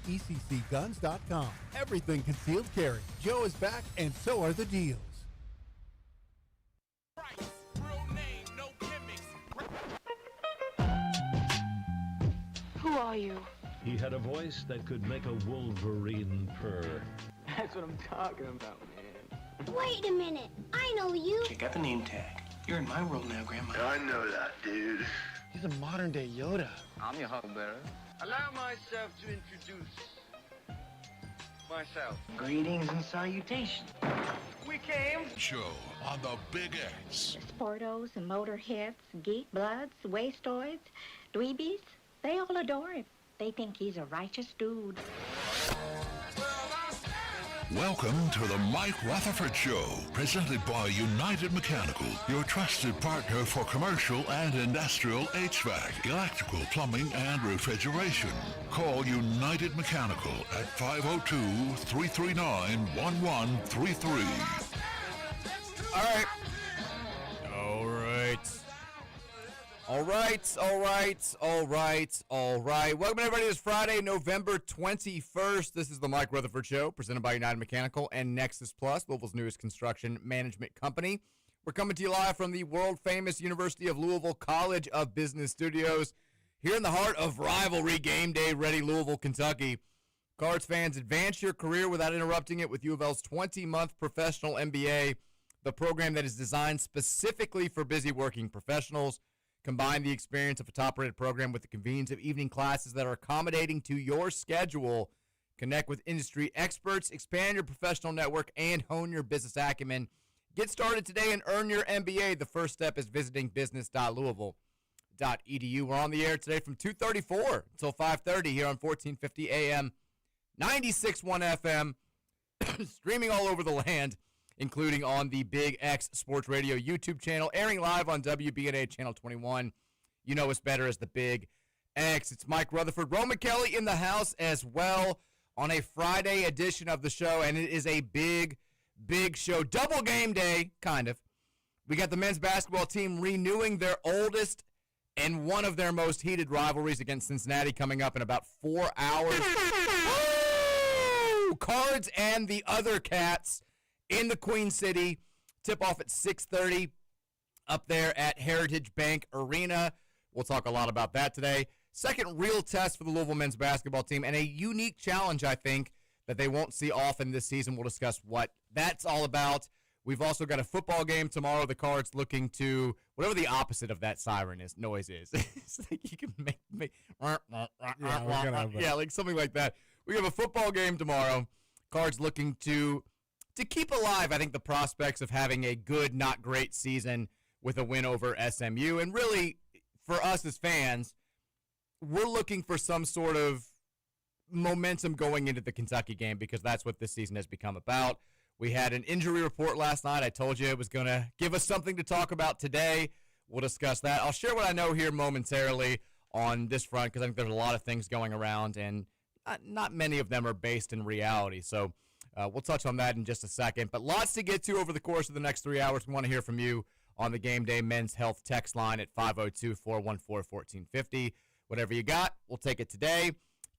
ECCguns.com. Everything concealed carry. Joe is back, and so are the deals. Who are you? He had a voice that could make a wolverine purr. That's what I'm talking about, man. Wait a minute. I know you. Check out the name tag. You're in my world now, Grandma. I know that, dude. He's a modern-day Yoda. I'm your huckleberry. Allow myself to introduce myself. Greetings and salutations. We came. Show on the Big X. Sportos and motorheads, geek bloods, wastoids, dweebies, they all adore him. They think he's a righteous dude. Welcome to the Mike Rutherford Show, presented by United Mechanical, your trusted partner for commercial and industrial HVAC, electrical, plumbing, and refrigeration. Call United Mechanical at 502-339-1133. All right. Welcome, everybody. It's Friday, November 21st. This is the Mike Rutherford Show, presented by United Mechanical and Nexus Plus, Louisville's newest construction management company. We're coming to you live from the world-famous University of Louisville College of Business Studios, here in the heart of rivalry game day, ready Louisville, Kentucky. Cards fans, advance your career without interrupting it with U of L's 20-month professional MBA, the program that is designed specifically for busy working professionals. Combine the experience of a top-rated program with the convenience of evening classes that are accommodating to your schedule. Connect with industry experts, expand your professional network, and hone your business acumen. Get started today and earn your MBA. The first step is visiting business.louisville.edu. We're on the air today from 2:34 until 5:30 here on 1450 AM, 96.1 FM, streaming all over the land, including on the Big X Sports Radio YouTube channel, airing live on WBNA Channel 21. You know us better as the Big X. It's Mike Rutherford. Roman Kelly in the house as well on a Friday edition of the show, and it is a big, big show. Double game day, kind of. We got the men's basketball team renewing their oldest and one of their most heated rivalries against Cincinnati coming up in about 4 hours. Woo! Cards and the other Cats in the Queen City. Tip off at 6:30 up there at Heritage Bank Arena. We'll talk a lot about that today. Second real test for the Louisville men's basketball team, and a unique challenge, I think, that they won't see often this season. We'll discuss what that's all about. We've also got a football game tomorrow. The Cards looking to whatever the opposite of that noise is. It's like you can make like something like that. We have a football game tomorrow. Cards looking to keep alive, I think, the prospects of having a good, not great season with a win over SMU. And really, for us as fans, we're looking for some sort of momentum going into the Kentucky game because that's what this season has become about. We had an injury report last night. I told you it was going to give us something to talk about today. We'll discuss that. I'll share what I know here momentarily on this front because I think there's a lot of things going around, and not many of them are based in reality. So we'll touch on that in just a second. But lots to get to over the course of the next 3 hours. We want to hear from you on the Game Day Men's Health text line at 502-414-1450. Whatever you got, we'll take it today.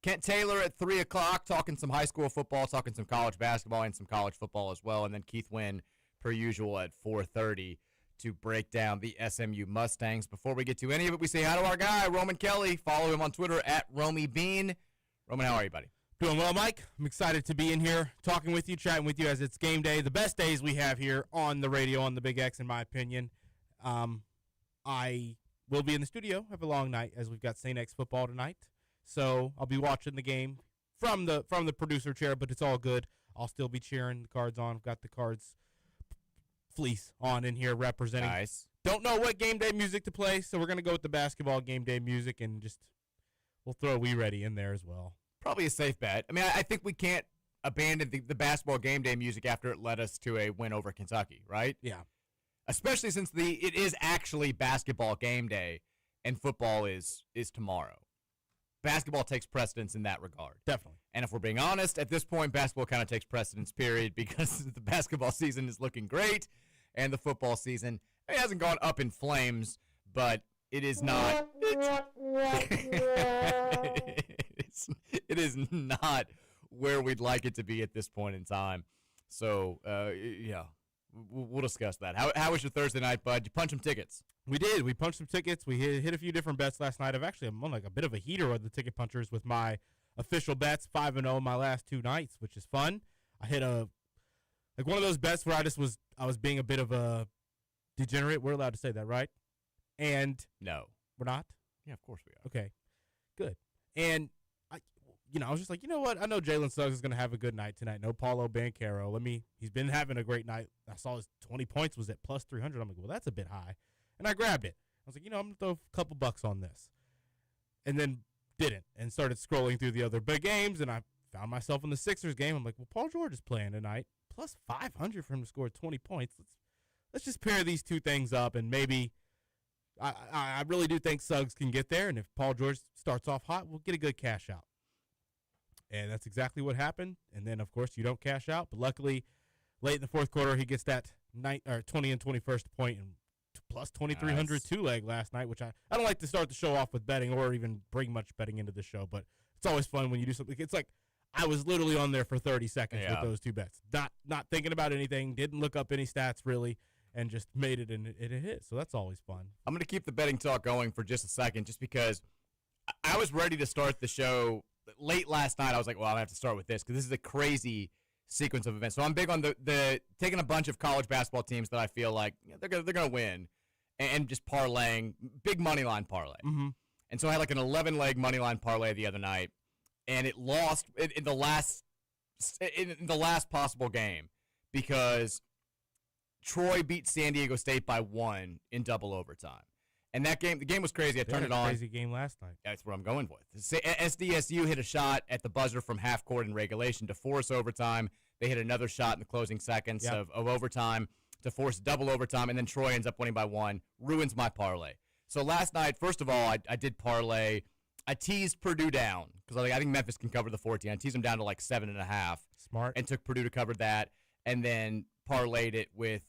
Kent Taylor at 3 o'clock, talking some high school football, talking some college basketball and some college football as well. And then Keith Wynn, per usual, at 4:30 to break down the SMU Mustangs. Before we get to any of it, we say hi to our guy, Roman Kelly. Follow him on Twitter at RomyBean. Roman, how are you, buddy? Doing well, Mike. I'm excited to be in here talking with you, chatting with you as it's game day. The best days we have here on the radio on the Big X, in my opinion. I will be in the studio. Have a long night as we've got St. X football tonight. So I'll be watching the game from the producer chair, but it's all good. I'll still be cheering. The Cards on. I've got the Cards fleece on in here representing. Nice. Don't know what game day music to play, so we're going to go with the basketball game day music, and we'll throw We Ready in there as well. Probably a safe bet. I mean, I think we can't abandon the basketball game day music after it led us to a win over Kentucky, right? Yeah. Especially since it is actually basketball game day and football is tomorrow. Basketball takes precedence in that regard. Definitely. And if we're being honest, at this point, basketball kind of takes precedence, period, because the basketball season is looking great and the football season, it hasn't gone up in flames, it is not. It's It is not where we'd like it to be at this point in time. So, yeah, we'll discuss that. How was your Thursday night, bud? Did you punch some tickets? We did. We punched some tickets. We hit a few different bets last night. I'm on like a bit of a heater of the ticket punchers with my official bets, 5-0 my last 2 nights, which is fun. I hit one of those bets where I was being a bit of a degenerate. We're allowed to say that, right? And No. we're not? Yeah, of course we are. Okay, good. And I was just like, you know what? I know Jalen Suggs is going to have a good night tonight. No Paulo Banchero. He's been having a great night. I saw his 20 points was at plus 300. I'm like, well, that's a bit high. And I grabbed it. I was like, I'm going to throw a couple bucks on this. And then didn't, and started scrolling through the other big games, and I found myself in the Sixers game. I'm like, well, Paul George is playing tonight. Plus 500 for him to score 20 points. Let's just pair these two things up, and maybe I really do think Suggs can get there, and if Paul George starts off hot, we'll get a good cash out. And that's exactly what happened. And then, of course, you don't cash out. But luckily, late in the fourth quarter, he gets that 20 and 21st point and plus 2,300 Nice. two-leg last night, which I don't like to start the show off with betting or even bring much betting into the show. But it's always fun when you do something. It's like I was literally on there for 30 seconds with those two bets. Not thinking about anything, didn't look up any stats really, and just made it and it hit. So that's always fun. I'm going to keep the betting talk going for just a second just because I was ready to start the show late last night. I was like, well, I'm going to have to start with this because this is a crazy sequence of events. So I'm big on the taking a bunch of college basketball teams that I feel like they're going to win and just parlaying, big money line parlay. Mm-hmm. And so I had like an 11-leg money line parlay the other night, and it lost in the last possible game because Troy beat San Diego State by 1 in double overtime. And the game was crazy. I turned it on. Crazy game last night. That's what I'm going with. SDSU hit a shot at the buzzer from half court in regulation to force overtime. They hit another shot in the closing seconds of overtime to force double overtime, and then Troy ends up winning by 1. Ruins my parlay. So last night, first of all, I did parlay. I teased Purdue down because I think Memphis can cover the 14. I teased them down to like 7.5. Smart. And took Purdue to cover that, and then parlayed it with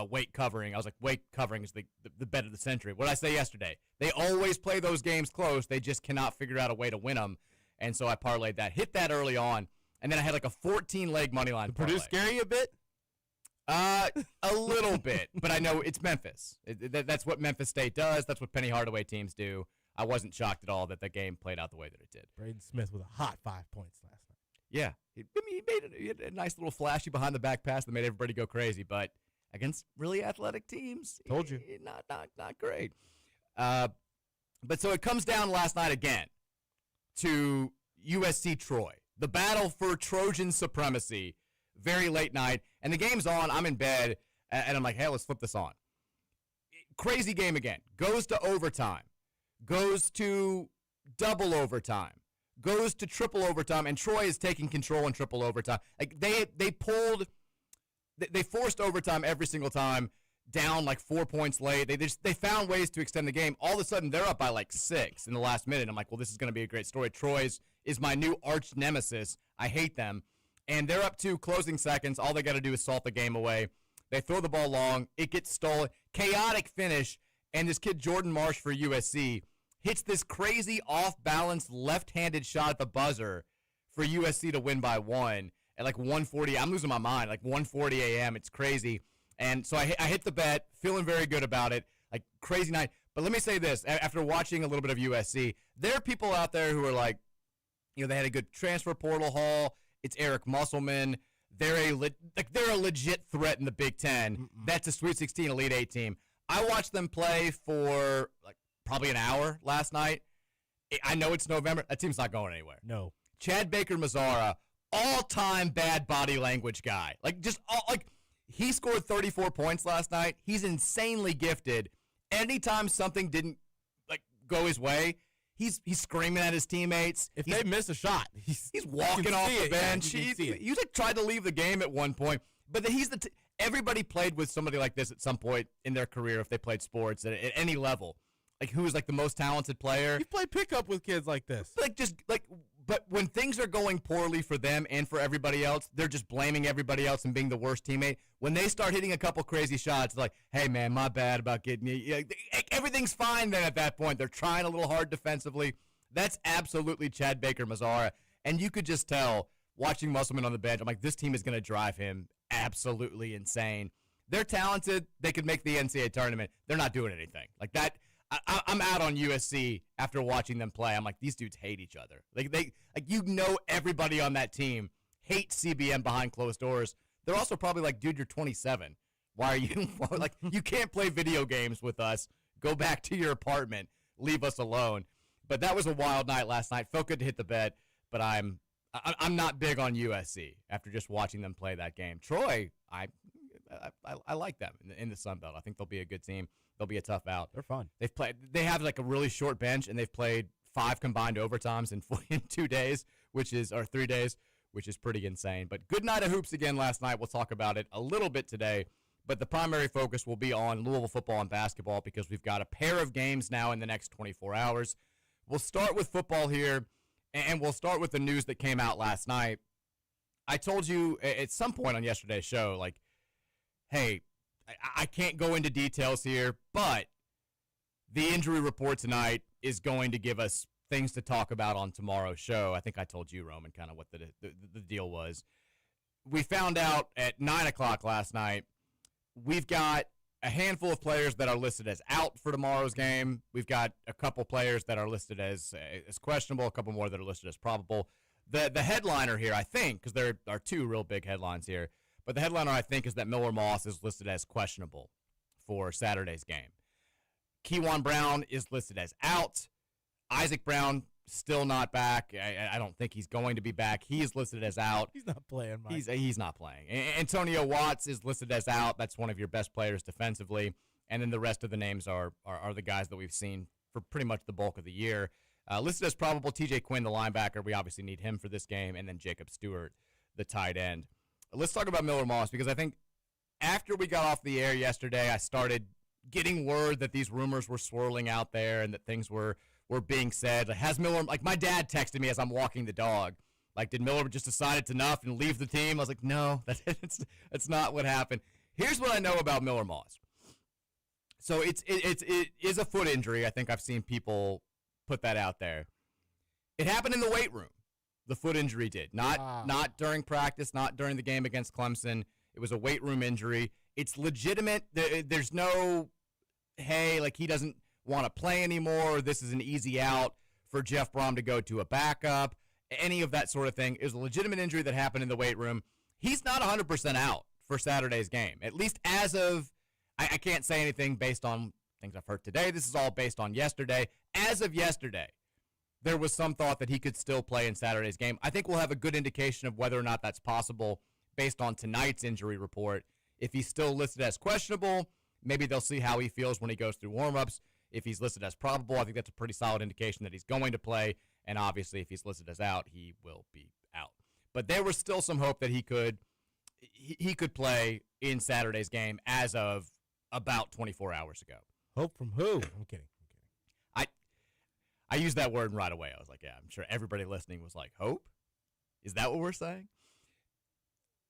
Wake covering. I was like, Wake covering is the bet of the century. What did I say yesterday? They always play those games close. They just cannot figure out a way to win them. And so I parlayed that. Hit that early on. And then I had like a 14-leg money line parlay. Purdue scare you a bit? A little bit. But I know it's Memphis. That's what Memphis State does. That's what Penny Hardaway teams do. I wasn't shocked at all that the game played out the way that it did. Braden Smith with a hot 5 points last night. Yeah. He had a nice little flashy behind-the-back pass that made everybody go crazy. But against really athletic teams, told you, not great. But so it comes down last night again to USC Troy, the battle for Trojan supremacy. Very late night, and the game's on. I'm in bed, and I'm like, hey, let's flip this on. Crazy game again. Goes to overtime. Goes to double overtime. Goes to triple overtime, and Troy is taking control in triple overtime. Like they forced overtime every single time, down like 4 points late. They found ways to extend the game. All of a sudden, they're up by like 6 in the last minute. I'm like, well, this is going to be a great story. Troy's is my new arch nemesis. I hate them. And they're up to closing seconds. All they got to do is salt the game away. They throw the ball long. It gets stolen. Chaotic finish. And this kid, Jordan Marsh for USC, hits this crazy off-balance left-handed shot at the buzzer for USC to win by 1 at like 1:40. I'm losing my mind. Like 1:40 a.m. It's crazy. And so I hit the bet, feeling very good about it. Like crazy night. But let me say this. After watching a little bit of USC, there are people out there who are like, they had a good transfer portal haul. It's Eric Musselman. They're a legit threat in the Big Ten. Mm-mm. That's a Sweet 16 Elite 8 team. I watched them play for like probably an hour last night. I know it's November. That team's not going anywhere. No. Chad Baker-Mazara, all-time bad body language guy. He scored 34 points last night. He's insanely gifted. Anytime something didn't go his way, He's screaming at his teammates. If they miss a shot, he's walking off the bench. He tried to leave the game at one point. But everybody played with somebody like this at some point in their career if they played sports at any level. Like who was like the most talented player. You play pickup with kids like this. But when things are going poorly for them and for everybody else, they're just blaming everybody else and being the worst teammate. When they start hitting a couple crazy shots, it's like, hey, man, my bad about getting you. Everything's fine then at that point. They're trying a little hard defensively. That's absolutely Chad Baker-Mazara. And you could just tell watching Musselman on the bench, I'm like, this team is going to drive him absolutely insane. They're talented. They could make the NCAA tournament. They're not doing anything. Like that, I'm out on USC after watching them play. I'm like, these dudes hate each other. Everybody on that team hates CBM behind closed doors. They're also probably like, dude, you're 27. Why are you like? You can't play video games with us. Go back to your apartment. Leave us alone. But that was a wild night last night. Felt good to hit the bed, but I'm not big on USC after just watching them play that game. Troy, I like them in the Sun Belt. I think they'll be a good team. They'll be a tough out. They're fun. They have like a really short bench, and they've played 5 combined overtimes in 2 days, or 3 days, which is pretty insane. But good night of hoops again last night. We'll talk about it a little bit today, but the primary focus will be on Louisville football and basketball because we've got a pair of games now in the next 24 hours. We'll start with football here, and we'll start with the news that came out last night. I told you at some point on yesterday's show, like, hey, I can't go into details here, but the injury report tonight is going to give us things to talk about on tomorrow's show. I think I told you, Roman, kind of what the deal was. We found out at 9 o'clock last night, we've got a handful of players that are listed as out for tomorrow's game. We've got a couple players that are listed as questionable, a couple more that are listed as probable. The headliner here, I think, because there are 2 real big headlines here, but the headliner, I think, is that Miller Moss is listed as questionable for Saturday's game. Kewan Brown is listed as out. Isaac Brown still not back. I don't think he's going to be back. He is listed as out. He's not playing, Mike. He's not playing. Antonio Watts is listed as out. That's one of your best players defensively. And then the rest of the names are the guys that we've seen for pretty much the bulk of the year. Listed as probable, TJ Quinn, the linebacker. We obviously need him for this game. And then Jacob Stewart, the tight end. Let's talk about Miller Moss because I think after we got off the air yesterday, I started getting word that these rumors were swirling out there and that things were being said. Like, has Miller, like my dad texted me as I'm walking the dog, like, did Miller just decide it's enough and leave the team? I was like, no, that's not what happened. Here's what I know about Miller Moss. So it is a foot injury. I think I've seen people put that out there. It happened in the weight room. The foot injury did. Not during practice, not during the game against Clemson. It was a weight room injury. It's legitimate. There's no, hey, like he doesn't want to play anymore. This is an easy out for Jeff Brom to go to a backup. Any of that sort of thing. It was a legitimate injury that happened in the weight room. He's not 100% out for Saturday's game. At least as of, I can't say anything based on things I've heard today. This is all based on yesterday. As of yesterday, there was some thought that he could still play in Saturday's game. I think we'll have a good indication of whether or not that's possible based on tonight's injury report. If he's still listed as questionable, maybe they'll see how he feels when he goes through warmups. If he's listed as probable, I think that's a pretty solid indication that he's going to play. And obviously, if he's listed as out, he will be out. But there was still some hope that he could play in Saturday's game as of about 24 hours ago. Hope from who? I'm kidding. I used that word right away. I was like, yeah, I'm sure everybody listening was like, hope? Is that what we're saying?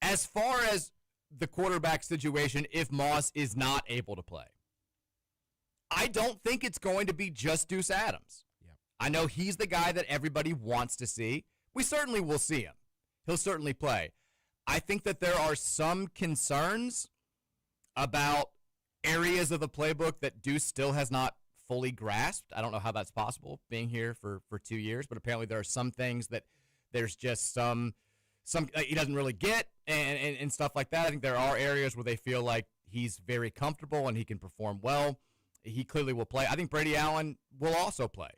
As far as the quarterback situation, if Moss is not able to play, I don't think it's going to be just Deuce Adams. Yep. I know he's the guy that everybody wants to see. We certainly will see him. He'll certainly play. I think that there are some concerns about areas of the playbook that Deuce still has not fully grasped. I don't know how that's possible being here for 2 years, but apparently there are some things that there's just some he doesn't really get and stuff like that. I think there are areas where they feel like he's very comfortable and he can perform well. He clearly will play. I think Brady Allen will also play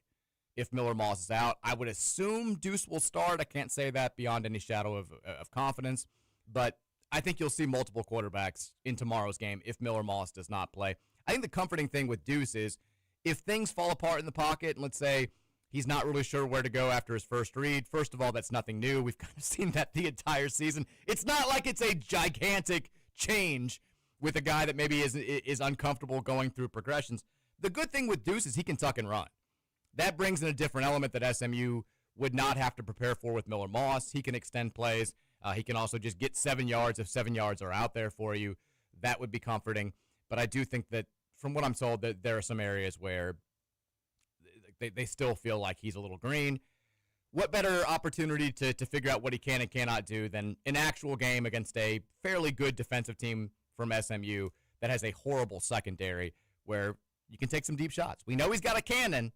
if Miller Moss is out. I would assume Deuce will start. I can't say that beyond any shadow of confidence, but I think you'll see multiple quarterbacks in tomorrow's game if Miller Moss does not play. I think the comforting thing with Deuce is if things fall apart in the pocket, and let's say he's not really sure where to go after his first read, first of all, that's nothing new. We've kind of seen that the entire season. It's not like it's a gigantic change with a guy that maybe is uncomfortable going through progressions. The good thing with Deuce is he can tuck and run. That brings in a different element that SMU would not have to prepare for with Miller Moss. He can extend plays. He can also just get 7 yards if 7 yards are out there for you. That would be comforting. But I do think that, from what I'm told, that there are some areas where they still feel like he's a little green. what better opportunity to figure out what he can and cannot do than an actual game against a fairly good defensive team from SMU that has a horrible secondary where you can take some deep shots. We know he's got a cannon.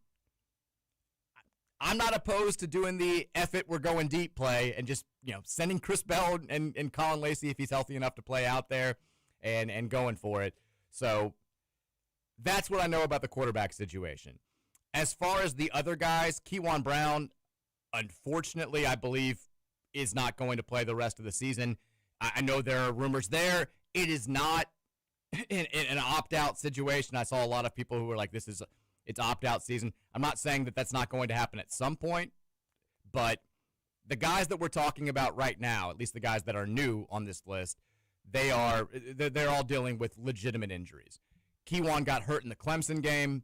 I'm not opposed to doing the F it, we're going deep play and just, sending Chris Bell and Colin Lacey, if he's healthy enough to play out there, and going for it. So that's what I know about the quarterback situation. As far as the other guys, Kewan Brown, unfortunately, I believe, is not going to play the rest of the season. I know there are rumors there. It is not in an opt-out situation. I saw a lot of people who were like, it's opt-out season. I'm not saying that that's not going to happen at some point, but the guys that we're talking about right now, at least the guys that are new on this list, they're all dealing with legitimate injuries. Kewan got hurt in the Clemson game.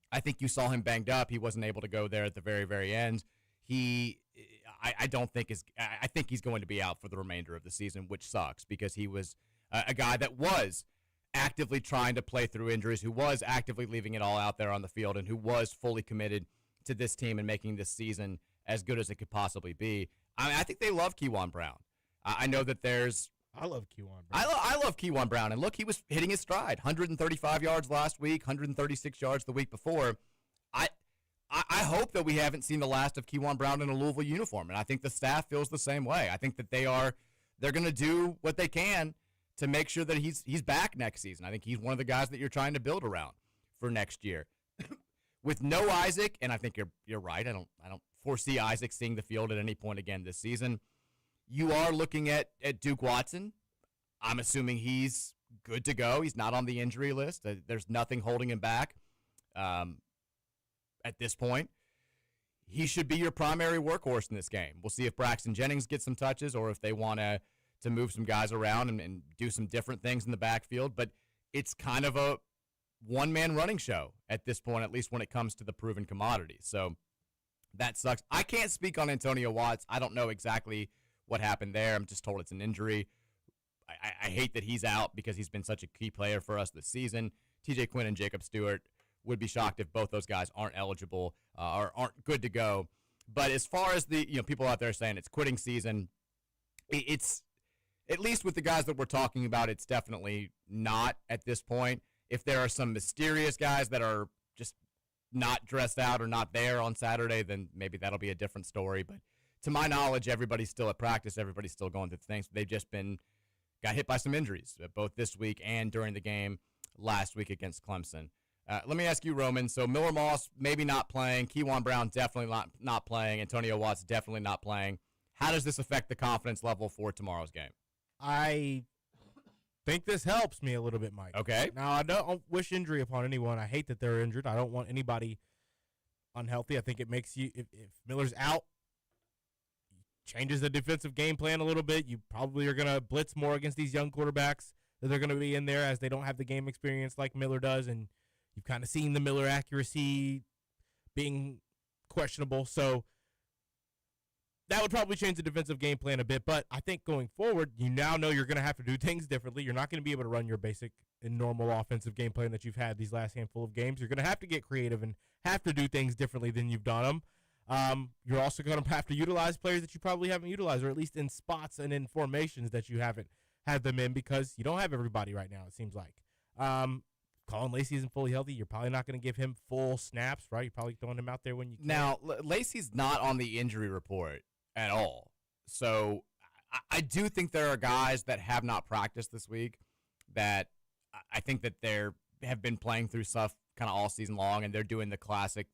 I think you saw him banged up. He wasn't able to go there at the very, very end. I think he's going to be out for the remainder of the season, which sucks because he was a guy that was actively trying to play through injuries, who was actively leaving it all out there on the field, and who was fully committed to this team and making this season as good as it could possibly be. I think they love Kewan Brown. I know that I love Kewan Brown. I love Kewan Brown. And look, he was hitting his stride. 135 yards last week, 136 yards the week before. I hope that we haven't seen the last of Kewan Brown in a Louisville uniform, and I think the staff feels the same way. I think that they're going to do what they can to make sure that he's back next season. I think he's one of the guys that you're trying to build around for next year. With no Isaac, and I think you're right. I don't foresee Isaac seeing the field at any point again this season. You are looking at Duke Watson. I'm assuming he's good to go. He's not on the injury list. There's nothing holding him back at this point. He should be your primary workhorse in this game. We'll see if Braxton Jennings gets some touches or if they want to move some guys around and do some different things in the backfield. But it's kind of a one-man running show at this point, at least when it comes to the proven commodities. So that sucks. I can't speak on Antonio Watts. I don't know exactly what happened there. I'm just told it's an injury. I hate that he's out because he's been such a key player for us this season. TJ Quinn and Jacob Stewart, would be shocked if both those guys aren't eligible or aren't good to go. But as far as the people out there saying it's quitting season, it's at least with the guys that we're talking about, it's definitely not at this point. If there are some mysterious guys that are just not dressed out or not there on Saturday, then maybe that'll be a different story. But to my knowledge, everybody's still at practice. Everybody's still going through things. They've just got hit by some injuries, both this week and during the game last week against Clemson. Let me ask you, Roman. So Miller Moss maybe not playing. Kewan Brown definitely not playing. Antonio Watts definitely not playing. How does this affect the confidence level for tomorrow's game? I think this helps me a little bit, Mike. Okay. Now, I don't wish injury upon anyone. I hate that they're injured. I don't want anybody unhealthy. I think it makes you, if Miller's out, changes the defensive game plan a little bit. You probably are going to blitz more against these young quarterbacks that they're going to be in there as they don't have the game experience like Miller does, and you've kind of seen the Miller accuracy being questionable. So that would probably change the defensive game plan a bit. But I think going forward, you now know you're going to have to do things differently. You're not going to be able to run your basic and normal offensive game plan that you've had these last handful of games. You're going to have to get creative and have to do things differently than you've done them. You're also going to have to utilize players that you probably haven't utilized, or at least in spots and in formations that you haven't had them in, because you don't have everybody right now, it seems like. Colin Lacey isn't fully healthy. You're probably not going to give him full snaps, right? You're probably throwing him out there when you can. Now, Lacey's not on the injury report at all. So I do think there are guys that have not practiced this week that I think that have been playing through stuff kind of all season long, and they're doing the classic,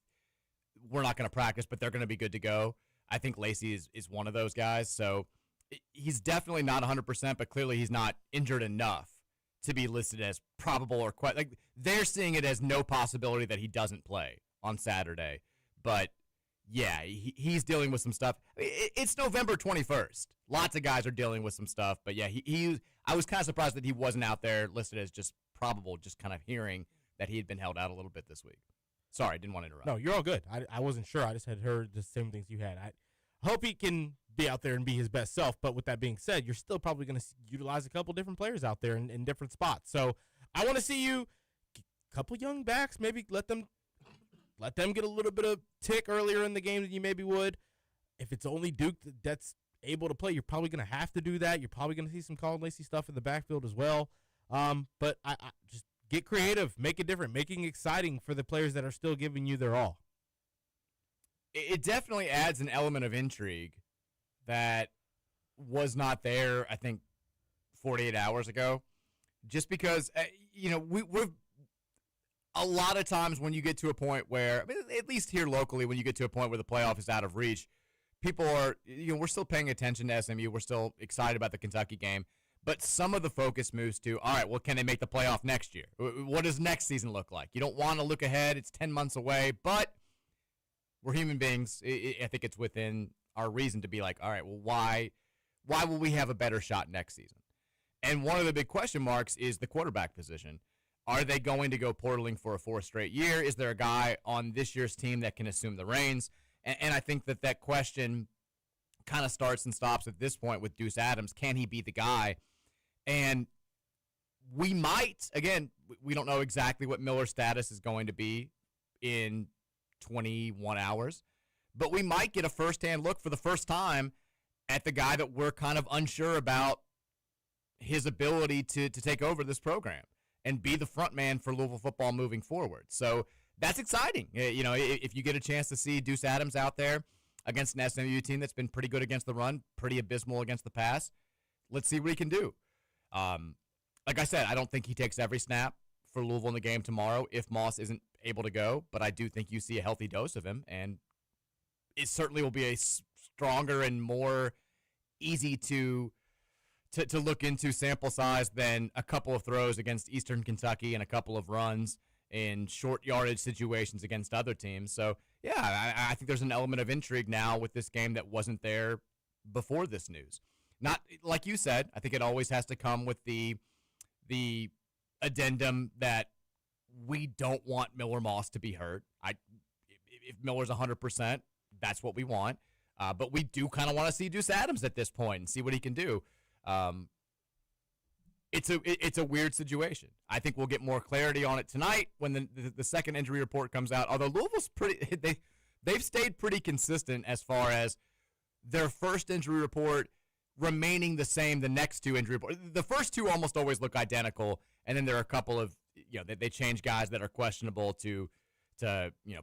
we're not going to practice, but they're going to be good to go. I think Lacey is one of those guys. So he's definitely not 100%, but clearly he's not injured enough to be listed as probable or quite, like, they're seeing it as no possibility that he doesn't play on Saturday. But yeah, he's dealing with some stuff. It's November 21st. Lots of guys are dealing with some stuff, but yeah, I was kind of surprised that he wasn't out there listed as just probable, just kind of hearing that he had been held out a little bit this week. Sorry, didn't want to interrupt. No, you're all good. I wasn't sure. I just had heard the same things you had. I hope he can be out there and be his best self. But with that being said, you're still probably going to utilize a couple different players out there in different spots. So I want to see you, a couple young backs, maybe let them get a little bit of tick earlier in the game than you maybe would. if it's only Duke that's able to play, you're probably going to have to do that. You're probably going to see some Colin Lacey stuff in the backfield as well. But I just get creative, make it different, making it exciting for the players that are still giving you their all. It definitely adds an element of intrigue that was not there, I think, 48 hours ago. Just because, we're a lot of times when you get to a point where, at least here locally, when you get to a point where the playoff is out of reach, people are, we're still paying attention to SMU. We're still excited about the Kentucky game. But some of the focus moves to, all right, well, can they make the playoff next year? What does next season look like? You don't want to look ahead. It's 10 months away, but we're human beings. I think it's within our reason to be like, all right, well, why will we have a better shot next season? And one of the big question marks is the quarterback position. Are they going to go portaling for a fourth straight year? Is there a guy on this year's team that can assume the reins? And I think that question kind of starts and stops at this point with Deuce Adams. Can he be the guy? And we might, again, we don't know exactly what Miller's status is going to be in 21 hours, but we might get a firsthand look for the first time at the guy that we're kind of unsure about his ability to take over this program and be the front man for Louisville football moving forward. So that's exciting. If you get a chance to see Deuce Adams out there against an SMU team that's been pretty good against the run, pretty abysmal against the pass, let's see what he can do. Like I said, I don't think he takes every snap for Louisville in the game tomorrow if Moss isn't able to go, but I do think you see a healthy dose of him, and it certainly will be a stronger and more easy to look into sample size than a couple of throws against Eastern Kentucky and a couple of runs in short yardage situations against other teams. So, yeah, I think there's an element of intrigue now with this game that wasn't there before this news. Not like you said, I think it always has to come with the addendum that we don't want Miller Moss to be hurt. If Miller's 100%, that's what we want. But we do kind of want to see Deuce Adams at this point and see what he can do. It's a weird situation. I think we'll get more clarity on it tonight when the second injury report comes out. Although Louisville's they've stayed pretty consistent as far as their first injury report remaining the same. The next two injury reports, the first two almost always look identical, and then there are a couple of they change guys that are questionable to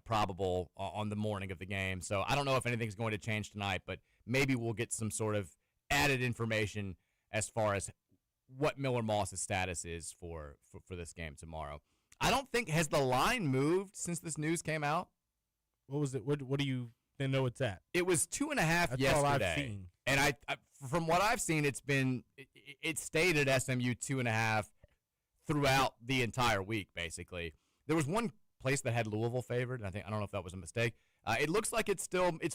probable on the morning of the game. So I don't know if anything's going to change tonight, but maybe we'll get some sort of added information as far as what Miller Moss's status is for this game tomorrow. I don't think, has the line moved since this news came out? What was it? What do you know it's at? It was 2.5 yesterday. All I've seen. And I from what I've seen, it stayed at SMU 2.5 throughout the entire week, basically. There was one place that had Louisville favored, and I don't know if that was a mistake. It looks like it's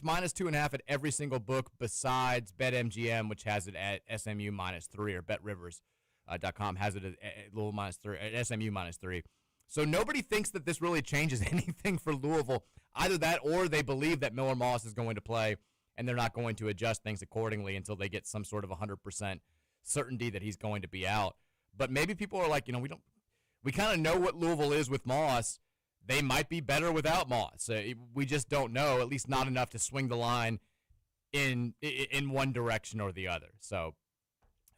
minus 2.5 at every single book besides BetMGM, which has it at SMU -3, or BetRivers.com has it at Louisville -3, at SMU -3. So nobody thinks that this really changes anything for Louisville. Either that or they believe that Miller Moss is going to play, and they're not going to adjust things accordingly until they get some sort of 100% certainty that he's going to be out. But maybe people are like, we kind of know what Louisville is with Moss. They might be better without Moss. We just don't know, at least not enough to swing the line in one direction or the other. So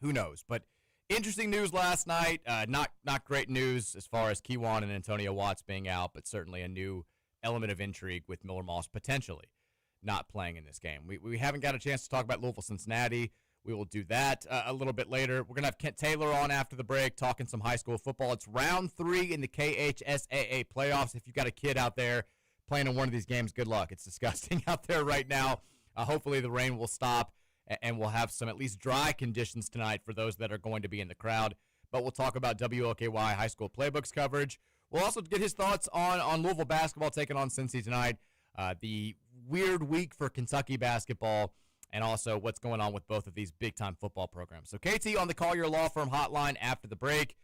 who knows? But interesting news last night. Not great news as far as Kewan and Antonio Watts being out, but certainly a new element of intrigue with Miller Moss potentially not playing in this game. We haven't got a chance to talk about Louisville-Cincinnati. We will do that a little bit later. We're going to have Kent Taylor on after the break talking some high school football. It's round 3 in the KHSAA playoffs. If you've got a kid out there playing in one of these games, good luck. It's disgusting out there right now. Hopefully the rain will stop and we'll have some at least dry conditions tonight for those that are going to be in the crowd. But we'll talk about WLKY high school playbooks coverage. We'll also get his thoughts on Louisville basketball taking on Cincy tonight. The weird week for Kentucky basketball, and also what's going on with both of these big-time football programs. So KT on the Call Your Law Firm hotline after the break.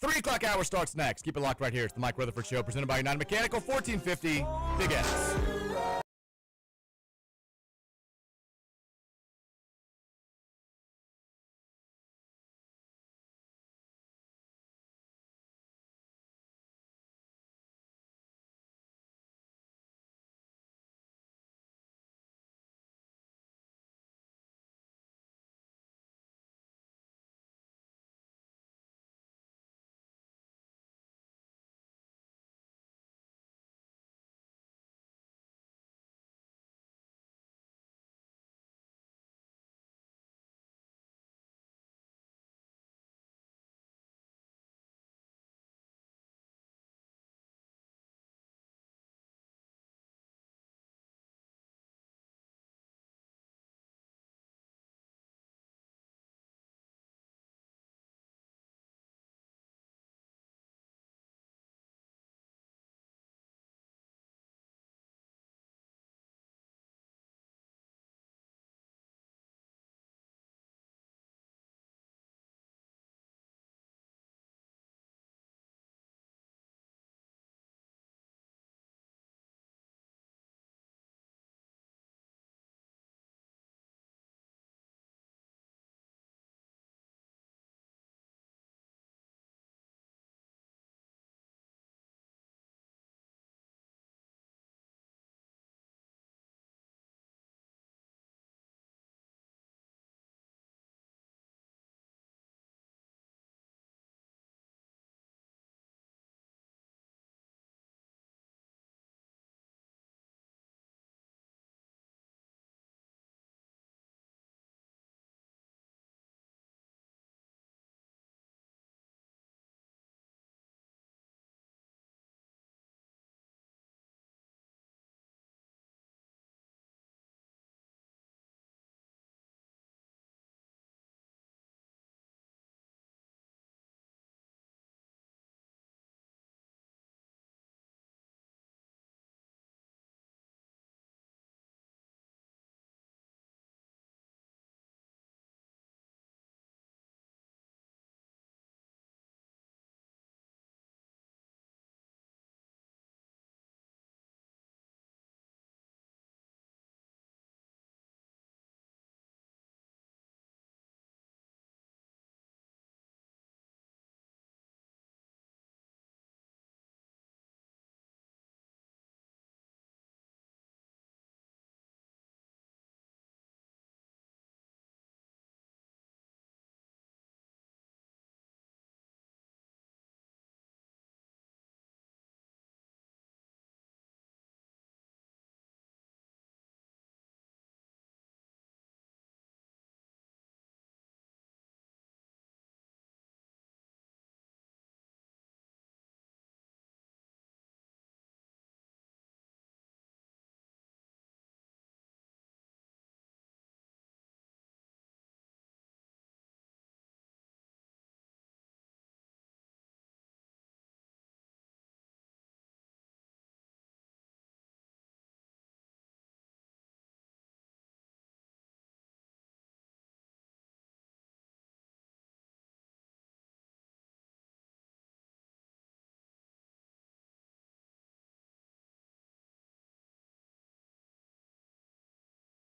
3 o'clock hour starts next. Keep it locked right here. It's the Mike Rutherford Show, presented by United Mechanical, 1450 Big S.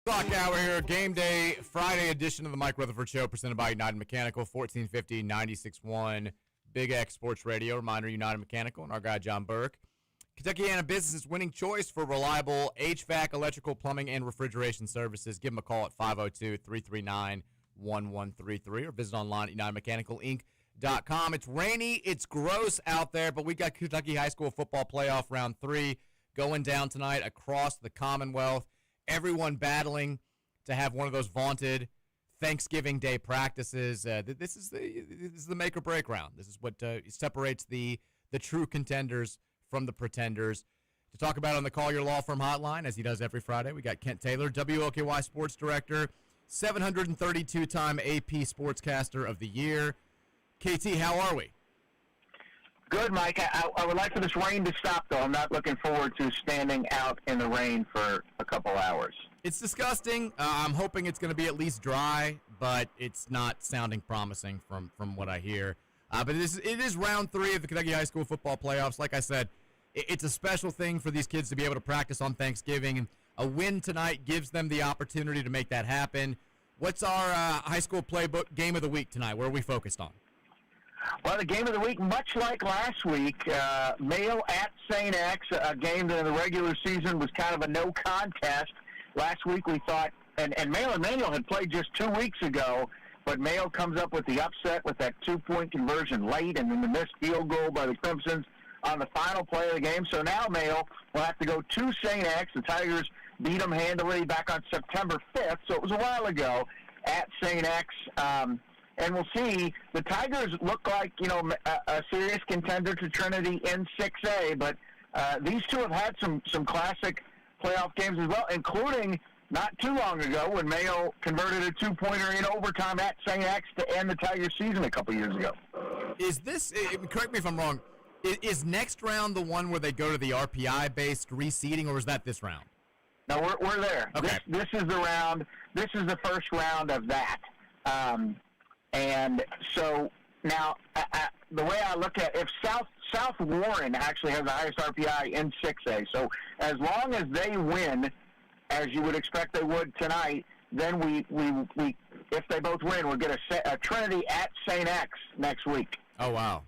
Clock hour here, Game Day, Friday edition of the Mike Rutherford Show, presented by United Mechanical, 1450 96.1 Big X Sports Radio. Reminder, United Mechanical and our guy John Burke. Kentuckiana Business's winning choice for reliable HVAC, electrical, plumbing, and refrigeration services. Give them a call at 502-339-1133 or visit online at UnitedMechanicalInc.com. It's rainy, it's gross out there, but we got Kentucky High School football playoff round 3 going down tonight across the Commonwealth. Everyone battling to have one of those vaunted Thanksgiving Day practices. This is the make or break round. This is what separates the true contenders from the pretenders. To talk about it on the Call Your Law Firm hotline, as he does every Friday, we got Kent Taylor, WLKY Sports Director, 732-time AP Sportscaster of the Year. KT, how are we? Good, Mike. I would like for this rain to stop, though. I'm not looking forward to standing out in the rain for a couple hours. It's disgusting. I'm hoping it's going to be at least dry, but it's not sounding promising from what I hear. But it is round 3 of the Kentucky High School football playoffs. Like I said, it's a special thing for these kids to be able to practice on Thanksgiving. And a win tonight gives them the opportunity to make that happen. What's our high school playbook game of the week tonight? Where are we focused on? Well, the game of the week, much like last week, Mayo at St. X, a game that in the regular season was kind of a no contest. Last week we thought, and Mayo and Manual had played just 2 weeks ago, but Mayo comes up with the upset with that 2-point conversion late and then the missed field goal by the Crimsons on the final play of the game. So now Mayo will have to go to St. X. The Tigers beat them handily back on September 5th, so it was a while ago, at St. X. And we'll see. The Tigers look like, a serious contender to Trinity in 6A, but these two have had some classic playoff games as well, including not too long ago when Mayo converted a 2-pointer in overtime at St. X to end the Tigers season a couple years ago. Is this, correct me if I'm wrong, is next round the one where they go to the RPI-based reseeding, or is that this round? No, we're there. Okay. This is the round. This is the first round of that. And so now, the way I look at it, if South Warren actually has the highest RPI in 6A, so as long as they win, as you would expect they would tonight, then we if they both win, we'll get a Trinity at St. X next week. Oh, wow.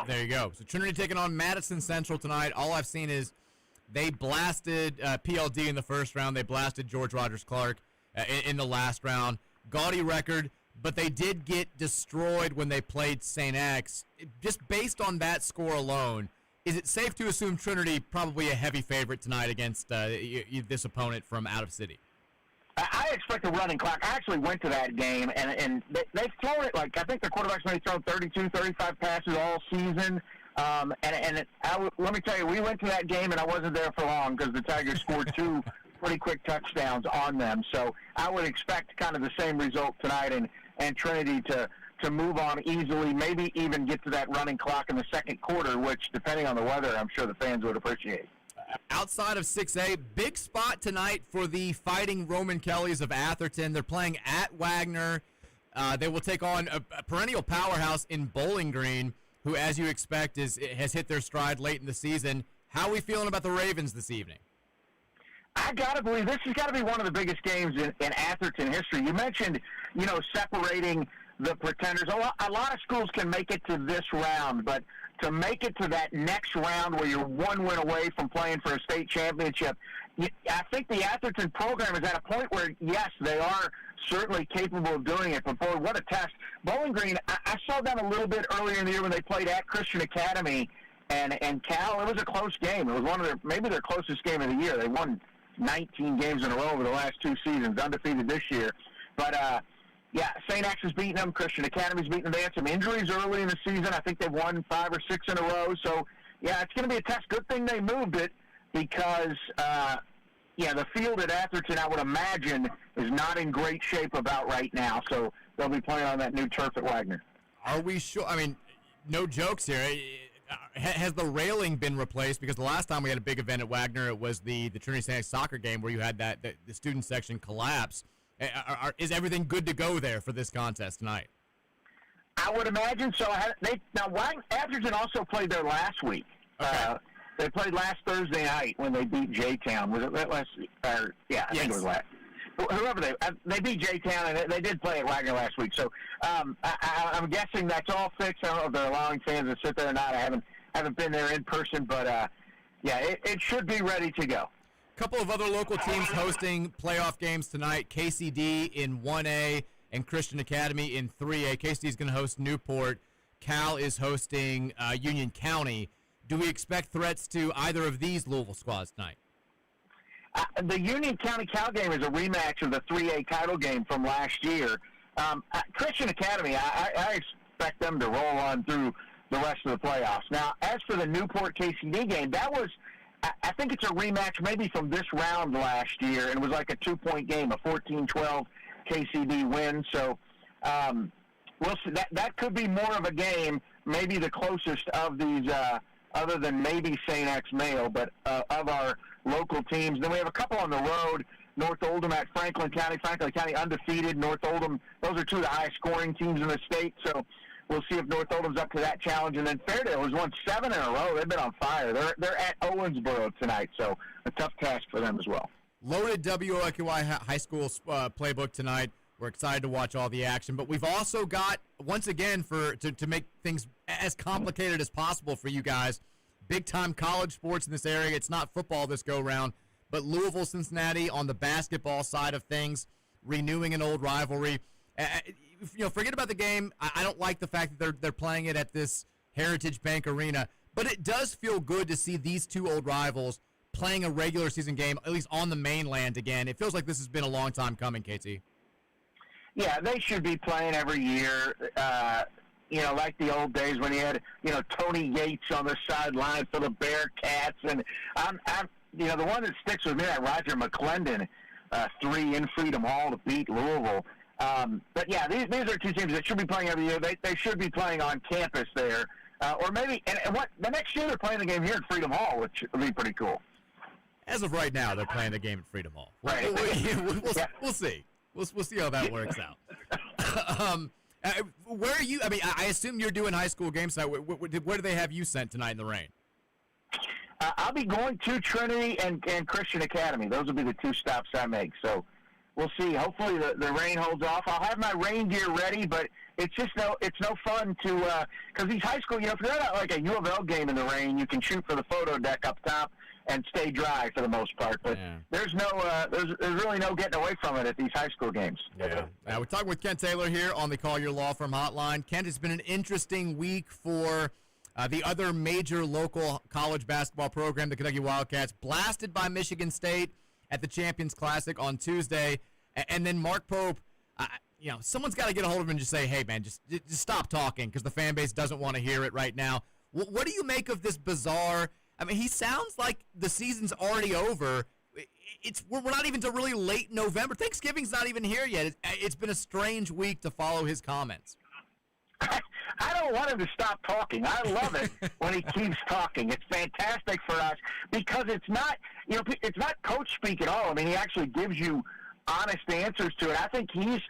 There you go. So Trinity taking on Madison Central tonight. All I've seen is they blasted PLD in the first round. They blasted George Rogers Clark in the last round. Gaudy record. But they did get destroyed when they played St. X. Just based on that score alone, is it safe to assume Trinity probably a heavy favorite tonight against this opponent from out of city? I expect a running clock. I actually went to that game, and they've thrown it I think the quarterback's maybe thrown 32, 35 passes all season. Let me tell you, we went to that game, and I wasn't there for long because the Tigers scored 2 pretty quick touchdowns on them. So I would expect kind of the same result tonight, and Trinity to move on easily, maybe even get to that running clock in the second quarter, which, depending on the weather, I'm sure the fans would appreciate. Outside of 6A, big spot tonight for the Fighting Roman Kellys of Atherton. They're playing at Wagner. They will take on a perennial powerhouse in Bowling Green, who, as you expect, has hit their stride late in the season. How are we feeling about the Ravens this evening? I got to believe this has got to be one of the biggest games in Atherton history. You mentioned, separating the pretenders. A lot of schools can make it to this round, but to make it to that next round where you're 1 win away from playing for a state championship, I think the Atherton program is at a point where, yes, they are certainly capable of doing it, but boy, what a test. Bowling Green, I saw them a little bit earlier in the year when they played at Christian Academy, and Cal, it was a close game. It was maybe their closest game of the year. They won 19 games in a row over the last 2 seasons, undefeated this year. But, St. X has beaten them. Christian Academy's beaten them. They had some injuries early in the season. I think they've won 5 or 6 in a row. So, it's going to be a test. Good thing they moved it because, the field at Atherton, I would imagine, is not in great shape about right now. So they'll be playing on that new turf at Wagner. Are we sure? I mean, no jokes here. Has the railing been replaced? Because the last time we had a big event at Wagner, it was the Trinity St. X soccer game where you had the student section collapse. Is everything good to go there for this contest tonight? I would imagine so. Atherton also played there last week. Okay. They played last Thursday night when they beat J-Town. Was it last? I think it was last. whoever they beat J-Town, and they did play at Wagner last week. So I'm guessing that's all fixed. I don't know if they're allowing fans to sit there or not. I haven't been there in person, but it should be ready to go. A couple of other local teams hosting playoff games tonight. KCD in 1A and Christian Academy in 3A. KCD is going to host Newport. Cal is hosting Union County. Do we expect threats to either of these Louisville squads tonight? The Union County Cal game is a rematch of the 3A title game from last year. Christian Academy, I expect them to roll on through the rest of the playoffs. Now, as for the Newport KCD game, I think it's a rematch maybe from this round last year, and it was like a 2-point game, a 14-12 KCD win. So we'll see. That could be more of a game, maybe the closest of these, other than maybe St. X Mayo, but of our local teams. Then we have a couple on the road. North Oldham at Franklin County. Franklin County undefeated. North Oldham, those are two of the highest scoring teams in the state. So we'll see if North Oldham's up to that challenge. And then Fairdale has won 7 in a row. They've been on fire. They're at Owensboro tonight, so a tough task for them as well. Loaded WOQI High School playbook tonight. We're excited to watch all the action. But we've also got, once again, to make things as complicated as possible for you guys, big-time college sports in this area. It's not football this go-round, but Louisville, Cincinnati on the basketball side of things, renewing an old rivalry. Forget about the game. I don't like the fact that they're playing it at this Heritage Bank Arena, but it does feel good to see these two old rivals playing a regular season game, at least on the mainland again. It feels like this has been a long time coming, KT. Yeah, they should be playing every year. Like the old days when you had, Tony Yates on the sideline for the Bearcats. And the one that sticks with me, that Roger McClendon 3 in Freedom Hall to beat Louisville. But yeah, these are two teams that should be playing every year. They should be playing on campus there, or maybe the next year they're playing the game here at Freedom Hall, which would be pretty cool. As of right now, they're playing the game at Freedom Hall. Right. We'll see. We'll see how that works out. Where are you? I mean, I assume you're doing high school games tonight. Where do they have you sent tonight in the rain? I'll be going to Trinity and Christian Academy. Those will be the 2 stops I make. So we'll see. Hopefully the rain holds off. I'll have my rain gear ready, but it's no fun to because these high school, if you're at like a U of L game in the rain, you can shoot for the photo deck up top and stay dry for the most part. But there's really no getting away from it at these high school games. Yeah. We're talking with Kent Taylor here on the Call Your Law Firm hotline. Kent, it's been an interesting week for the other major local college basketball program, the Kentucky Wildcats, blasted by Michigan State at the Champions Classic on Tuesday. And then Mark Pope, someone's got to get a hold of him and just say, hey, man, just stop talking because the fan base doesn't want to hear it right now. What do you make of this bizarre – I mean, he sounds like the season's already over. We're not even to really late November. Thanksgiving's not even here yet. It's been a strange week to follow his comments. I don't want him to stop talking. I love it when he keeps talking. It's fantastic for us because it's not coach speak at all. I mean, he actually gives you honest answers to it. I think he's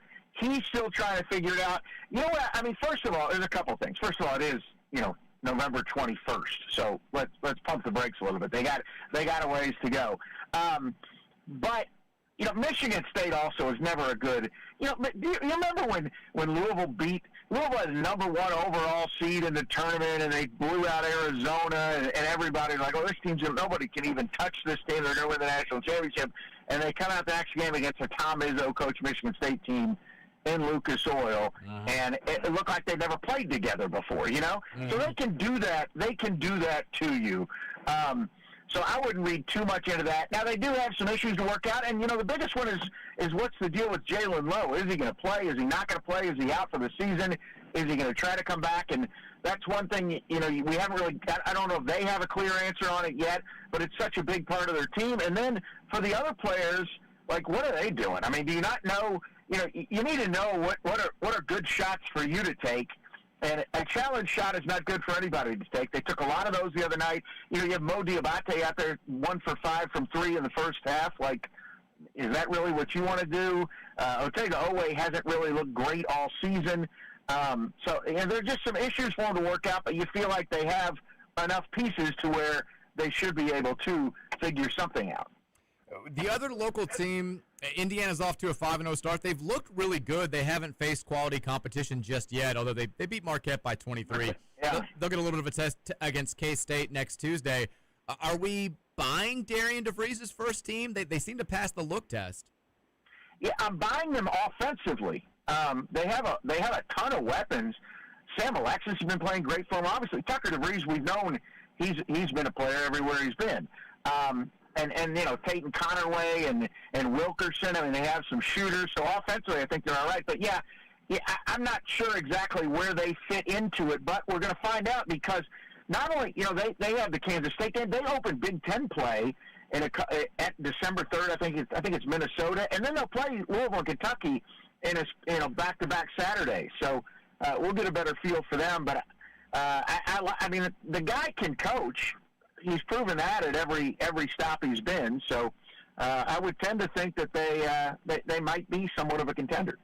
still trying to figure it out. You know what? I mean, first of all, there's a couple things. First of all, it is, November 21st. So let's pump the brakes a little bit. They got a ways to go. But Michigan State also is never a good. Do you remember when Louisville had number 1 overall seed in the tournament and they blew out Arizona and everybody was like, oh, this team's nobody can even touch this team. They're going to win the national championship. And they come out the next game against a Tom Izzo coach Michigan State team in Lucas Oil, and it looked like they'd never played together before, So they can do that. They can do that to you. So I wouldn't read too much into that. Now, they do have some issues to work out, and, the biggest one is what's the deal with Jalen Lowe? Is he going to play? Is he not going to play? Is he out for the season? Is he going to try to come back? And that's one thing, we haven't really got, I don't know if they have a clear answer on it yet, but it's such a big part of their team. And then for the other players, like, what are they doing? I mean, do you not know – you need to know what are good shots for you to take, and a challenge shot is not good for anybody to take. They took a lot of those the other night. You have Mo Diabate out there 1 for 5 from 3 in the first half. Like, is that really what you want to do? Otega Owe hasn't really looked great all season. So there's just some issues for them to work out, but you feel like they have enough pieces to where they should be able to figure something out. The other local team, Indiana's off to a 5-0 start. They've looked really good. They haven't faced quality competition just yet, although they beat Marquette by 23. Yeah. They'll get a little bit of a test against K-State next Tuesday. Are we buying Darian DeVries' first team? They seem to pass the look test. Yeah, I'm buying them offensively. They have a ton of weapons. Sam Alexis has been playing great for them. Obviously, Tucker DeVries, we've known he's been a player everywhere he's been. And Peyton Connerway and Wilkerson. I mean, they have some shooters. So offensively, I think they're all right. But yeah, I'm not sure exactly where they fit into it. But we're going to find out because not only they have the Kansas State game. They open Big Ten play at December 3rd. I think it's Minnesota, and then they'll play Louisville and Kentucky in a back-to-back Saturday. So we'll get a better feel for them. But I mean, the guy can coach. He's proven that at every stop he's been. So I would tend to think that they might be somewhat of a contender.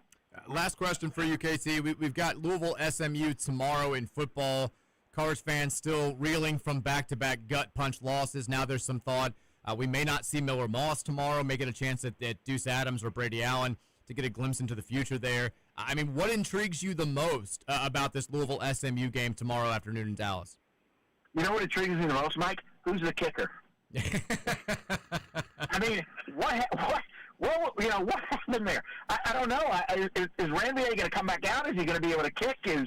Last question for you, KC. We've got Louisville SMU tomorrow in football. Cards fans still reeling from back-to-back gut punch losses. Now there's some thought we may not see Miller Moss tomorrow. May get a chance at Deuce Adams or Brady Allen to get a glimpse into the future there. I mean, what intrigues you the most about this Louisville SMU game tomorrow afternoon in Dallas? You know what intrigues me the most, Mike? Who's the kicker? I mean, what happened there? I don't know. Is Ranvier going to come back out? Is he going to be able to kick? Do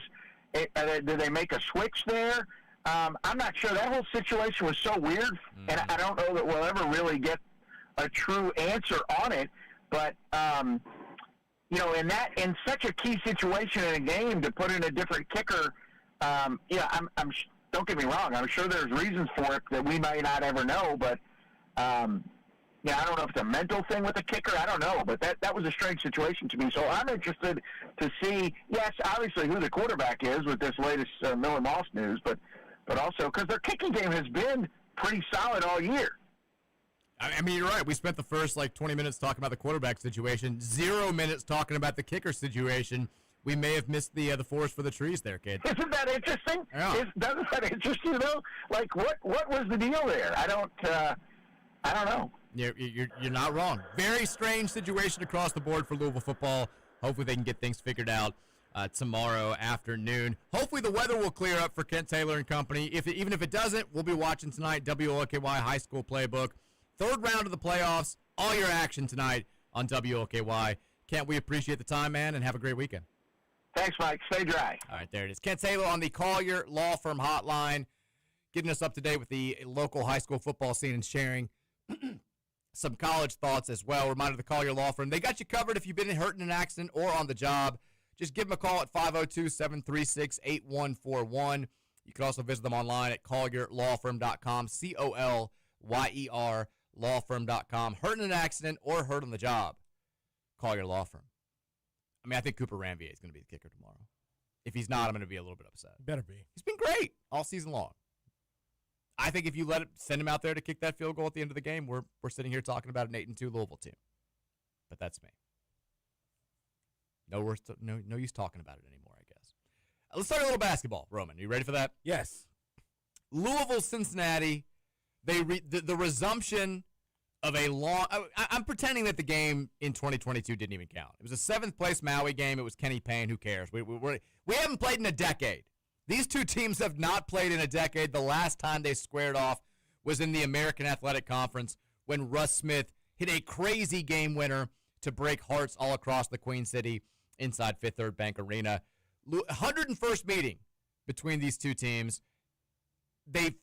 they make a switch there? I'm not sure. That whole situation was so weird, and I don't know that we'll ever really get a true answer on it. But in such a key situation in a game to put in a different kicker, don't get me wrong. I'm sure there's reasons for it that we may not ever know. But I don't know if it's a mental thing with the kicker. I don't know. But that was a strange situation to me. So I'm interested to see, yes, obviously who the quarterback is with this latest Miller Moss news, but also because their kicking game has been pretty solid all year. I mean, you're right. We spent the first 20 minutes talking about the quarterback situation, 0 minutes talking about the kicker situation. We may have missed the forest for the trees there, kid. Isn't that interesting? Yeah. Doesn't that interest you though? Like, what was the deal there? I don't know. You're not wrong. Very strange situation across the board for Louisville football. Hopefully they can get things figured out tomorrow afternoon. Hopefully the weather will clear up for Kent Taylor and company. Even if it doesn't, we'll be watching tonight WOKY High School Playbook. Third round of the playoffs. All your action tonight on WOKY. Kent, we appreciate the time, man, and have a great weekend. Thanks, Mike. Stay dry. All right, there it is. Kent Taylor on the Collier Law Firm hotline, getting us up to date with the local high school football scene and sharing some college thoughts as well. Reminder, the Collier Law Firm, they got you covered if you've been hurt in an accident or on the job. Just give them a call at 502-736-8141. You can also visit them online at collierlawfirm.com, COLYER lawfirm.com. Hurt in an accident or hurt on the job, Collier Law Firm. I mean, I think Cooper Ranvier is going to be the kicker tomorrow. If he's not, I'm going to be a little bit upset. Better be. He's been great all season long. I think if you send him out there to kick that field goal at the end of the game, we're sitting here talking about an 8-2 Louisville team. But that's me. No use talking about it anymore, I guess. Let's talk a little basketball, Roman. Are you ready for that? Yes. Louisville, Cincinnati, the resumption of a long. I'm pretending that the game in 2022 didn't even count. It was a 7th-place Maui game. It was Kenny Payne. Who cares? We haven't played in a decade. These two teams have not played in a decade. The last time they squared off was in the American Athletic Conference when Russ Smith hit a crazy game winner to break hearts all across the Queen City inside Fifth Third Bank Arena. 101st meeting between these two teams. They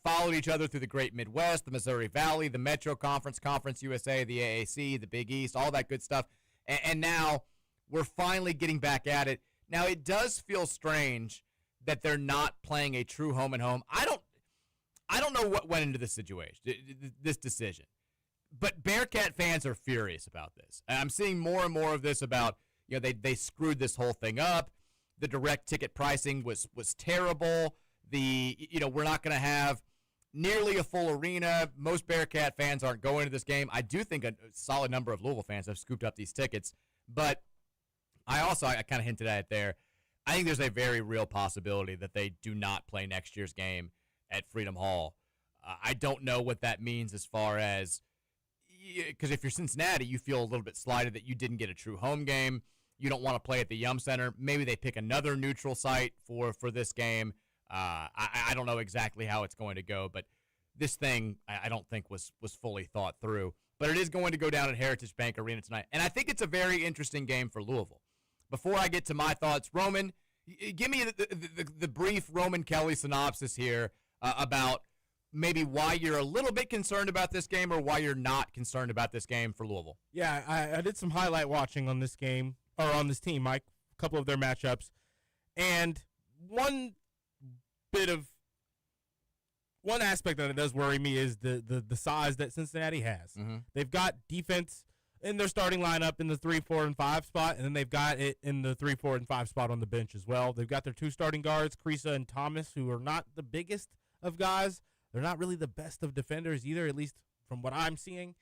followed each other through the Great Midwest, the Missouri Valley, the Metro Conference, Conference USA, the AAC, the Big East, all that good stuff. And now we're finally getting back at it. Now it does feel strange that they're not playing a true home and home. I don't know what went into this situation, this decision. But Bearcat fans are furious about this. I'm seeing more and more of this about, they screwed this whole thing up. The direct ticket pricing was terrible. We're not going to have nearly a full arena. Most Bearcat fans aren't going to this game. I do think a solid number of Louisville fans have scooped up these tickets. But I kind of hinted at it there. I think there's a very real possibility that they do not play next year's game at Freedom Hall. I don't know what that means as far as, because if you're Cincinnati, you feel a little bit slighted that you didn't get a true home game. You don't want to play at the Yum Center. Maybe they pick another neutral site for this game. I don't know exactly how it's going to go, but this thing I don't think was fully thought through. But it is going to go down at Heritage Bank Arena tonight. And I think it's a very interesting game for Louisville. Before I get to my thoughts, Roman, give me the brief Roman Kelly synopsis here about maybe why you're a little bit concerned about this game or why you're not concerned about this game for Louisville. Yeah, I did some highlight watching on this game, or on this team, Mike, a couple of their matchups. And one aspect that it does worry me is the size that Cincinnati has. Mm-hmm. They've got defense in their starting lineup in the 3, 4, and 5 spot, and then they've got it in the 3, 4, and 5 spot on the bench as well. They've got their 2 starting guards, Krisa and Thomas, who are not the biggest of guys. They're not really the best of defenders either, at least from what I'm seeing.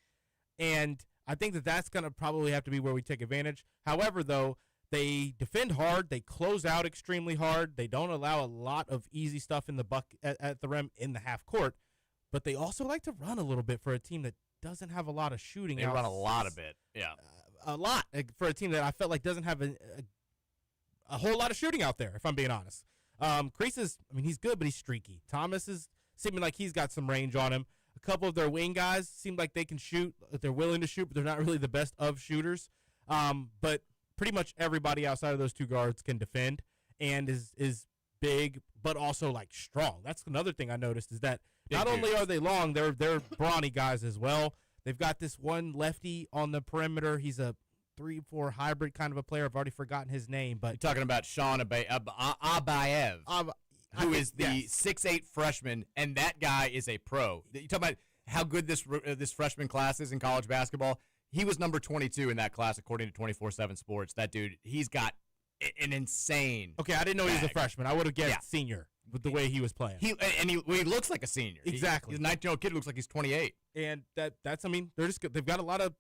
And I think that that's going to probably have to be where we take advantage. However, though, they defend hard. They close out extremely hard. They don't allow a lot of easy stuff in the at the rim in the half court. But they also like to run a little bit for a team that doesn't have a lot of shooting. They run a lot of it, yeah. A lot for a team that I felt like doesn't have a whole lot of shooting out there, if I'm being honest. Kreese he's good, but he's streaky. Thomas is seeming like he's got some range on him. A couple of their wing guys seem like they can shoot. They're willing to shoot, but they're not really the best of shooters. But pretty much everybody outside of those 2 guards can defend and is big, but also like strong. That's another thing I noticed is that not only are they long, they're brawny guys as well. They've got this one lefty on the perimeter. He's a 3-4 hybrid kind of a player. I've already forgotten his name, but you're talking about Sean Abayev, who is the 6'8" freshman, and that guy is a pro. You talk about how good this freshman class is in college basketball. He was number 22 in that class, according to 24/7 Sports. That dude, he's got an insane. Okay, I didn't know he was a freshman. I would have guessed senior with the way he was playing. He looks like a senior. Exactly. He's a 19-year-old kid who looks like he's 28. And they've got a lot of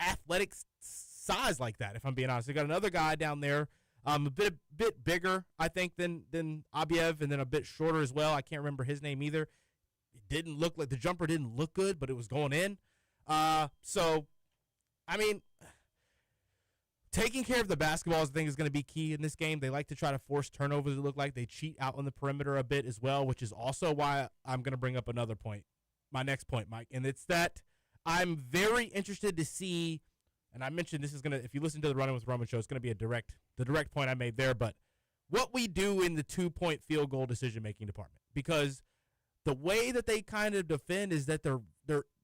athletic size like that, if I'm being honest. They got another guy down there, a bit bigger, I think, than Abiev, and then a bit shorter as well. I can't remember his name either. It didn't look like the jumper didn't look good, but it was going in. Taking care of the basketball, I think, is going to be key in this game. They like to try to force turnovers. It look like they cheat out on the perimeter a bit as well, which is also why I'm going to bring up another point, my next point, Mike, and it's that I'm very interested to see. And I mentioned this is going to, if you listen to the Running with Roman show, it's going to be the direct point I made there. But what we do in the 2-point field goal decision-making department, because the way that they kind of defend is that they're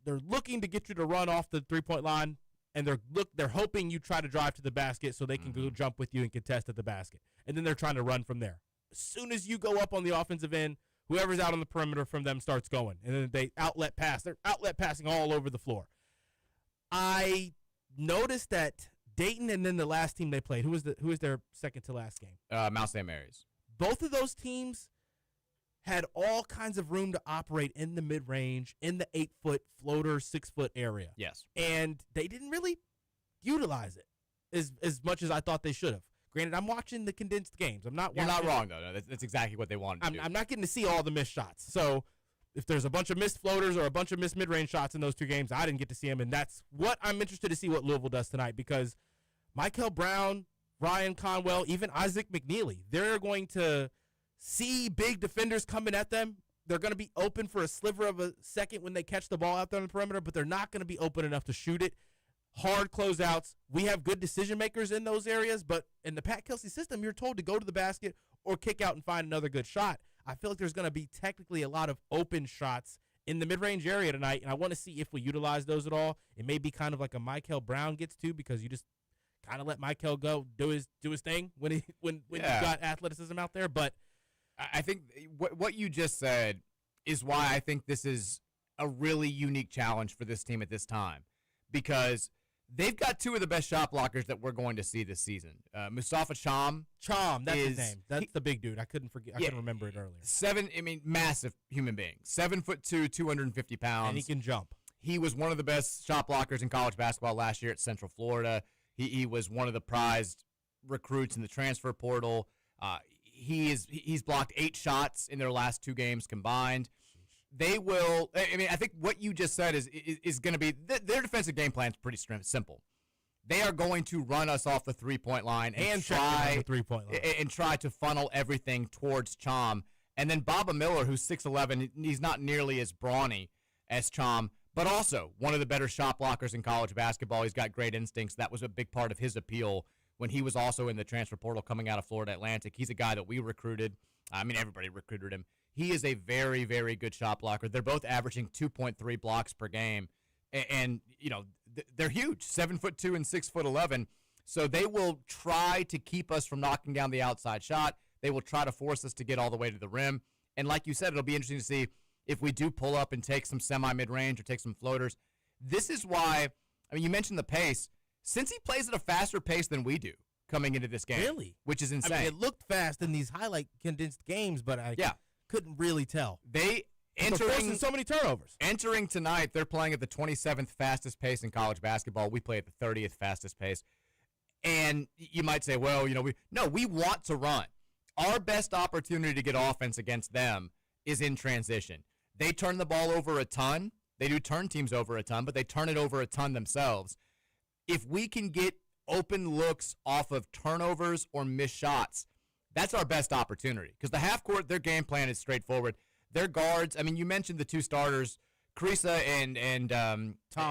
looking to get you to run off the 3-point line, and they're hoping you try to drive to the basket so they can go jump with you and contest at the basket, and then they're trying to run from there. As soon as you go up on the offensive end, whoever's out on the perimeter from them starts going, and then they outlet pass. They're outlet passing all over the floor. I noticed that Dayton and then the last team they played, who was their second to last game? Mount St. Mary's. Both of those teams had all kinds of room to operate in the mid-range, in the 8-foot floater, 6-foot area. Yes. And they didn't really utilize it as much as I thought they should have. Granted, I'm watching the condensed games. You're not wrong, though. No, that's exactly what they wanted to do. I'm not getting to see all the missed shots. So if there's a bunch of missed floaters or a bunch of missed mid-range shots in those 2 games, I didn't get to see them. And that's what I'm interested to see what Louisville does tonight, because Michael Brown, Ryan Conwell, even Isaac McNeely, they're going to see big defenders coming at them. They're going to be open for a sliver of a second when they catch the ball out there on the perimeter, but they're not going to be open enough to shoot it. Hard closeouts. We have good decision makers in those areas, but in the Pat Kelsey system, you're told to go to the basket or kick out and find another good shot. I feel like there's going to be technically a lot of open shots in the mid-range area tonight, and I want to see if we utilize those at all. It may be kind of like a Michael Brown gets to, because you just kind of let Michael go do his thing when you've got athleticism out there, but I think what you just said is why I think this is a really unique challenge for this team at this time, because they've got 2 of the best shot blockers that we're going to see this season. Mustafa Cham, that's his name. That's the big dude. I couldn't remember it earlier. Massive human being. 7'2", 250 pounds. And he can jump. He was one of the best shot blockers in college basketball last year at Central Florida. He was one of the prized recruits in the transfer portal. He's blocked 8 shots in their last 2 games combined. they will. I mean, I think what you just said is going to be their defensive game plan is pretty simple. They are going to run us off the 3-point line and try the 3-point line and try to funnel everything towards Chom. And then Baba Miller, who's 6'11", he's not nearly as brawny as Chom, but also one of the better shot blockers in college basketball. He's got great instincts. That was a big part of his appeal when he was also in the transfer portal coming out of Florida Atlantic. He's a guy that we recruited. I mean, everybody recruited him. He is a very, very good shot blocker. They're both averaging 2.3 blocks per game. And you know, they're huge, 7'2" and 6'11". So they will try to keep us from knocking down the outside shot. They will try to force us to get all the way to the rim. And like you said, it'll be interesting to see if we do pull up and take some semi-mid-range or take some floaters. This is why, I mean, you mentioned the pace. Since he plays at a faster pace than we do coming into this game. Really? Which is insane. I mean, it looked fast in these highlight condensed games, but I couldn't really tell. They're forcing so many turnovers. Entering tonight, they're playing at the 27th fastest pace in college basketball. We play at the 30th fastest pace. And you might say, well, you know, we want to run. Our best opportunity to get offense against them is in transition. They turn the ball over a ton. They do turn teams over a ton, but they turn it over a ton themselves. If we can get open looks off of turnovers or missed shots, that's our best opportunity. Because the half court, their game plan is straightforward. Their guards, I mean, you mentioned the two starters, Carissa and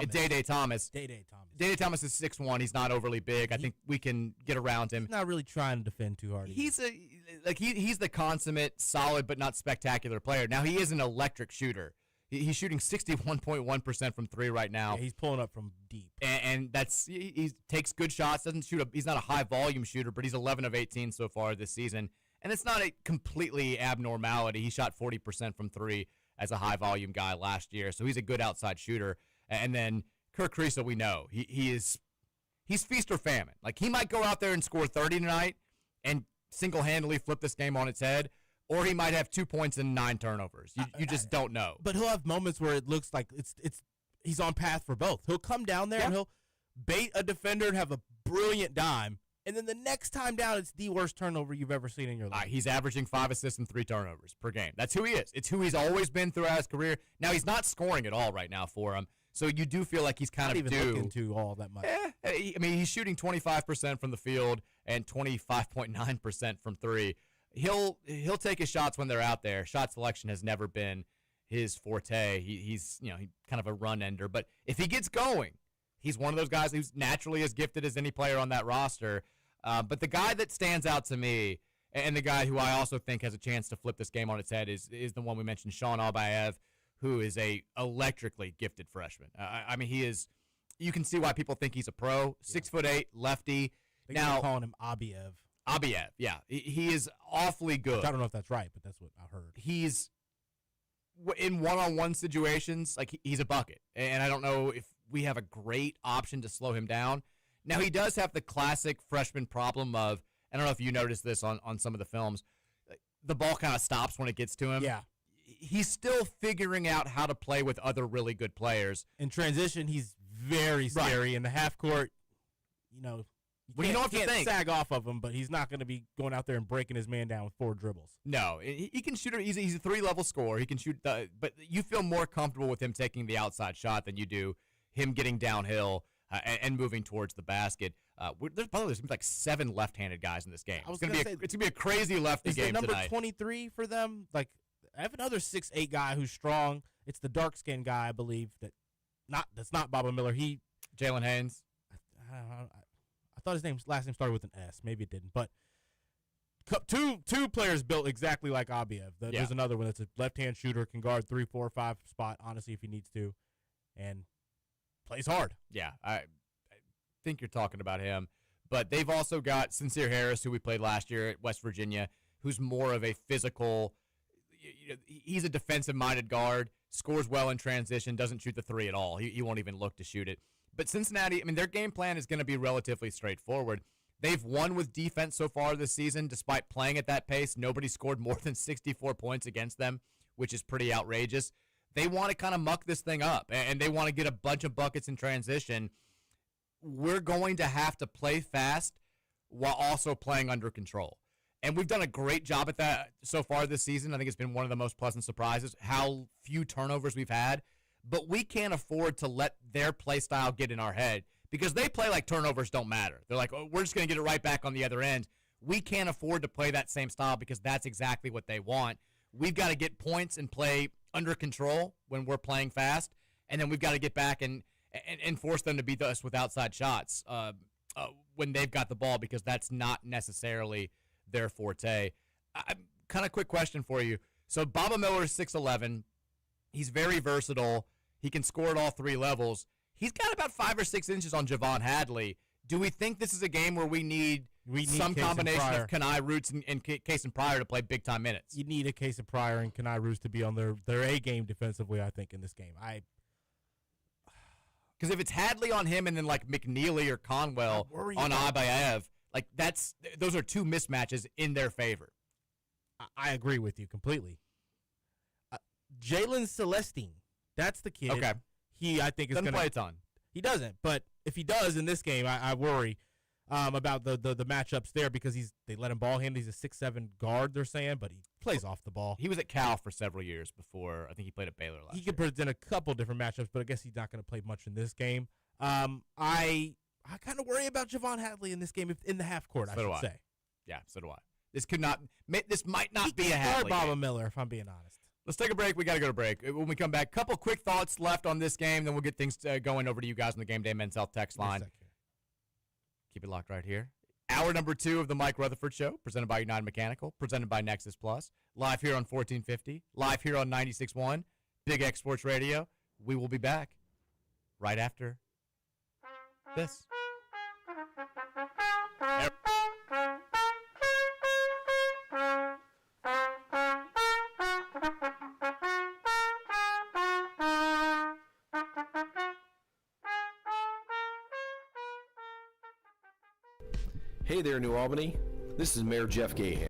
Day Thomas. Day Thomas is 6'1". He's not overly big. I think we can get around him. He's not really trying to defend too hard. He's the consummate, solid but not spectacular player. Now he is an electric shooter. He's shooting 61.1% from three right now. Yeah, he's pulling up from deep, and he takes good shots. He's not a high volume shooter, but he's 11 of 18 so far this season. And it's not a completely abnormality. He shot 40% from three as a high-volume guy last year, so he's a good outside shooter. And then Kirk Carissa, we know. He's feast or famine. Like, he might go out there and score 30 tonight and single-handedly flip this game on its head, or he might have 2 points and 9 turnovers. You just don't know. But he'll have moments where it looks like he's on path for both. He'll come down there and he'll bait a defender and have a brilliant dime, and then the next time down, it's the worst turnover you've ever seen in your life. He's averaging 5 assists and 3 turnovers per game. That's who he is. It's who he's always been throughout his career. Now, he's not scoring at all right now for him, so you do feel like he's kind not of even due. looking to all that much. I mean, he's shooting 25% from the field and 25.9% from three. He'll take his shots when they're out there. Shot selection has never been his forte. He's kind of a run ender, but if he gets going, he's one of those guys who's naturally as gifted as any player on that roster. But the guy that stands out to me, and the guy who I also think has a chance to flip this game on its head, is the one we mentioned, Sean Albayev, who is a electrically gifted freshman. I mean, he is. You can see why people think he's a pro. 6'8", lefty. Now calling him Abiev. Abiev, yeah, he is awfully good. I don't know if that's right, but that's what I heard. He's in one-on-one situations, like he's a bucket, and I don't know if we have a great option to slow him down. Now, he does have the classic freshman problem of, I don't know if you noticed this on some of the films, the ball kind of stops when it gets to him. Yeah. He's still figuring out how to play with other really good players. In transition, he's very scary. Right. In the half court, you know can't sag off of him, but he's not going to be going out there and breaking his man down with 4 dribbles. No, he can shoot. He's a 3-level scorer. He can shoot, but you feel more comfortable with him taking the outside shot than you do him getting downhill and moving towards the basket. There's going to be like 7 left-handed guys in this game. It's going to be a crazy lefty game tonight. Is number 23 for them? Like, I have another 6'8" guy who's strong. It's the dark-skinned guy, I believe, that's not Baba Miller. Jalen Haynes. I thought his last name started with an S. Maybe it didn't. But two players built exactly like Abiev. There's another one that's a left-hand shooter, can guard 3, 4, 5 spot, honestly, if he needs to, and plays hard. Yeah, I think you're talking about him. But they've also got Sincere Harris, who we played last year at West Virginia, who's more of a physical – he's a defensive-minded guard, scores well in transition, doesn't shoot the 3 at all. He won't even look to shoot it. But Cincinnati, I mean, their game plan is going to be relatively straightforward. They've won with defense so far this season, despite playing at that pace. Nobody scored more than 64 points against them, which is pretty outrageous. They want to kind of muck this thing up, and they want to get a bunch of buckets in transition. We're going to have to play fast while also playing under control. And we've done a great job at that so far this season. I think it's been one of the most pleasant surprises, how few turnovers we've had. But we can't afford to let their play style get in our head because they play like turnovers don't matter. They're like, oh, we're just going to get it right back on the other end. We can't afford to play that same style because that's exactly what they want. We've got to get points and play under control when we're playing fast, and then we've got to get back and force them to beat us with outside shots when they've got the ball because that's not necessarily their forte. Kind of quick question for you. So Baba Miller is 6'11". He's very versatile. He can score at all three levels. He's got about 5 or 6 inches on Javon Hadley. Do we think this is a game where we need some combination of Kenai Roots and Case and Pryor to play big-time minutes? You need a Case of Pryor and Kenai Roots to be on their A game defensively, I think, in this game. Because if it's Hadley on him and then like McNeely or Conwell on Abayev, like those are 2 mismatches in their favor. I agree with you completely. Jalen Celestine, that's the kid. Okay. I think is going to play a ton. He doesn't, but if he does in this game, I worry about the matchups there because they let him ball handle. He's a 6'7" guard, they're saying, but he plays off the ball. He was at Cal for several years before. I think he played at Baylor last year. He could present a couple different matchups, but I guess he's not going to play much in this game. I kind of worry about Javon Hadley in this game in the half court, I should say. Yeah, so do I. This might not be a Hadley Baba game. Miller, if I'm being honest. Let's take a break. We got to go to break. When we come back, couple quick thoughts left on this game, then we'll get things going over to you guys on the Game Day Men's Health text line. Keep it locked right here. Hour number 2 of the Mike Rutherford Show, presented by United Mechanical, presented by Nexus Plus, live here on 1450, live here on 96.1, Big X Sports Radio. We will be back right after this. Hey there, New Albany. This is Mayor Jeff Gahan.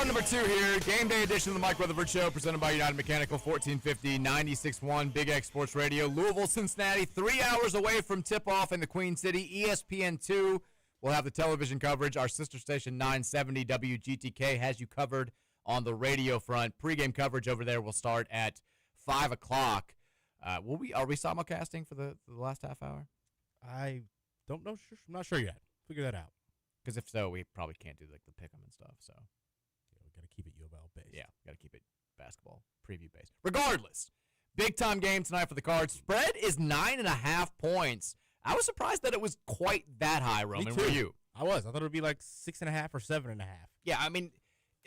Hour number 2 here. Game day edition of the Mike Rutherford Show, presented by United Mechanical, 1450, 96.1 Big X Sports Radio. Louisville, Cincinnati, 3 hours away from tip-off in the Queen City. ESPN2 will have the television coverage. Our sister station, 970 WGTK, has you covered on the radio front. Pre-game coverage over there will start at 5 o'clock. Are we simulcasting for the last half hour? I don't know. I'm not sure yet. Figure that out. Because if so, we probably can't do like the pick'em and stuff. So we got to keep it U of L based. Yeah, got to keep it basketball preview based. Regardless, big time game tonight for the Cards. Spread is 9.5 points. I was surprised that it was quite that high, Roman. Were you? I was. I thought it would be like 6.5 or 7.5. Yeah, I mean,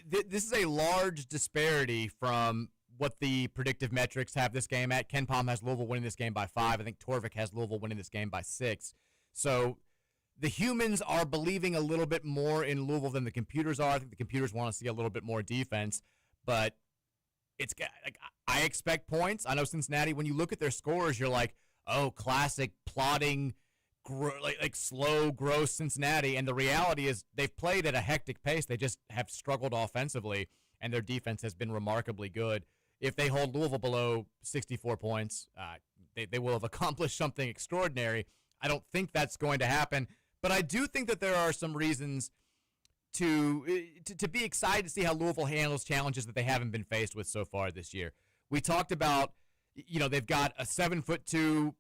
this is a large disparity from what the predictive metrics have this game at. Ken Pom has Louisville winning this game by 5. I think Torvik has Louisville winning this game by 6. So the humans are believing a little bit more in Louisville than the computers are. I think the computers want to see a little bit more defense, but it's like I expect points. I know Cincinnati, when you look at their scores, you're like, oh, classic plodding, like slow, gross Cincinnati. And the reality is they've played at a hectic pace. They just have struggled offensively, and their defense has been remarkably good. If they hold Louisville below 64 points, they will have accomplished something extraordinary. I don't think that's going to happen, but I do think that there are some reasons to be excited to see how Louisville handles challenges that they haven't been faced with so far this year. We talked about, they've got a 7'2",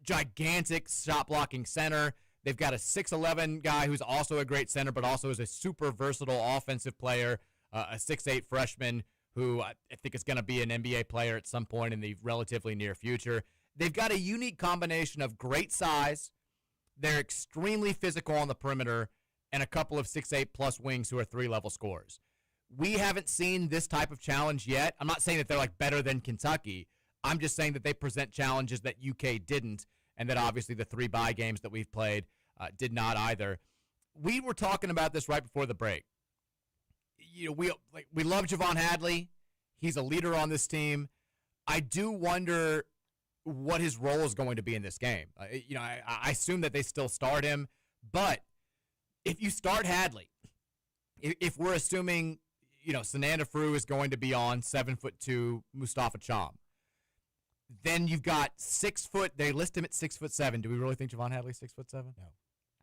gigantic shot-blocking center. They've got a 6'11" guy who's also a great center, but also is a super versatile offensive player, a 6'8" freshman who I think is going to be an NBA player at some point in the relatively near future. They've got a unique combination of great size. They're extremely physical on the perimeter, and a couple of 6'8+ wings who are 3-level scorers. We haven't seen this type of challenge yet. I'm not saying that they're like better than Kentucky. I'm just saying that they present challenges that UK didn't, and that obviously the 3 bye games that we've played did not either. We were talking about this right before the break. We love Javon Hadley. He's a leader on this team. I do wonder what his role is going to be in this game. I assume that they still start him, but if you start Hadley, if we're assuming, Sananda Frew is going to be on 7'2" Mustafa Cham, then you've got 6 foot. They list him at 6'7". Do we really think Javon Hadley's 6'7"? No.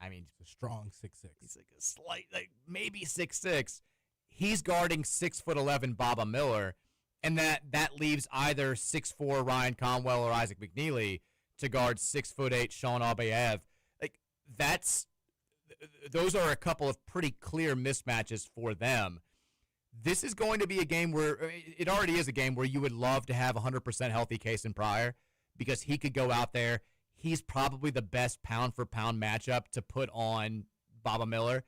I mean, he's a strong 6'6". He's like a slight, maybe 6'6". He's guarding 6'11" Baba Miller, and that leaves either 6'4" Ryan Conwell or Isaac McNeely to guard 6'8" Sean Abayev. Those are a couple of pretty clear mismatches for them. This is going to be a game where it already is a game where you would love to have 100% healthy Kason Pryor, because he could go out there. He's probably the best pound-for-pound matchup to put on Baba Miller.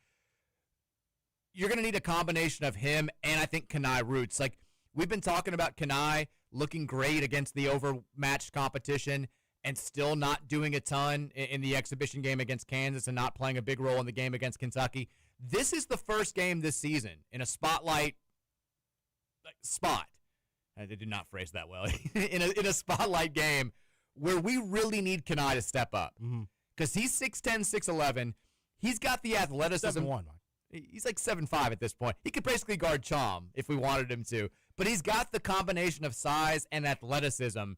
You're going to need a combination of him and I think Kenai Roots. Like, we've been talking about Kenai looking great against the overmatched competition and still not doing a ton in the exhibition game against Kansas and not playing a big role in the game against Kentucky. This is the first game this season in a spotlight spot. I did not phrase that well. in a spotlight game where we really need Kenai to step up. Because he's 6'10", 6'11". He's got the athleticism. 7'1". He's like 7'5" at this point. He could basically guard Cham if we wanted him to. But he's got the combination of size and athleticism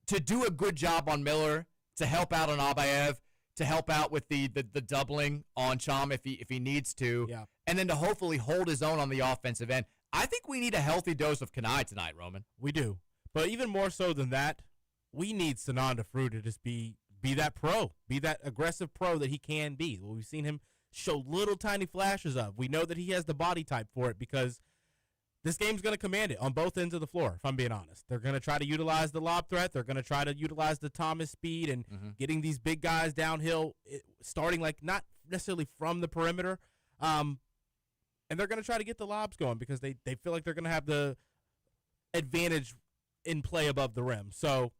to do a good job on Miller, to help out on Abayev, to help out with the doubling on Cham if he needs to, and then to hopefully hold his own on the offensive end. I think we need a healthy dose of Kenai tonight, Roman. We do. But even more so than that, we need Sananda Frew to just be that pro, be that aggressive pro that he can be. Well, we've seen him show little tiny flashes of. We know that he has the body type for it, because this game's going to command it on both ends of the floor, if I'm being honest. They're going to try to utilize the lob threat. They're going to try to utilize the Thomas speed and getting these big guys downhill, starting not necessarily from the perimeter. And they're going to try to get the lobs going because they feel like they're going to have the advantage in play above the rim. So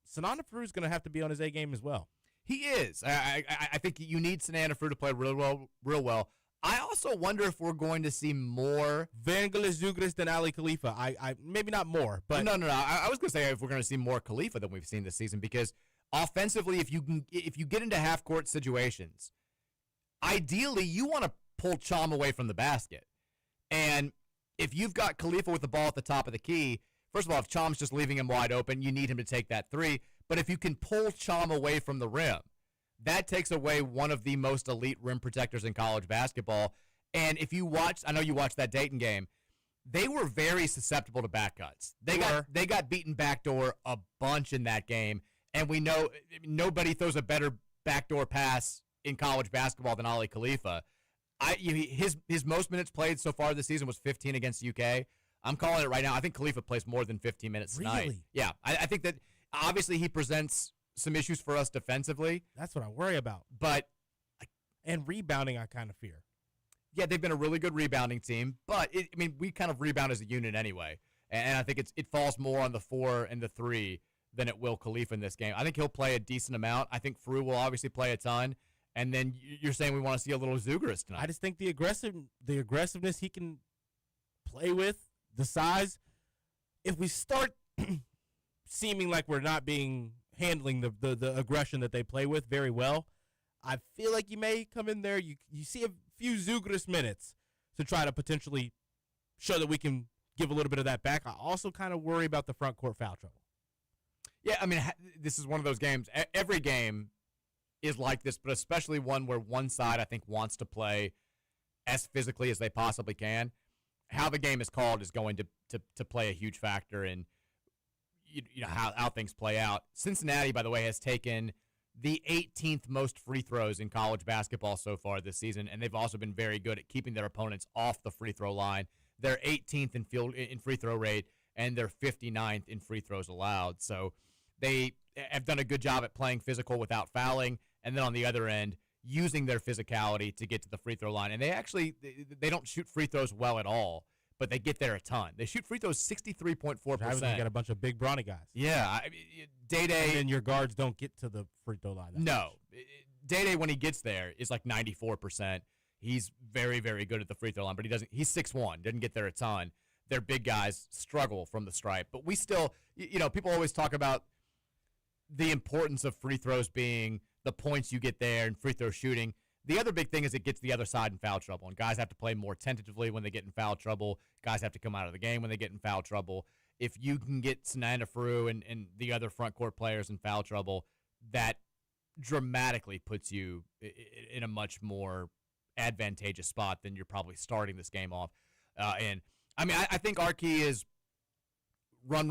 Sananda Frew is going to have to be on his A game as well. He is. I think you need Sananda Frew to play real well. I also wonder if we're going to see more Vangelis Zugris than Ali Khalifa. I maybe not more, but no. I was going to say if we're going to see more Khalifa than we've seen this season, because offensively, if you get into half court situations, ideally you want to pull Cham away from the basket, and if you've got Khalifa with the ball at the top of the key, first of all, if Chom's just leaving him wide open, you need him to take that three. But if you can pull Chom away from the rim, that takes away one of the most elite rim protectors in college basketball. And if you watch, I know you watched that Dayton game, they were very susceptible to back cuts. They got beaten backdoor a bunch in that game, and we know nobody throws a better backdoor pass in college basketball than Ali Khalifa. His most minutes played so far this season was 15 against UK. I'm calling it right now. I think Khalifa plays more than 15 minutes tonight. Really? Yeah, I think that obviously he presents some issues for us defensively. That's what I worry about. And rebounding, I kind of fear. Yeah, they've been a really good rebounding team, but we kind of rebound as a unit anyway, and I think it falls more on the 4 and the 3 than it will Khalifa in this game. I think he'll play a decent amount. I think Frew will obviously play a ton, and then you're saying we want to see a little Zougaras tonight. I just think the aggressiveness he can play with, the size. If we start seeming like we're not handling the aggression that they play with very well, I feel like you may come in there. You see a few Zougaras minutes to try to potentially show that we can give a little bit of that back. I also kind of worry about the front court foul trouble. Yeah, this is one of those games. Every game is like this, but especially one where one side, I think, wants to play as physically as they possibly can. How the game is called is going to play a huge factor in how things play out. Cincinnati, by the way, has taken the 18th most free throws in college basketball so far this season, and they've also been very good at keeping their opponents off the free throw line. They're 18th in free throw rate, and they're 59th in free throws allowed. So they have done a good job at playing physical without fouling, and then on the other end, using their physicality to get to the free throw line. And they don't shoot free throws well at all, but they get there a ton. They shoot free throws 63.4%. I was going to get a bunch of big brawny guys. Yeah. Day-Day. And your guards don't get to the free throw line. No. Day-Day, when he gets there, is like 94%. He's very, very good at the free throw line, but he's 6'1", doesn't get there a ton. Their big guys struggle from the stripe. But we still, people always talk about the importance of free throws being the points you get there and free throw shooting. The other big thing is it gets the other side in foul trouble, and guys have to play more tentatively when they get in foul trouble. Guys have to come out of the game when they get in foul trouble. If you can get Sananda Frew and the other front court players in foul trouble, that dramatically puts you in a much more advantageous spot than you're probably starting this game off. I think our key is run.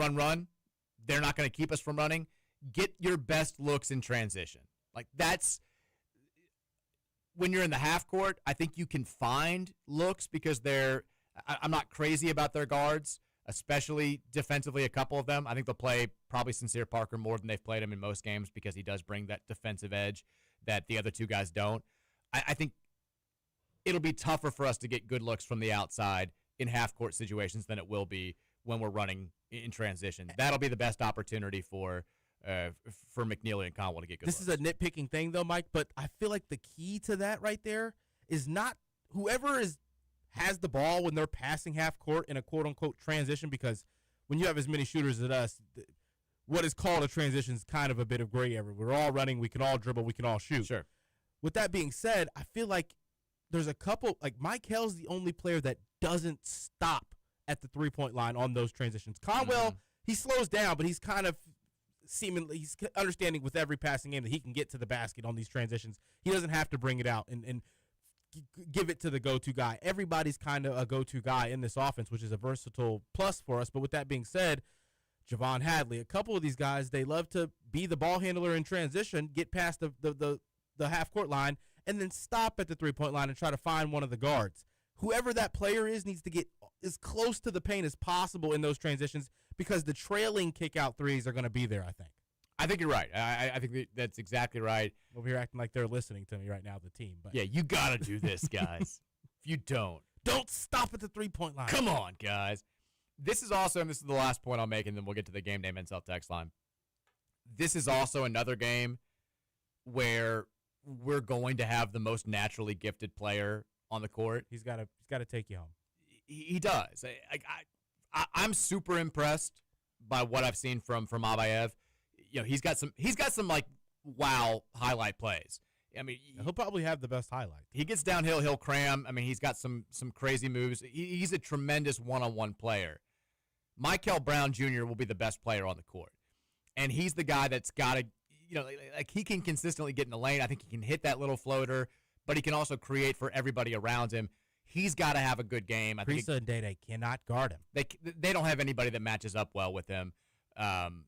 They're not going to keep us from running. Get your best looks in transition. Like that's when you're in the half court, I think you can find looks because I'm not crazy about their guards, especially defensively, a couple of them. I think they'll play probably Sincere Parker more than they've played him in most games because he does bring that defensive edge that the other two guys don't. I think it'll be tougher for us to get good looks from the outside in half-court situations than it will be when we're running in transition. That'll be the best opportunity for McNeely and Conwell to get good looks. This is a nitpicking thing, though, Mike, but I feel like the key to that right there is not whoever has the ball when they're passing half-court in a quote-unquote transition, because when you have as many shooters as us, what is called a transition is kind of a bit of gray area. We're all running. We can all dribble. We can all shoot. Sure. With that being said, I feel like there's a couple, like Mike Hell's the only player that doesn't stop at the three-point line on those transitions. Conwell, he slows down, but he's kind of he's understanding with every passing game that he can get to the basket on these transitions. He doesn't have to bring it out and give it to the go-to guy. Everybody's kind of a go-to guy in this offense, which is a versatile plus for us. But with that being said, Javon Hadley, a couple of these guys, they love to be the ball handler in transition, get past the half-court line, and then stop at the three-point line and try to find one of the guards. Whoever that player is needs to get as close to the paint as possible in those transitions because the trailing kick-out threes are going to be there, I think. I think you're right. I think that's exactly right. Over here acting like they're listening to me right now, the team. But yeah, you got to do this, guys. If you don't stop at the three-point line. Come on, guys. This is also, and this is the last point I'll make, and then we'll get to the Game Day Men's Health text line. This is also another game where we're going to have the most naturally gifted player on the court. He's got to take you home. He does. I'm super impressed by what I've seen from Abayev. You know, he's got some like wow highlight plays. I mean, he'll probably have the best highlight. He gets downhill, he'll cram. I mean, he's got some crazy moves. He's a tremendous one-on-one player. Michael Brown Jr. will be the best player on the court. And he's the guy that's got to, like he can consistently get in the lane. I think he can hit that little floater, but he can also create for everybody around him. He's got to have a good game. Krisa and Day cannot guard him. They don't have anybody that matches up well with him. And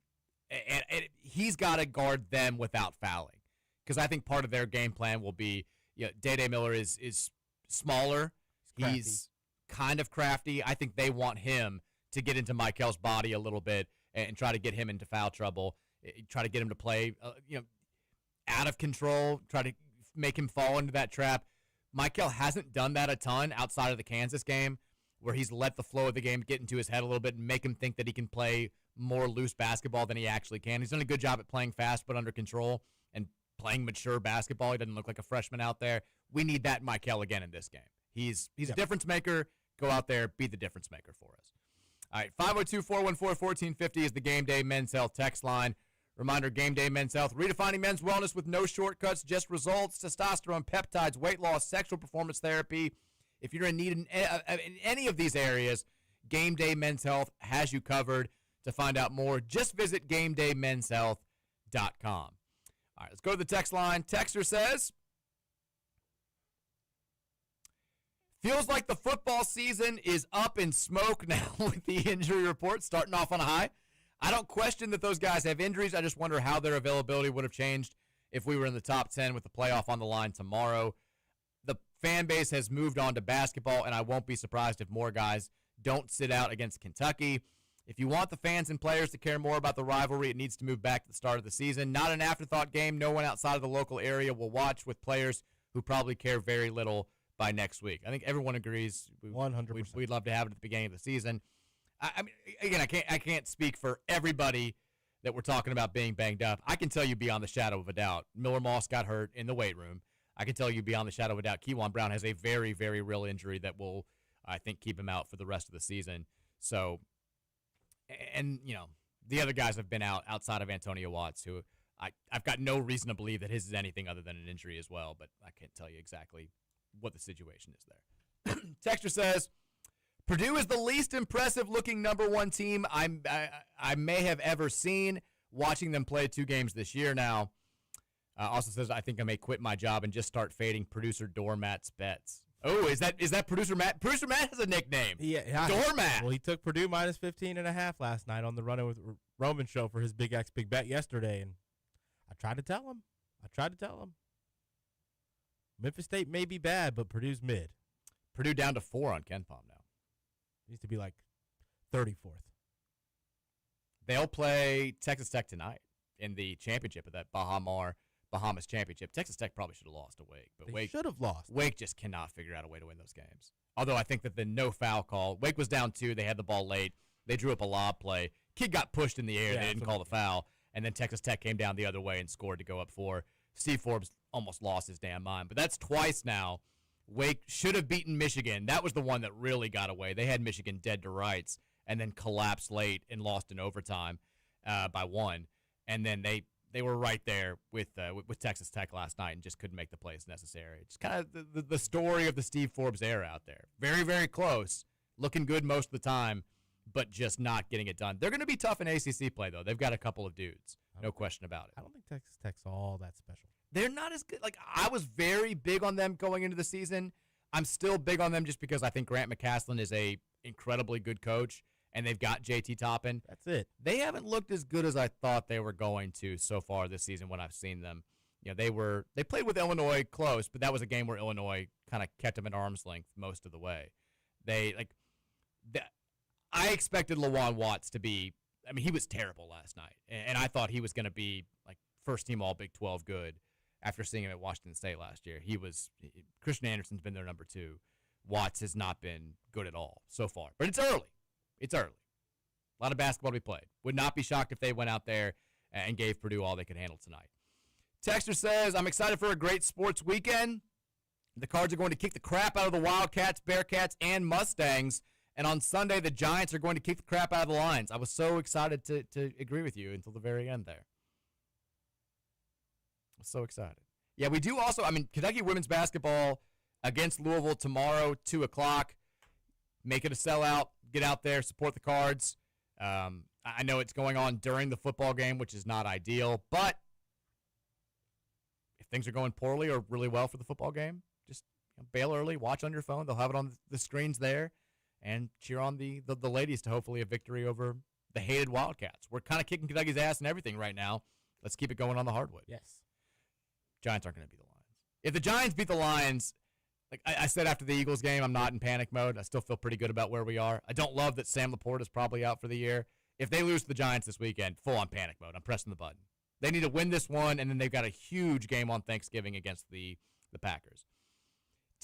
he's got to guard them without fouling. Because I think part of their game plan will be, Day Miller is smaller. He's kind of crafty. I think they want him to get into Michael's body a little bit and try to get him into foul trouble, try to get him to play, out of control, try to make him fall into that trap. Michael hasn't done that a ton outside of the Kansas game, where he's let the flow of the game get into his head a little bit and make him think that he can play more loose basketball than he actually can. He's done a good job at playing fast but under control and playing mature basketball. He doesn't look like a freshman out there. We need that Michael again in this game. He's a difference maker. Go out there, be the difference maker for us. All right, 502-414-1450 is the Game Day Men's Health text line. Reminder, Game Day Men's Health, redefining men's wellness with no shortcuts, just results, testosterone, peptides, weight loss, sexual performance therapy. If you're in need in any of these areas, Game Day Men's Health has you covered. To find out more, just visit GameDayMen'sHealth.com. All right, let's go to the text line. Texter says, feels like the football season is up in smoke now with the injury report starting off on a high. I don't question that those guys have injuries. I just wonder how their availability would have changed if we were in the top 10 with the playoff on the line tomorrow. The fan base has moved on to basketball, and I won't be surprised if more guys don't sit out against Kentucky. If you want the fans and players to care more about the rivalry, it needs to move back to the start of the season. Not an afterthought game no one outside of the local area will watch, with players who probably care very little by next week. I think everyone agrees 100%. We'd love to have it at the beginning of the season. I mean, again, I can't speak for everybody that we're talking about being banged up. I can tell you beyond the shadow of a doubt, Miller Moss got hurt in the weight room. I can tell you beyond the shadow of a doubt, Kejuan Brown has a very, very real injury that will, I think, keep him out for the rest of the season. So, and, the other guys have been out outside of Antonio Watts, who I've got no reason to believe that his is anything other than an injury as well, but I can't tell you exactly what the situation is there. Texter says, Purdue is the least impressive-looking number one team I may have ever seen, watching them play 2 games this year now. Also says, I think I may quit my job and just start fading producer Doormat's bets. Oh, is that Producer Matt? Producer Matt has a nickname. Yeah. Doormat. Well, he took Purdue minus 15.5 last night on the Running with Roman show for his Big X Big Bet yesterday, and I tried to tell him. Memphis State may be bad, but Purdue's mid. Purdue down to 4 on KenPom now. Used to be like 34th. They'll play Texas Tech tonight in the championship of that Bahamas championship. Texas Tech probably should have lost to Wake, but Wake should have lost. Wake just cannot figure out a way to win those games. Although I think that the no foul call, Wake was down 2, they had the ball late, they drew up a lob play, kid got pushed in the air, they didn't call the foul, and then Texas Tech came down the other way and scored to go up 4. Steve Forbes almost lost his damn mind, but that's twice now. Wake should have beaten Michigan. That was the one that really got away. They had Michigan dead to rights and then collapsed late and lost in overtime by 1. And then they were right there with Texas Tech last night and just couldn't make the plays necessary. It's kind of the story of the Steve Forbes era out there. Very, very close, looking good most of the time, but just not getting it done. They're going to be tough in ACC play, though. They've got a couple of dudes, no question about it. I don't think Texas Tech's all that special. They're not as good. Like, I was very big on them going into the season. I'm still big on them just because I think Grant McCaslin is a incredibly good coach, and they've got JT Toppin. That's it. They haven't looked as good as I thought they were going to so far this season when I've seen them. They played with Illinois close, but that was a game where Illinois kind of kept them at arm's length most of the way. I expected LaJuan Watts to be, he was terrible last night, and I thought he was going to be like first team all Big 12 good. After seeing him at Washington State last year, Christian Anderson's been their number 2. Watts has not been good at all so far. But it's early. A lot of basketball to be played. Would not be shocked if they went out there and gave Purdue all they could handle tonight. Texter says, I'm excited for a great sports weekend. The Cards are going to kick the crap out of the Wildcats, Bearcats, and Mustangs. And on Sunday, the Giants are going to kick the crap out of the Lions. I was so excited to agree with you until the very end there. So excited. Yeah, we do also. I mean, Kentucky women's basketball against Louisville tomorrow, 2 o'clock. Make it a sellout. Get out there, support the Cards. I know it's going on during the football game, which is not ideal, but if things are going poorly or really well for the football game, just bail early, watch on your phone. They'll have it on the screens there, and cheer on the ladies to hopefully a victory over the hated Wildcats. We're kind of kicking Kentucky's ass and everything right now. Let's keep it going on the hardwood. Yes. Giants aren't going to beat the Lions. If the Giants beat the Lions, like I said after the Eagles game, I'm not in panic mode. I still feel pretty good about where we are. I don't love that Sam Laporte is probably out for the year. If they lose to the Giants this weekend, full-on panic mode. I'm pressing the button. They need to win this one, and then they've got a huge game on Thanksgiving against the Packers.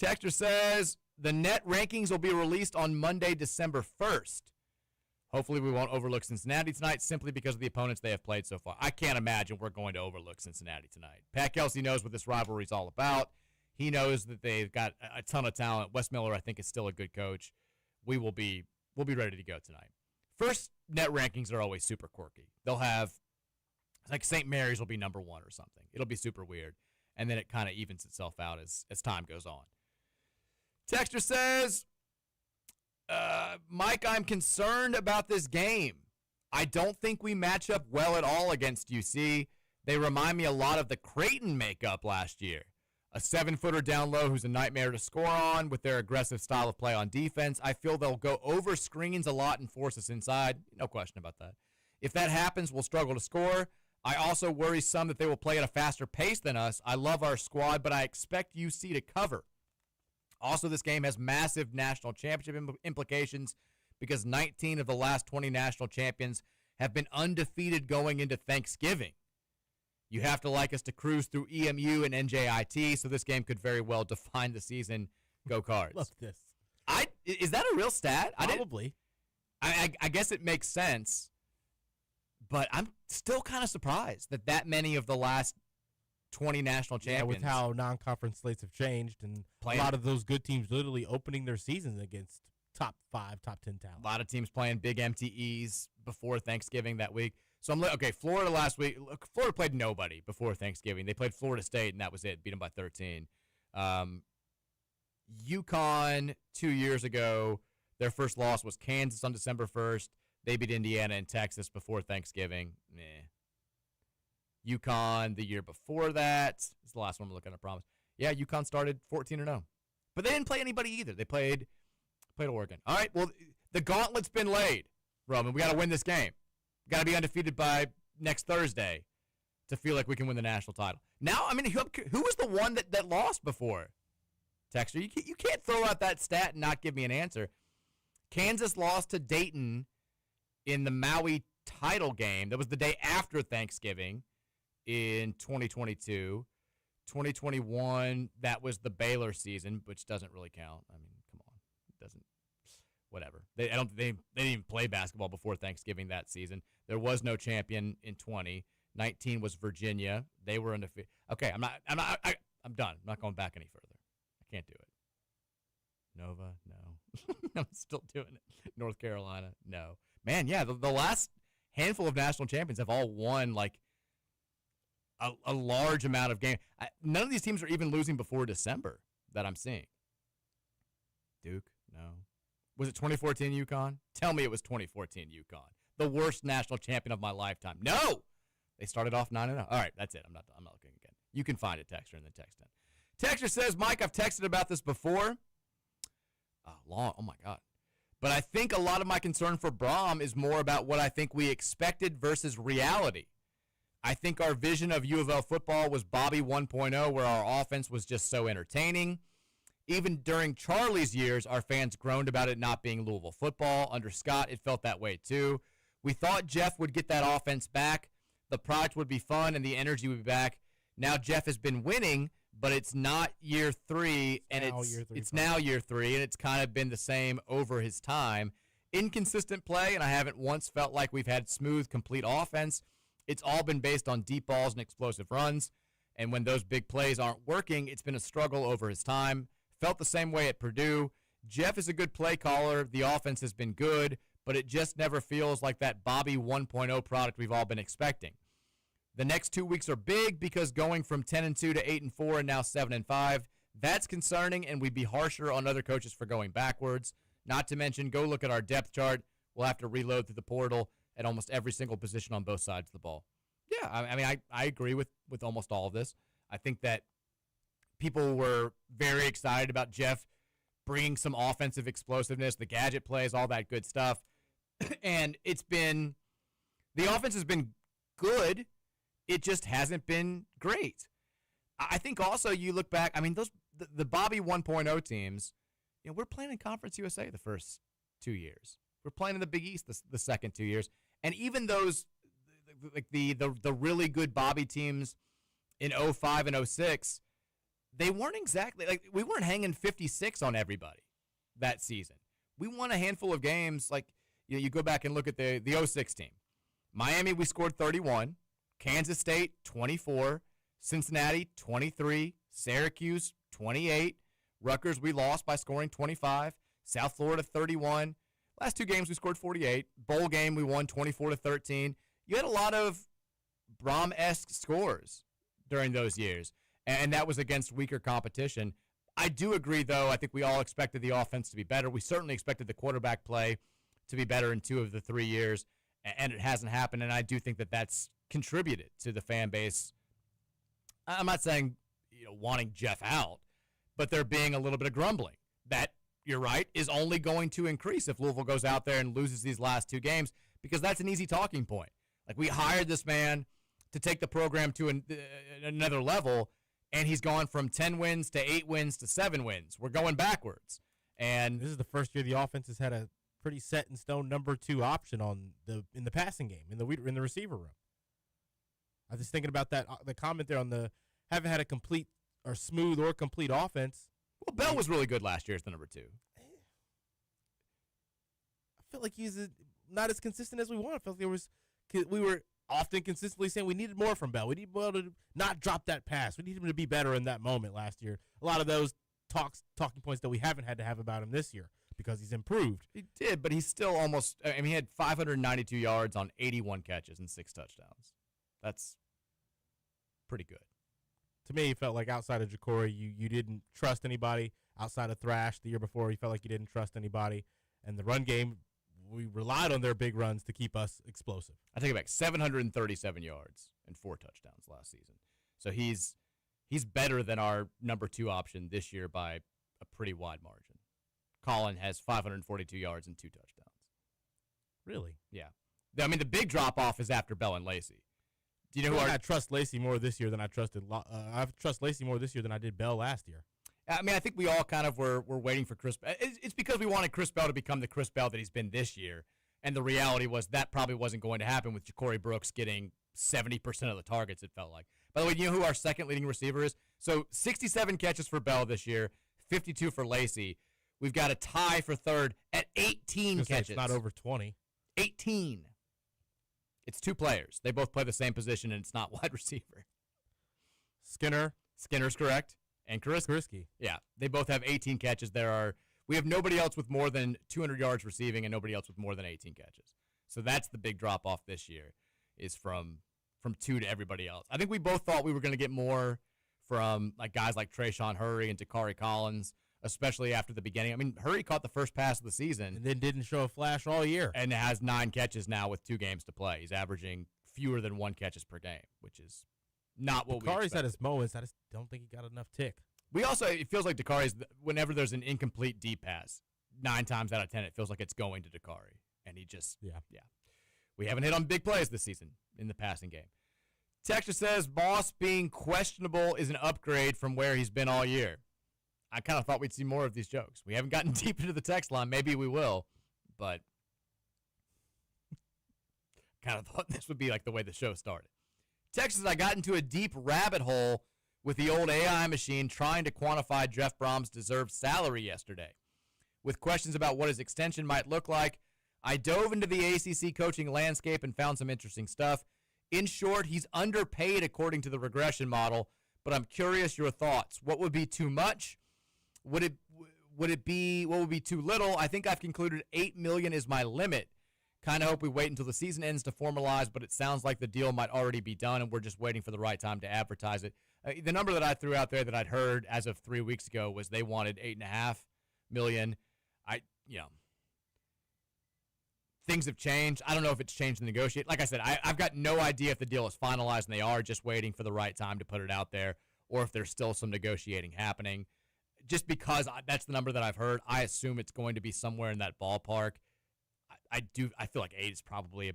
Texter says, the net rankings will be released on Monday, December 1st. Hopefully we won't overlook Cincinnati tonight simply because of the opponents they have played so far. I can't imagine we're going to overlook Cincinnati tonight. Pat Kelsey knows what this rivalry is all about. He knows that they've got a ton of talent. Wes Miller, I think, is still a good coach. We'll be ready to go tonight. First net rankings are always super quirky. They'll have, like St. Mary's will be number 1 or something. It'll be super weird. And then it kind of evens itself out as time goes on. Texter says, Mike, I'm concerned about this game. I don't think we match up well at all against UC. They remind me a lot of the Creighton makeup last year. A 7-footer down low who's a nightmare to score on with their aggressive style of play on defense. I feel they'll go over screens a lot and force us inside. No question about that. If that happens, we'll struggle to score. I also worry some that they will play at a faster pace than us. I love our squad, but I expect UC to cover. Also, this game has massive national championship implications because 19 of the last 20 national champions have been undefeated going into Thanksgiving. You have to like us to cruise through EMU and NJIT, so this game could very well define the season. Go Cards. Love this. Is that a real stat? Probably. I guess it makes sense, but I'm still kind of surprised that many of the last 20 national champions. Yeah, with how non-conference slates have changed and a lot of those good teams literally opening their seasons against top 5, top 10 talent. A lot of teams playing big MTEs before Thanksgiving that week. So I'm okay. Florida last week. Look, Florida played nobody before Thanksgiving. They played Florida State, and that was it. Beat them by 13. UConn 2 years ago, their first loss was Kansas on December 1st. They beat Indiana and Texas before Thanksgiving. UConn the year before that. This is the last one I'm looking at, I promise. Yeah, UConn started 14-0. But they didn't play anybody either. They played Oregon. All right, well, the gauntlet's been laid, Roman. We got to win this game. We got to be undefeated by next Thursday to feel like we can win the national title. Now, I mean, who was the one that lost before? Texter, you can't throw out that stat and not give me an answer. Kansas lost to Dayton in the Maui title game. That was the day after Thanksgiving in 2022. 2021, that was the Baylor season, which doesn't really count. I mean, come on. It doesn't. Whatever. They didn't even play basketball before Thanksgiving that season. There was no champion in 20. 19 was Virginia. They were undefeated. Okay, I'm done. I'm not going back any further. I can't do it. Nova, no. I'm still doing it. North Carolina, no. Man, yeah, the last handful of national champions have all won like a large amount of games. None of these teams are even losing before December that I'm seeing. Duke, no. Was it 2014 UConn? Tell me it was 2014 UConn. The worst national champion of my lifetime. No! They started off 9-0. All right, that's it. I'm not looking again. You can find it, Texter, in the text in. Texter says, Mike, I've texted about this before. Oh my God. But I think a lot of my concern for Braum is more about what I think we expected versus reality. I think our vision of U of L football was Bobby 1.0, where our offense was just so entertaining. Even during Charlie's years, our fans groaned about it not being Louisville football. Under Scott, it felt that way too. We thought Jeff would get that offense back. The product would be fun and the energy would be back. Now Jeff has been winning, but it's not year 3, and it's now year 3, and it's kind of been the same over his time. Inconsistent play, and I haven't once felt like we've had smooth, complete offense. It's all been based on deep balls and explosive runs, and when those big plays aren't working, it's been a struggle over his time. Felt the same way at Purdue. Jeff is a good play caller. The offense has been good, but it just never feels like that Bobby 1.0 product we've all been expecting. The next 2 weeks are big because going from 10-2 to 8-4 and now 7-5, that's concerning, and we'd be harsher on other coaches for going backwards. Not to mention, go look at our depth chart. We'll have to reload through the portal at almost every single position on both sides of the ball. Yeah, I mean, I agree with almost all of this. I think that people were very excited about Jeff bringing some offensive explosiveness, the gadget plays, all that good stuff. And the offense has been good. It just hasn't been great. I think also you look back, I mean, the Bobby 1.0 teams, we're playing in Conference USA the first 2 years. We're playing in the Big East the second 2 years. And even those, like the really good Bobby teams in 05 and 06, they weren't exactly, like, we weren't hanging 56 on everybody that season. We won a handful of games. Like, you go back and look at the 06 team. Miami, we scored 31. Kansas State, 24. Cincinnati, 23. Syracuse, 28. Rutgers, we lost by scoring 25. South Florida, 31. Last two games, we scored 48. Bowl game, we won 24-13. You had a lot of Brom-esque scores during those years, and that was against weaker competition. I do agree, though. I think we all expected the offense to be better. We certainly expected the quarterback play to be better in 2 of the 3 years, and it hasn't happened, and I do think that that's contributed to the fan base. I'm not saying wanting Jeff out, but there being a little bit of grumbling. That, you're right, is only going to increase if Louisville goes out there and loses these last 2 games, because that's an easy talking point. Like, we hired this man to take the program to another level, and he's gone from 10 wins to 8 wins to 7 wins. We're going backwards. And this is the first year the offense has had a pretty set in stone number 2 option in the passing game, in the receiver room. I was just thinking about that, the comment there on the haven't had a complete or smooth or complete offense. Well, Bell was really good last year as the number 2. I feel like he's not as consistent as we want. I felt like we were often consistently saying we needed more from Bell. We need Bell to not drop that pass. We need him to be better in that moment last year. A lot of those talking points that we haven't had to have about him this year because he's improved. He did, but he's still almost – I mean, he had 592 yards on 81 catches and 6 touchdowns. That's pretty good. To me, it felt like outside of Ja'Cory, you didn't trust anybody. Outside of Thrash the year before, you felt like you didn't trust anybody. And the run game, we relied on their big runs to keep us explosive. I take it back, 737 yards and 4 touchdowns last season. So he's better than our number 2 option this year by a pretty wide margin. Colin has 542 yards and 2 touchdowns. Really? Yeah. I mean, the big drop-off is after Bell and Lacey. Do you know who I trust Lacey more this year than I trusted. I trust Lacey more this year than I did Bell last year. I mean, I think we all kind of were waiting for Chris. It's because we wanted Chris Bell to become the Chris Bell that he's been this year, and the reality was that probably wasn't going to happen with Ja'Cory Brooks getting 70% of the targets, it felt like. By the way, you know who our second leading receiver is? So 67 catches for Bell this year, 52 for Lacey. We've got a tie for third at 18 catches. It's not over 20. 18. It's 2 players. They both play the same position, and it's not wide receiver. Skinner's correct. And Kariski. Yeah, they both have 18 catches. We have nobody else with more than 200 yards receiving and nobody else with more than 18 catches. So that's the big drop-off this year, is from 2 to everybody else. I think we both thought we were going to get more from like guys like Trayshawn Hurry and Takari Collins, especially after the beginning. I mean, Hurry caught the first pass of the season. And then didn't show a flash all year. And has 9 catches now with 2 games to play. He's averaging fewer than 1 catches per game, which is not what we expected. Dakari's had his moments. I just don't think he got enough tick. It feels like Dakari's, whenever there's an incomplete deep pass, 9 times out of 10, it feels like it's going to Dakari. And he just, yeah. We haven't hit on big plays this season in the passing game. Texture says, Moss being questionable is an upgrade from where he's been all year. I kind of thought we'd see more of these jokes. We haven't gotten deep into the text line. Maybe we will, but kind of thought this would be like the way the show started. Texas, I got into a deep rabbit hole with the old AI machine trying to quantify Jeff Brom's deserved salary yesterday. With questions about what his extension might look like, I dove into the ACC coaching landscape and found some interesting stuff. In short, he's underpaid according to the regression model, but I'm curious your thoughts. What would be too much? What would be too little? I think I've concluded $8 million is my limit. Kind of hope we wait until the season ends to formalize, but it sounds like the deal might already be done, and we're just waiting for the right time to advertise it. The number that I threw out there that I'd heard as of 3 weeks ago was they wanted $8.5 million. Things have changed. I don't know if it's changed to negotiate. Like I said, I've got no idea if the deal is finalized and they are just waiting for the right time to put it out there, or if there's still some negotiating happening. Just because that's the number that I've heard, I assume it's going to be somewhere in that ballpark. I feel like 8 is probably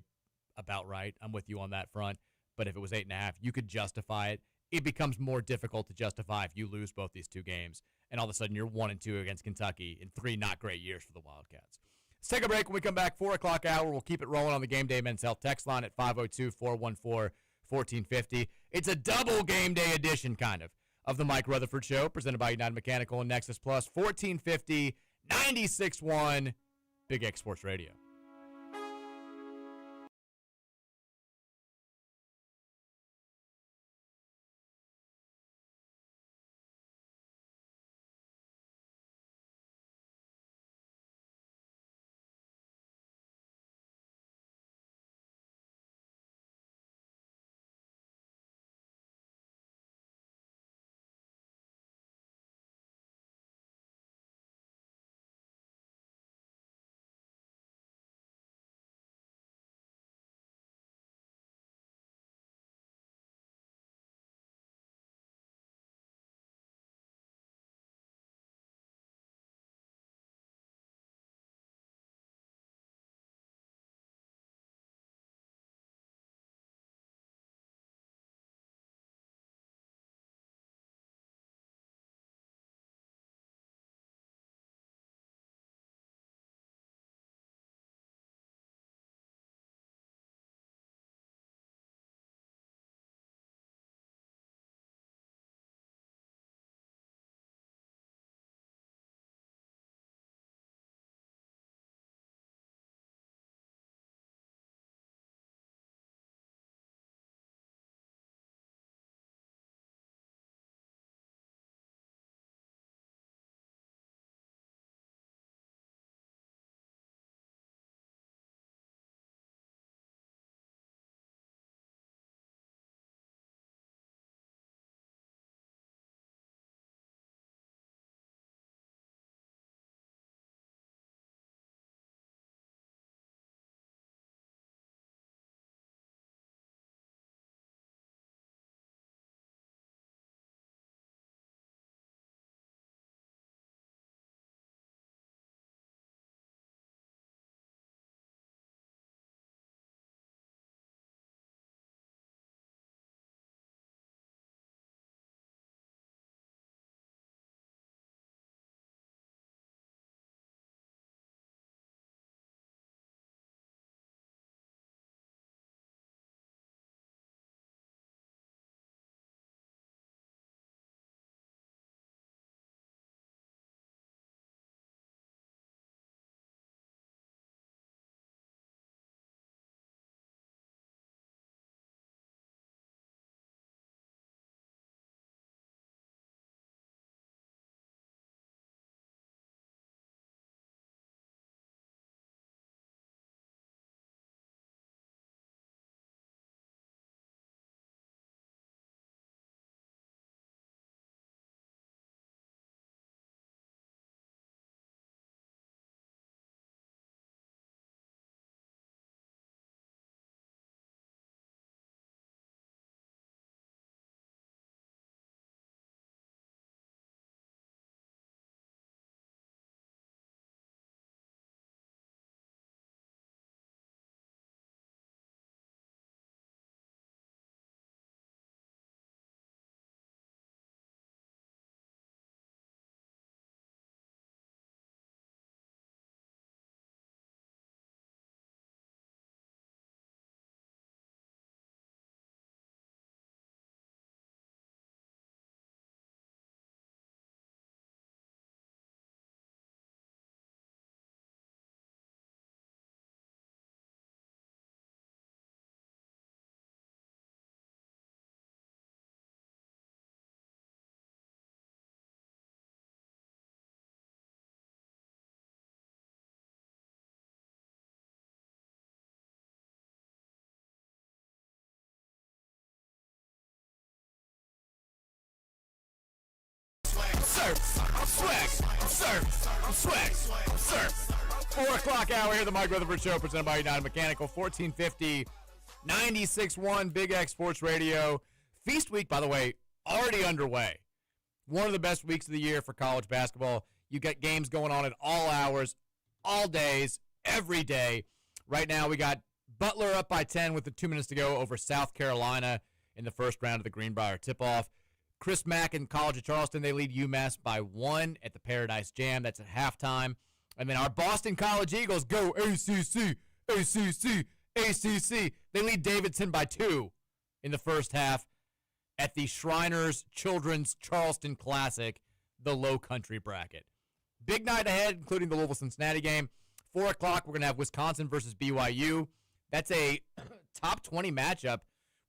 about right. I'm with you on that front. But if it was 8.5, you could justify it. It becomes more difficult to justify if you lose both these two games, and all of a sudden you're 1-2 against Kentucky in 3 not great years for the Wildcats. Let's take a break. When we come back, 4 o'clock hour, we'll keep it rolling on the Game Day Men's Health text line at 502-414-1450. It's a double Game Day edition, kind of the Mike Rutherford Show, presented by United Mechanical and Nexus Plus, 1450, 96.1, Big X Sports Radio. Swag, surf. 4 o'clock hour here, the Mike Rutherford Show, presented by United Mechanical, 1450, 96.1 Big X Sports Radio. Feast week, by the way, already underway. One of the best weeks of the year for college basketball. You got games going on at all hours, all days, every day. Right now, we got Butler up by 10 with the 2 minutes to go over South Carolina in the first round of the Greenbrier tip-off. Chris Mack and College of Charleston, they lead UMass by 1 at the Paradise Jam. That's at halftime. And then our Boston College Eagles go ACC, ACC, ACC. They lead Davidson by 2 in the first half at the Shriners Children's Charleston Classic, the Low Country bracket. Big night ahead, including the Louisville-Cincinnati game. 4 o'clock, we're going to have Wisconsin versus BYU. That's a top 20 matchup.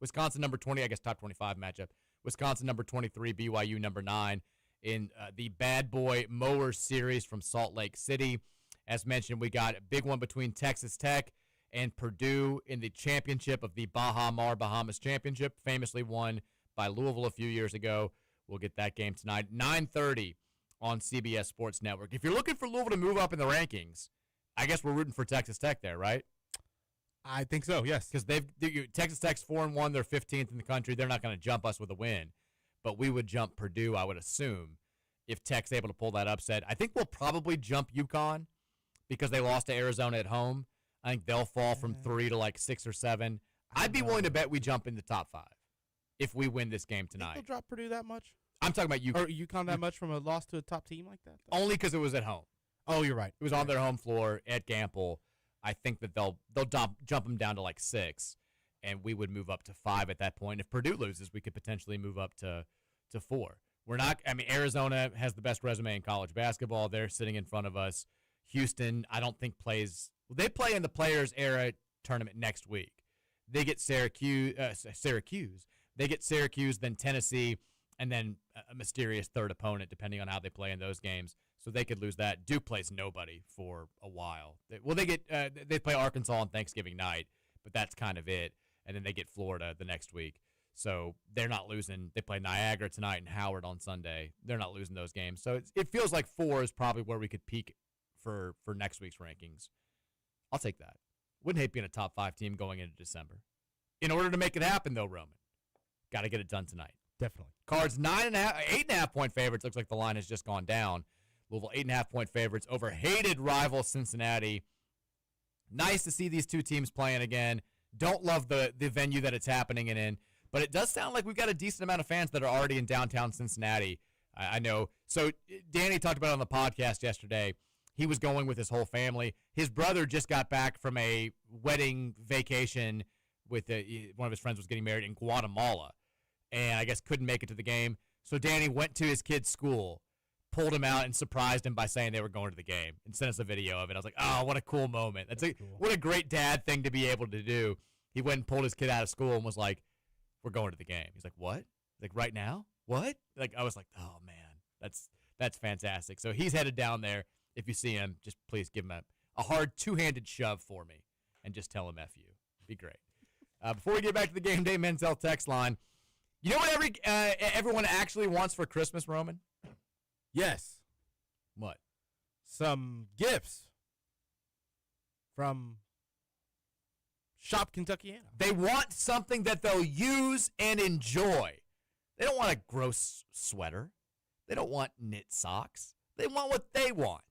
Wisconsin number 20, I guess top 25 matchup. Wisconsin number 23, BYU number 9 in the Bad Boy Mowers series from Salt Lake City. As mentioned, we got a big one between Texas Tech and Purdue in the championship of the Baha Mar Bahamas Championship, famously won by Louisville a few years ago. We'll get that game tonight, 9:30 on CBS Sports Network. If you're looking for Louisville to move up in the rankings, I guess we're rooting for Texas Tech there, right? I think so, yes. Because Texas Tech's 4-1, they're 15th in the country. They're not going to jump us with a win, but we would jump Purdue, I would assume, if Tech's able to pull that upset. I think we'll probably jump UConn because they lost to Arizona at home. I think they'll fall from 3 to like 6 or 7. I'd be willing to bet we jump in the top 5 if we win this game tonight. Think they'll drop Purdue that much? I'm talking about UConn. Or UConn that much from a loss to a top team like that? Only because it was at home. Oh, you're right. It was on their home floor at Gamble. I think that they'll jump them down to like 6, and we would move up to 5 at that point. If Purdue loses, we could potentially move up to 4. We're not. I mean, Arizona has the best resume in college basketball. They're sitting in front of us. Houston, I don't think plays. Well, they play in the Players Era tournament next week. They get Syracuse. They get Syracuse, then Tennessee, and then a mysterious third opponent, depending on how they play in those games. So they could lose that. Duke plays nobody for a while. They play Arkansas on Thanksgiving night, but that's kind of it. And then they get Florida the next week. So they're not losing. They play Niagara tonight and Howard on Sunday. They're not losing those games. So it feels like 4 is probably where we could peak for next week's rankings. I'll take that. Wouldn't hate being a top 5 team going into December. In order to make it happen, though, Roman, got to get it done tonight. Definitely. Cards 8.5 point favorites. Looks like the line has just gone down. Louisville 8.5 point favorites over hated rival Cincinnati. Nice to see these two teams playing again. Don't love the venue that it's happening in, but it does sound like we've got a decent amount of fans that are already in downtown Cincinnati. I know. So Danny talked about it on the podcast yesterday. He was going with his whole family. His brother just got back from a wedding vacation with one of his friends was getting married in Guatemala, and I guess couldn't make it to the game. So Danny went to his kid's school, pulled him out, and surprised him by saying they were going to the game and sent us a video of it. I was like, oh, what a cool moment. What a great dad thing to be able to do. He went and pulled his kid out of school and was like, we're going to the game. He's like, what? He's like, right now? What? Like, I was like, oh, man, that's fantastic. So he's headed down there. If you see him, just please give him a hard two-handed shove for me and just tell him F you. Be great. Before we get back to the Game Day Men's Health text line, you know what everyone actually wants for Christmas, Roman? Yes. What? Some gifts from Shop Kentuckiana. They want something that they'll use and enjoy. They don't want a gross sweater. They don't want knit socks. They want what they want.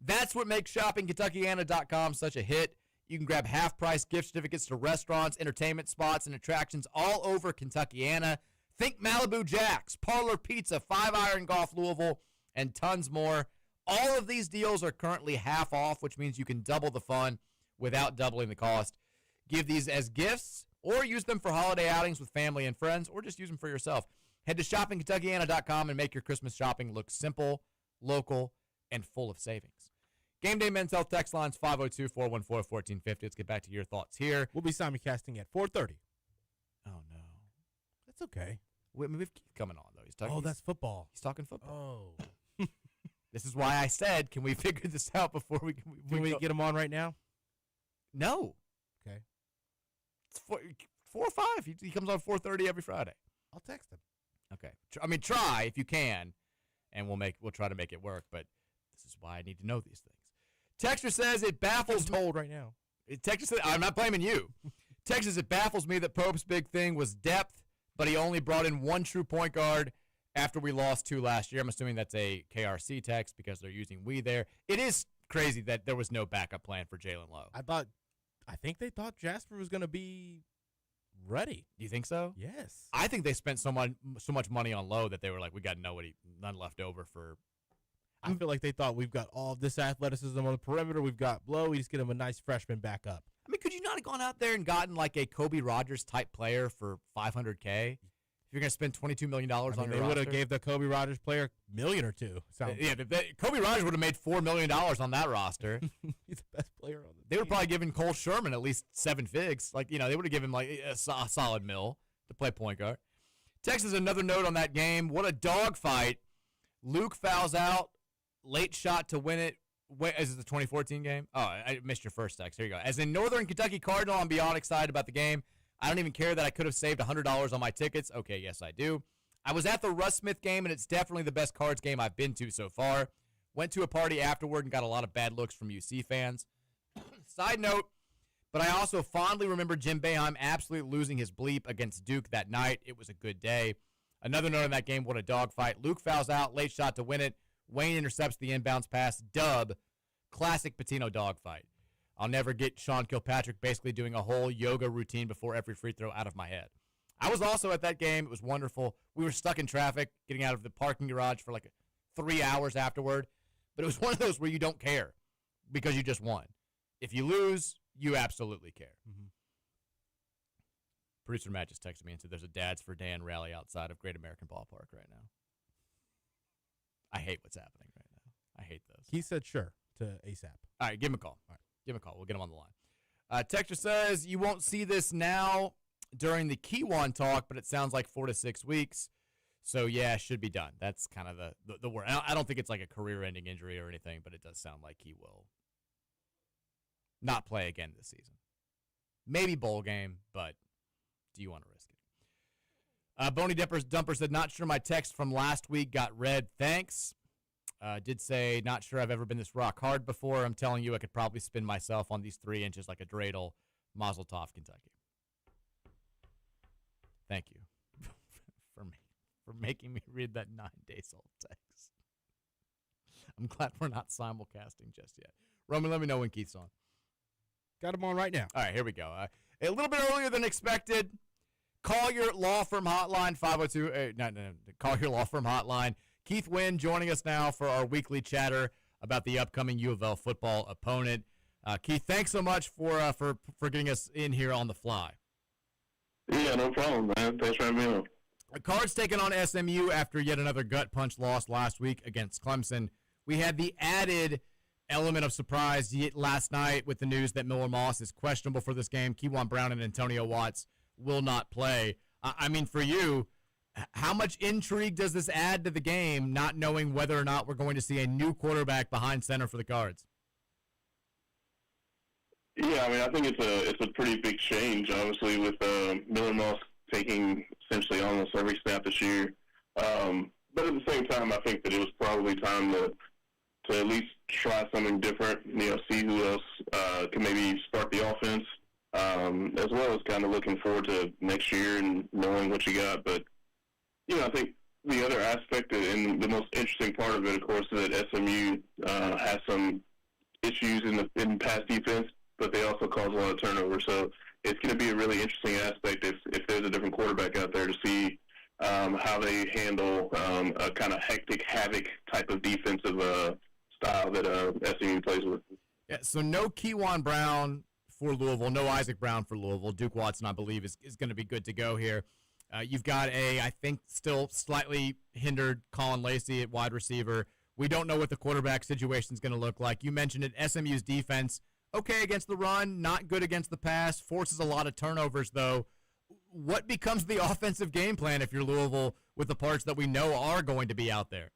That's what makes shoppingkentuckiana.com such a hit. You can grab half-price gift certificates to restaurants, entertainment spots, and attractions all over Kentuckiana. Think Malibu Jacks, Parlor Pizza, 5-Iron Golf Louisville, and tons more. All of these deals are currently half off, which means you can double the fun without doubling the cost. Give these as gifts or use them for holiday outings with family and friends, or just use them for yourself. Head to shoppingkentuckiana.com and make your Christmas shopping look simple, local, and full of savings. Game Day Men's Health text lines 502-414-1450. Let's get back to your thoughts here. We'll be simulcasting at 4:30. Oh, no. That's okay. We have Keith coming on, though. That's football. He's talking football. Oh. This is why I said, can we figure this out before we Can we get him on right now? No. Okay. It's 4 or 5. He comes on 4:30 every Friday. I'll text him. Okay. Try if you can, and we'll try to make it work. But This is why I need to know these things. Texter says it baffles me. Told right now. Texter says, I'm not blaming you. Texter says it baffles me that Pope's big thing was depth, but he only brought in one true point guard after we lost 2 last year. I'm assuming that's a KRC text because they're using we there. It is crazy that there was no backup plan for Jalen Lowe. I think they thought Jasper was going to be ready. Do you think so? Yes. I think they spent so much money on Lowe that they were like, we got none left over for. I feel like they thought we've got all of this athleticism on the perimeter. We've got Lowe. We just get him a nice freshman backup. I mean, could you not have gone out there and gotten like a Kobe Rogers type player for $500K? If you're going to spend $22 million on your roster? They would have gave the Kobe Rogers player $1 million or $2 million. Yeah, Kobe Rogers would have made $4 million on that roster. He's the best player on the team. They were probably giving Cole Sherman at least 7 figs. Like, they would have given him like a solid mill to play point guard. Texas, another note on that game. What a dogfight. Luke fouls out. Late shot to win it. Is it the 2014 game? Oh, I missed your first text. Here you go. As a Northern Kentucky Cardinal, I'm beyond excited about the game. I don't even care that I could have saved $100 on my tickets. Okay, yes, I do. I was at the Russ Smith game, and it's definitely the best Cards game I've been to so far. Went to a party afterward and got a lot of bad looks from UC fans. Side note, but I also fondly remember Jim Boeheim absolutely losing his bleep against Duke that night. It was a good day. Another note on that game, what a dogfight. Luke fouls out, late shot to win it. Wayne intercepts the inbounds pass. Dub. Classic Patino dogfight. I'll never get Sean Kilpatrick basically doing a whole yoga routine before every free throw out of my head. I was also at that game. It was wonderful. We were stuck in traffic, getting out of the parking garage for like 3 hours afterward. But it was one of those where you don't care because you just won. If you lose, you absolutely care. Mm-hmm. Producer Matt just texted me and said there's a Dads for Dan rally outside of Great American Ballpark right now. I hate what's happening right now. I hate those. He said sure to ASAP. All right, give him a call. All right, give him a call. We'll get him on the line. Texter says you won't see this now during the Kiwan talk, but it sounds like 4 to 6 weeks. So, yeah, should be done. That's kind of the word. I don't think it's like a career-ending injury or anything, but it does sound like he will not play again this season. Maybe bowl game, but do you want to risk it? Boney Dumper said, not sure my text from last week got read. Thanks. Did say, not sure I've ever been this rock hard before. I'm telling you, I could probably spin myself on these 3 inches like a dreidel. Mazel tov, Kentucky. Thank you for making me read that 9 days old text. I'm glad we're not simulcasting just yet. Roman, let me know when Keith's on. Got him on right now. All right, here we go. A little bit earlier than expected. Call your law firm hotline, 502. Call your law firm hotline. Keith Wynn joining us now for our weekly chatter about the upcoming U of L football opponent. Keith, thanks so much for getting us in here on the fly. Yeah, no problem, man. Thanks for having me on. The Cards taking on SMU after yet another gut punch loss last week against Clemson. We had the added element of surprise last night with the news that Miller Moss is questionable for this game. Kewan Brown and Antonio Watts will not play. I mean, for you, how much intrigue does this add to the game, not knowing whether or not we're going to see a new quarterback behind center for the Cards? Yeah, I mean, I think it's a pretty big change, obviously, with Miller Moss taking essentially almost every snap this year. But at the same time, I think that it was probably time to at least try something different, see who else can maybe spark the offense, as well as kind of looking forward to next year and knowing what you got. But, I think the other aspect and the most interesting part of it, of course, is that SMU has some issues in pass defense, but they also cause a lot of turnover. So it's going to be a really interesting aspect if there's a different quarterback out there to see how they handle a kind of hectic, havoc type of defensive style that SMU plays with. Yeah, so no Kewan Brown for Louisville, no Isaac Brown for Louisville. Duke Watson, I believe, is going to be good to go here. You've got I think, still slightly hindered Colin Lacey at wide receiver. We don't know what the quarterback situation is going to look like. You mentioned it, SMU's defense, okay against the run, not good against the pass, forces a lot of turnovers, though. What becomes the offensive game plan if you're Louisville with the parts that we know are going to be out there?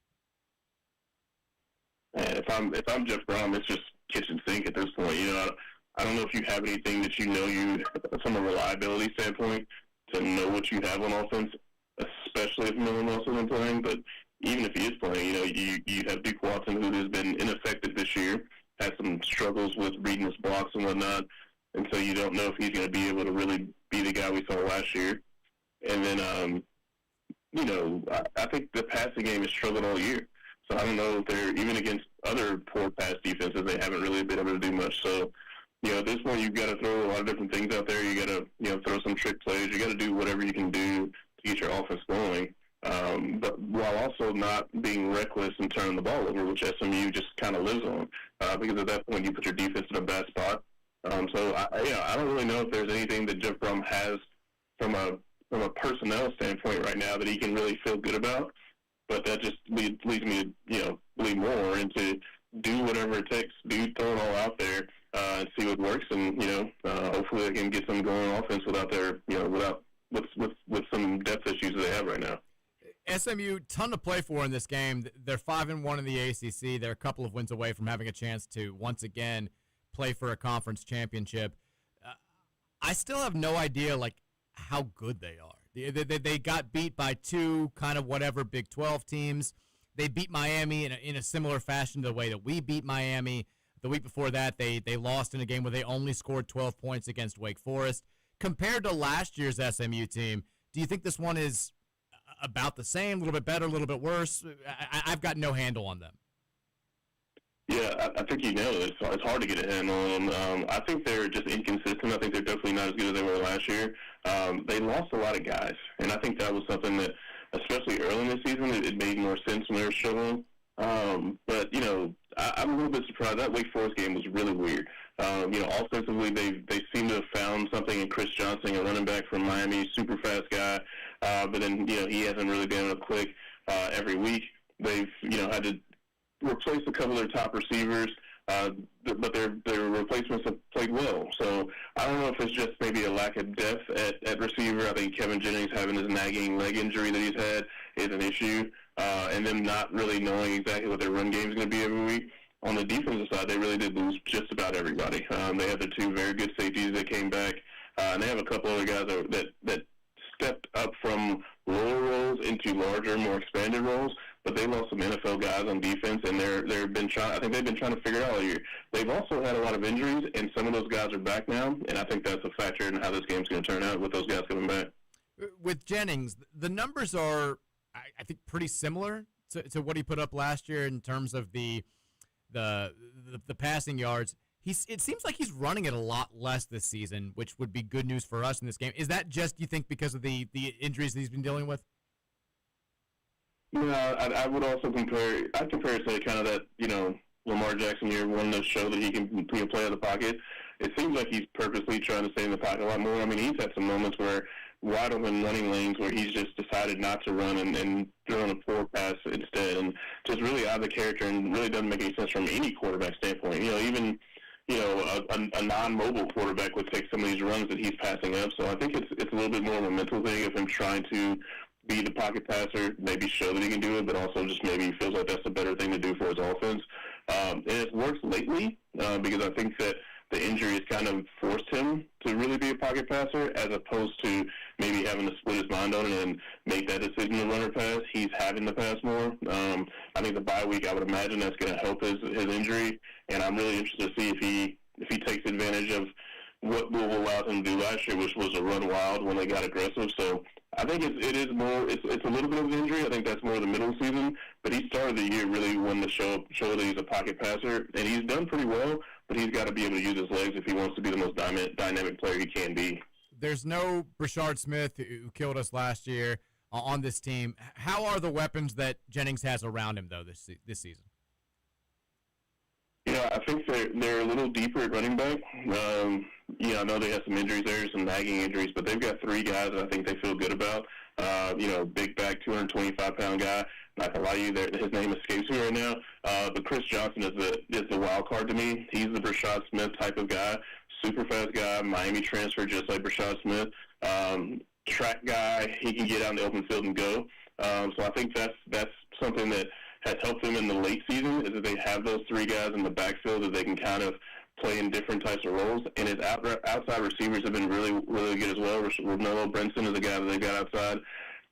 If I'm Jeff Brom, it's just kitchen sink at this point. I don't know if you have anything that you from a reliability standpoint to know what you have on offense, especially if Miller Moss isn't playing. But even if he is playing, you have Duke Watson, who has been ineffective this year, had some struggles with reading his blocks and whatnot, and so you don't know if he's going to be able to really be the guy we saw last year. And then, I think the passing game has struggled all year. So I don't know if they're, even against other poor pass defenses, they haven't really been able to do much. So, at this point, you've got to throw a lot of different things out there. You got to, throw some trick plays. You got to do whatever you can do to get your offense going, but while also not being reckless and turning the ball over, which SMU just kind of lives on, because at that point you put your defense in a bad spot. So I don't really know if there's anything that Jeff Brom has from a personnel standpoint right now that he can really feel good about. But that just leads me to believe more into do whatever it takes, throw it all out there and see what works, and hopefully they can get some going offense without their with some depth issues that they have right now. SMU, ton to play for in this game. They're 5-1 in the ACC. They're a couple of wins away from having a chance to once again play for a conference championship. I still have no idea how good they are. They got beat by two kind of whatever Big 12 teams. They beat Miami in a similar fashion to the way that we beat Miami. The week before that, they lost in a game where they only scored 12 points against Wake Forest. Compared to last year's SMU team, do you think this one is about the same, a little bit better, a little bit worse? I've got no handle on them. Yeah, I think you nailed it. It's hard to get a handle on them. I think they're just inconsistent. I think they're definitely not as good as they were last year. They lost a lot of guys, and I think that was something that, especially early in the season, it made more sense when they were struggling. But I'm a little bit surprised. That Wake Forest game was really weird. Offensively, they seem to have found something in Chris Johnson, a running back from Miami, super fast guy. But then he hasn't really been able to click every week. They've had to replace a couple of their top receivers, but their replacements have played well. So I don't know if it's just maybe a lack of depth at receiver. I think Kevin Jennings having his nagging leg injury that he's had is an issue, and them not really knowing exactly what their run game is going to be every week. On the defensive side, they really did lose just about everybody. They had the two very good safeties that came back, and they have a couple other guys that stepped up from lower roles into larger, more expanded roles. But they lost some NFL guys on defense, and they've been trying to figure it out all year. They've also had a lot of injuries, and some of those guys are back now, and I think that's a factor in how this game's going to turn out with those guys coming back. With Jennings, the numbers are, I think, pretty similar to what he put up last year in terms of the passing yards. It seems like he's running it a lot less this season, which would be good news for us in this game. Is that just, you think, because of the injuries that he's been dealing with? Yeah, I would also compare it to kind of that, Lamar Jackson year one to show that he can play out of the pocket. It seems like he's purposely trying to stay in the pocket a lot more. I mean, he's had some moments where wide open running lanes where he's just decided not to run and throwing a poor pass instead, and just really out of the character, and really doesn't make any sense from any quarterback standpoint. Even a non-mobile quarterback would take some of these runs that he's passing up. So I think it's a little bit more of a mental thing of him trying to be the pocket passer, maybe show that he can do it, but also just maybe he feels like that's a better thing to do for his offense. And it's worked lately because I think that the injury has kind of forced him to really be a pocket passer, as opposed to maybe having to split his mind on it and make that decision to run or pass. He's having to pass more. I think the bye week, I would imagine that's going to help his injury, and I'm really interested to see if he takes advantage of what Louisville allowed him to do last year, which was to run wild when they got aggressive. So I think it's a little bit of an injury. I think that's more the middle of the season. But he started the year really wanting to show that he's a pocket passer, and he's done pretty well. But he's got to be able to use his legs if he wants to be the most dynamic player he can be. There's no Brashard Smith, who killed us last year, on this team. How are the weapons that Jennings has around him, though, this season? Yeah, I think they're a little deeper at running back. I know they have some injuries there, some nagging injuries, but they've got three guys that I think they feel good about. Big back, 225-pound guy. Not gonna lie to you, his name escapes me right now. But Chris Johnson is the wild card to me. He's the Brashard Smith type of guy, super fast guy. Miami transfer, just like Brashard Smith. Track guy, he can get out in the open field and go. So I think that's something that has helped them in the late season, is that they have those three guys in the backfield that they can kind of play in different types of roles. And his outside receivers have been really, really good as well. Ronaldo Brinson is the guy that they got outside.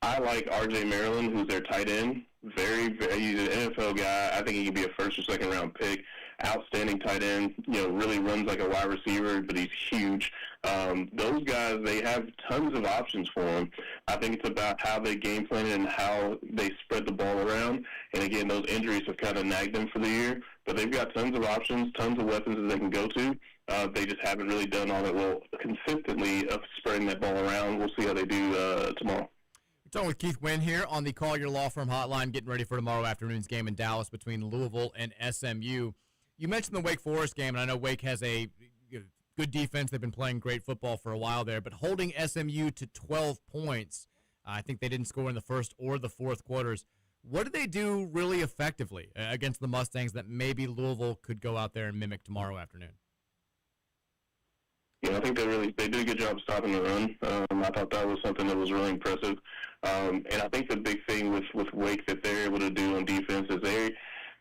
I like R.J. Maryland, who's their tight end. He's an NFL guy. I think he can be a first or second round pick. Outstanding tight end. Really runs like a wide receiver, but he's huge. Those guys, they have tons of options for him. I think it's about how they game plan and how they spread the ball around. And again, those injuries have kind of nagged them for the year. But they've got tons of options, tons of weapons that they can go to. They just haven't really done all that well consistently of spreading that ball around. We'll see how they do tomorrow. We're talking with Keith Wynn here on the Call Your Law Firm hotline, getting ready for tomorrow afternoon's game in Dallas between Louisville and SMU. You mentioned the Wake Forest game, and I know Wake has a good defense. They've been playing great football for a while there, but holding SMU to 12 points, I think they didn't score in the first or the fourth quarters. What did they do really effectively against the Mustangs that maybe Louisville could go out there and mimic tomorrow afternoon? I think they did a good job stopping the run. I thought that was something that was really impressive. And I think the big thing with Wake that they're able to do on defense is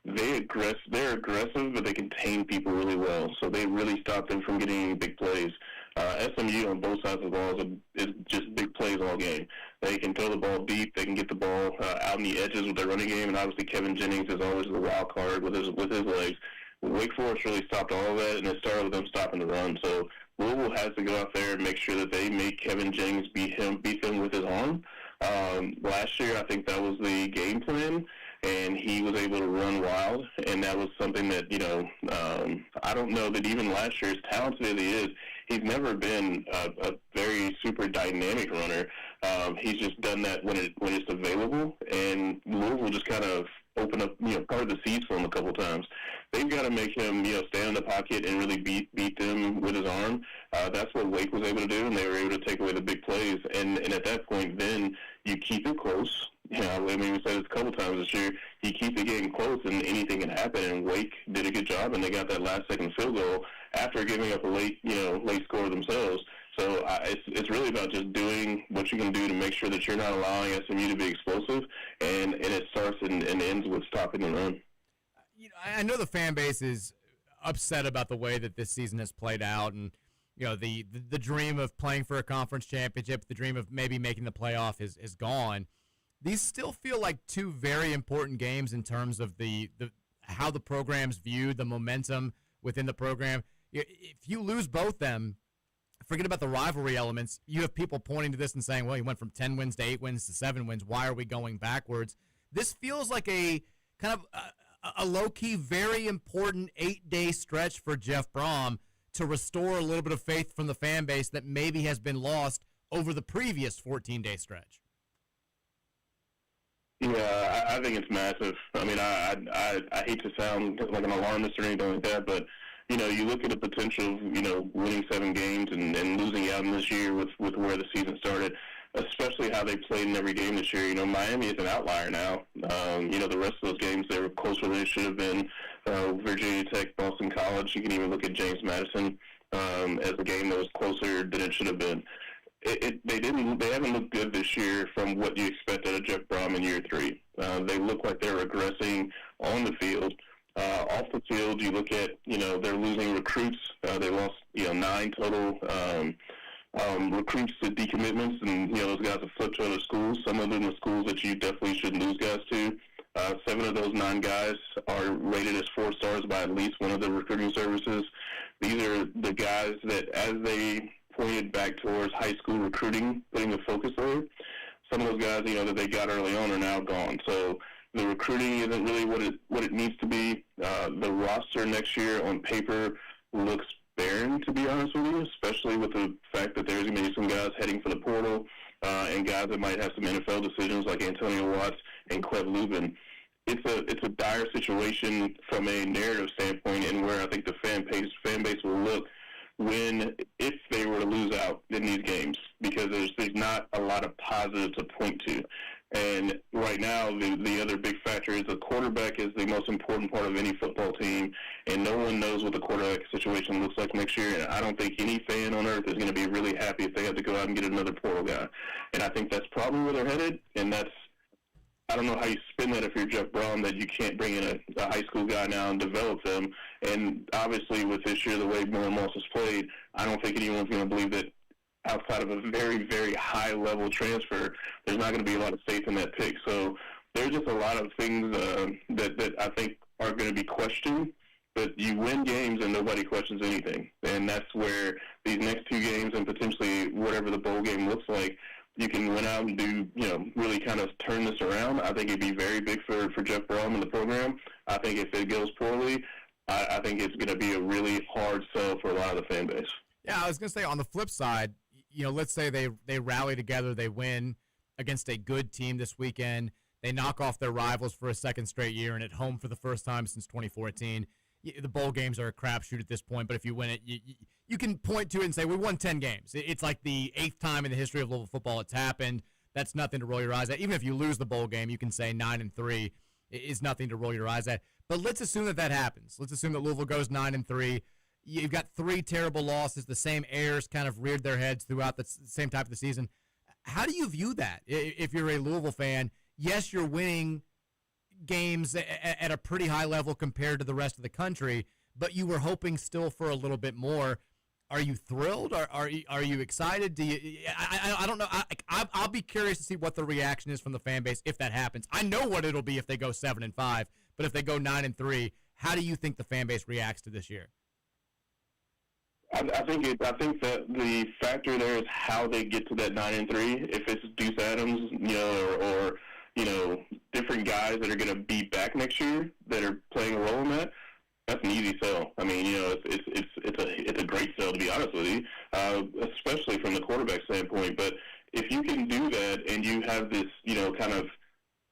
they're aggressive, but they contain people really well. So they really stop them from getting any big plays. SMU on both sides of the ball is just big plays all game. They can throw the ball deep. They can get the ball out on the edges with their running game. And obviously Kevin Jennings is always the wild card with his legs. Wake Forest really stopped all of that, and it started with them stopping the run. So Louisville has to go out there and make sure that they make Kevin Jennings beat them with his arm. Last year, I think that was the game plan, and he was able to run wild, and that was something that, I don't know that even last year, as talented as he is, he's never been a very super dynamic runner. He's just done that when it's available, and Louisville just kind of opened up, parted the seats for him a couple times. They've got to make him, stay in the pocket and really beat them with his arm. That's what Wake was able to do, and they were able to take away the big plays. And at that point, then you keep it close. We said this a couple times this year. You keep the game close, and anything can happen. And Wake did a good job, and they got that last-second field goal after giving up a late score themselves. So it's really about just doing what you can do to make sure that you're not allowing SMU to be explosive, and it starts and ends with stopping the run. I know the fan base is upset about the way that this season has played out, and the dream of playing for a conference championship, the dream of maybe making the playoff is gone. These still feel like two very important games in terms of the how the program's viewed, the momentum within the program. If you lose both them, forget about the rivalry elements. You have people pointing to this and saying, well, he went from 10 wins to 8 wins to 7 wins. Why are we going backwards? This feels like a kind of a low-key, very important 8-day stretch for Jeff Brom to restore a little bit of faith from the fan base that maybe has been lost over the previous 14-day stretch. Yeah, I think it's massive. I hate to sound like an alarmist or anything like that, but you look at the potential of, winning 7 games and losing out in this year with where the season started, especially how they played in every game this year. Miami is an outlier now. The rest of those games, they were closer than they should have been. Virginia Tech, Boston College, you can even look at James Madison as a game that was closer than it should have been. They haven't looked good this year from what you expect out of Jeff Brom in year 3. They look like they're regressing on the field. Off the field, you look at, they're losing recruits. They lost, 9 total recruits to decommitments, and, those guys have flipped to other schools. Some of them are schools that you definitely shouldn't lose guys to. 7 of those 9 guys are rated as 4 stars by at least one of the recruiting services. These are the guys that, as they pointed back towards high school recruiting, putting the focus there, some of those guys, that they got early on are now gone. So the recruiting isn't really what it needs to be. The roster next year on paper looks barren, to be honest with you, especially with the fact that there's going to be some guys heading for the portal and guys that might have some NFL decisions like Antonio Watts and Cleb Lubin. It's a dire situation from a narrative standpoint, and where I think the fan base will look if they were to lose out in these games, because there's not a lot of positive to point to. And right now, the other big factor is the quarterback is the most important part of any football team, and no one knows what the quarterback situation looks like next year. And I don't think any fan on earth is going to be really happy if they have to go out and get another portal guy. And I think that's probably where they're headed, and I don't know how you spin that if you're Jeff Brown, that you can't bring in a high school guy now and develop them. And obviously with this year, the way Miller Moss has played, I don't think anyone's going to believe that outside of a very, very high-level transfer, there's not going to be a lot of faith in that pick. So there's just a lot of things that I think are going to be questioned. But you win games and nobody questions anything. And that's where these next two games and potentially whatever the bowl game looks like, you can win out and do, really kind of turn this around. I think it'd be very big for Jeff Brom and the program. I think if it goes poorly, I think it's going to be a really hard sell for a lot of the fan base. Yeah, I was going to say on the flip side, let's say they rally together, they win against a good team this weekend, they knock off their rivals for a second straight year and at home for the first time since 2014. The bowl games are a crapshoot at this point, but if you win it, you can point to it and say, we won 10 games. It's like the 8th time in the history of Louisville football it's happened. That's nothing to roll your eyes at. Even if you lose the bowl game, you can say 9-3 is nothing to roll your eyes at. But let's assume that happens. Let's assume that Louisville goes 9-3. You've got 3 terrible losses. The same errors kind of reared their heads throughout the same type of the season. How do you view that if you're a Louisville fan? Yes, you're winning games at a pretty high level compared to the rest of the country, but you were hoping still for a little bit more. Are you thrilled? Are you excited? Do you? I don't know. I'll be curious to see what the reaction is from the fan base if that happens. I know what it'll be if they go 7-5, but if they go 9-3, how do you think the fan base reacts to this year? I think that the factor there is how they get to that 9-3. If it's Deuce Adams, or different guys that are going to be back next year that are playing a role in that, that's an easy sell. I mean, it's a great sell, to be honest with you, especially from the quarterback standpoint. But if you can do that and you have this, kind of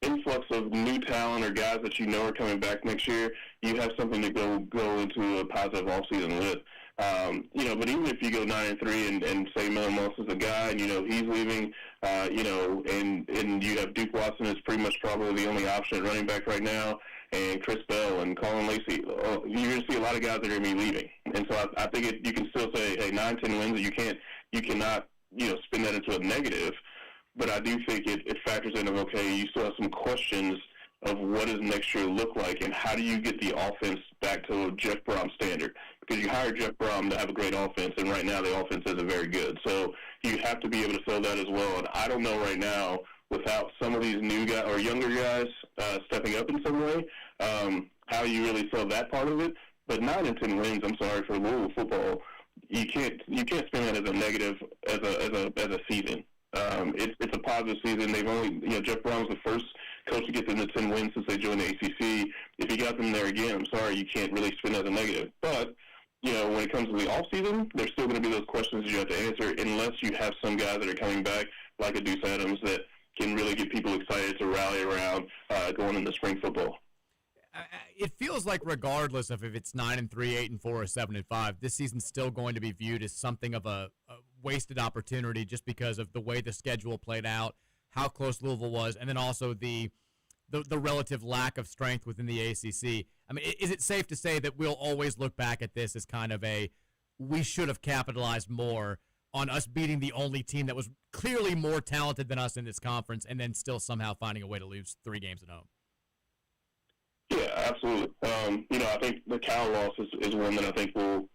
influx of new talent or guys that are coming back next year, you have something to go into a positive offseason with. But even if you go 9-3 and say Miller Moss is a guy and he's leaving, and you have Duke Watson is pretty much probably the only option at running back right now, and Chris Bell and Colin Lacey, you're going to see a lot of guys that are going to be leaving. And so I think you can still say, hey, 9-10 wins. You cannot spin that into a negative. But I do think it factors in of, okay, you still have some questions of what does next year look like and how do you get the offense back to a Jeff Brom standard? Because you hired Jeff Brom to have a great offense, and right now the offense isn't very good. So you have to be able to sell that as well. And I don't know right now, without some of these new guys or younger guys stepping up in some way, how you really sell that part of it. But 9-10 wins, I'm sorry, for Louisville football, you can't spin that as a negative as a season. It's a positive season. They've only, Jeff Brown's the first coach to get them to 10 wins since they joined the ACC. If he got them there again, I'm sorry, you can't really spin that as a negative. But, when it comes to the offseason, there's still going to be those questions you have to answer unless you have some guys that are coming back, like a Deuce Adams, that can really get people excited to rally around going into spring football. It feels like regardless of if it's 9-3, 8-4, or 7-5, this season's still going to be viewed as something of a wasted opportunity just because of the way the schedule played out, how close Louisville was, and then also the relative lack of strength within the ACC. I mean, is it safe to say that we'll always look back at this as kind of we should have capitalized more on us beating the only team that was clearly more talented than us in this conference and then still somehow finding a way to lose 3 games at home? Yeah, absolutely. I think the Cal loss is one that I think will,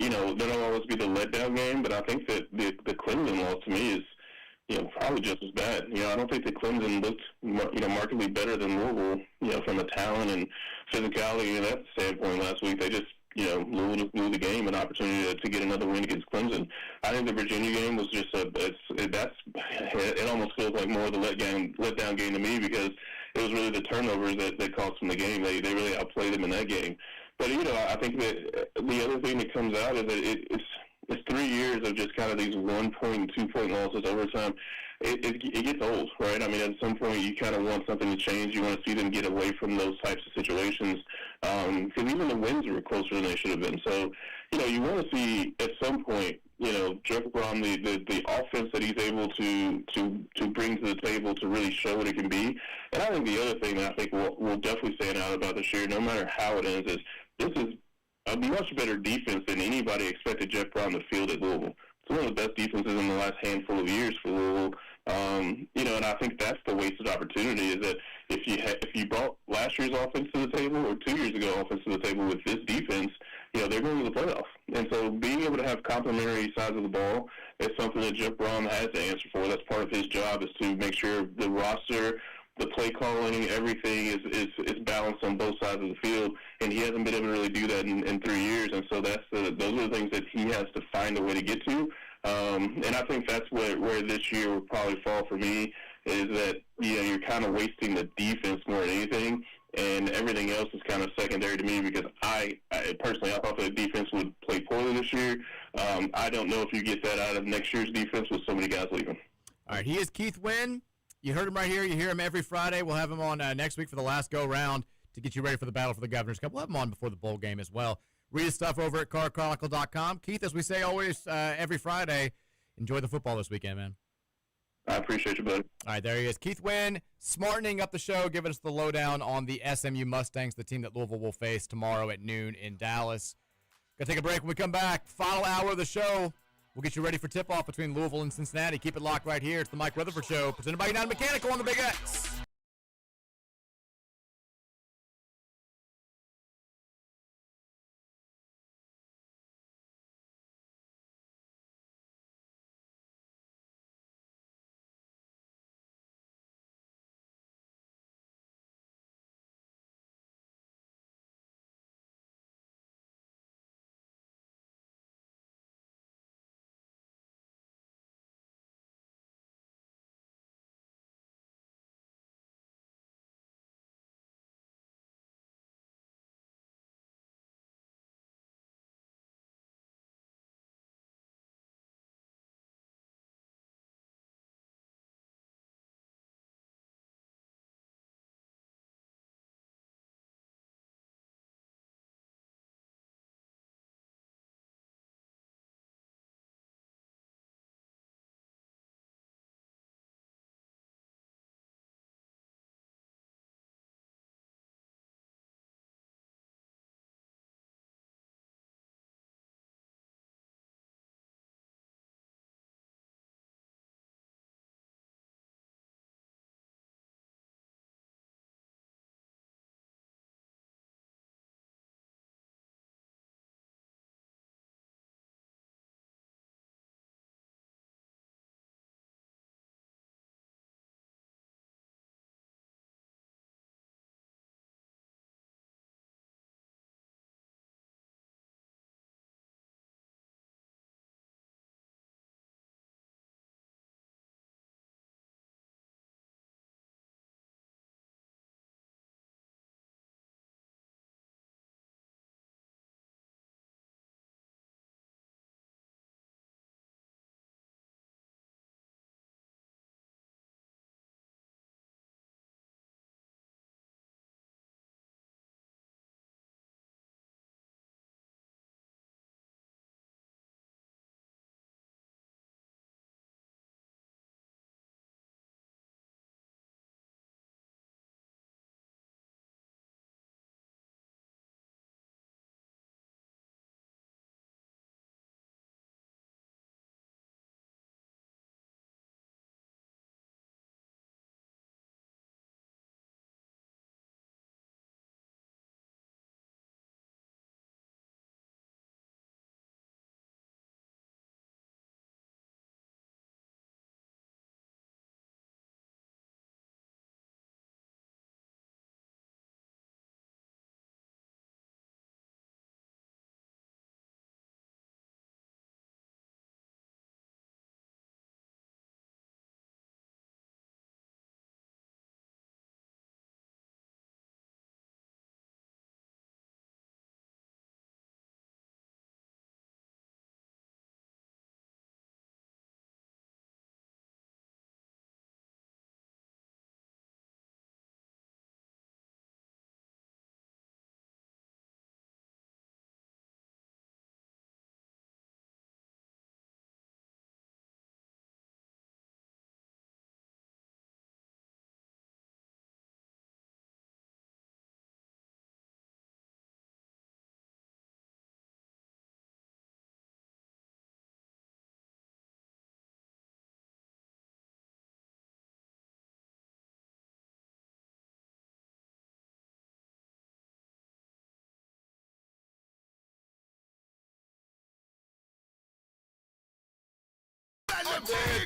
that'll always be the letdown game, but I think that the Clemson loss to me is, probably just as bad. I don't think that Clemson looked, markedly better than Louisville, from a talent and physicality and that standpoint last week. They just, blew the game, an opportunity to get another win against Clemson. I think the Virginia game was just it almost feels like more of the letdown game to me because it was really the turnovers that cost them the game. They really outplayed them in that game. But, I think that the other thing that comes out is that it's 3 years of just kind of these 1 point, 2 point losses over time. It gets old, right? I mean, at some point you kind of want something to change. You want to see them get away from those types of situations because even the wins were closer than they should have been. So, you want to see at some point, Jeff Brom, the offense that he's able to bring to the table to really show what it can be. And I think the other thing that I think will definitely stand out about this year, no matter how it ends, is this is a much better defense than anybody expected Jeff Brom to field at Louisville. It's one of the best defenses in the last handful of years for Louisville. And I think that's the wasted opportunity is that if you brought last year's offense to the table or 2 years ago offense to the table with this defense, they're going to the playoff. And so being able to have complementary sides of the ball, it's something that Jeff Brom has to answer for. That's part of his job, is to make sure the roster, the play calling, everything is balanced on both sides of the field, and he hasn't been able to really do that in 3 years. And so those are the things that he has to find a way to get to. And I think that's where this year will probably fall for me, is that you're kind of wasting the defense more than anything, and everything else is kind of secondary to me, because I personally, I thought the defense would play poorly this year. I don't know if you get that out of next year's defense with so many guys leaving. All right, he is Keith Wynn. You heard him right here. You hear him every Friday. We'll have him on next week for the last go-round to get you ready for the battle for the Governor's Cup. We'll have him on before the bowl game as well. Read his stuff over at carchronicle.com. Keith, as we say always every Friday, enjoy the football this weekend, man. I appreciate you, buddy. All right, there he is. Keith Wynn, smartening up the show, giving us the lowdown on the SMU Mustangs, the team that Louisville will face tomorrow at noon in Dallas. Going to take a break. When we come back, final hour of the show, we'll get you ready for tip-off between Louisville and Cincinnati. Keep it locked right here. It's the Mike Rutherford Show, presented by United Mechanical on the Big X.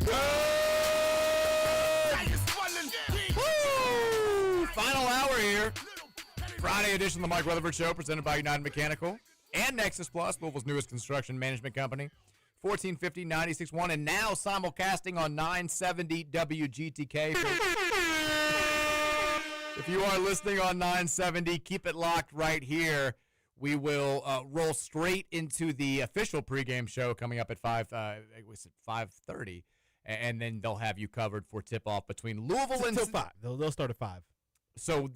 Woo! Final hour here. Friday edition of the Mike Rutherford Show, presented by United Mechanical and Nexus Plus, Louisville's newest construction management company. 1450 96.1, and now simulcasting on 970 WGTK. If you are listening on 970, keep it locked right here. We will roll straight into the official pregame show coming up at 5:30, and then they'll have you covered for tip-off between Louisville and 5. They'll start at 5. So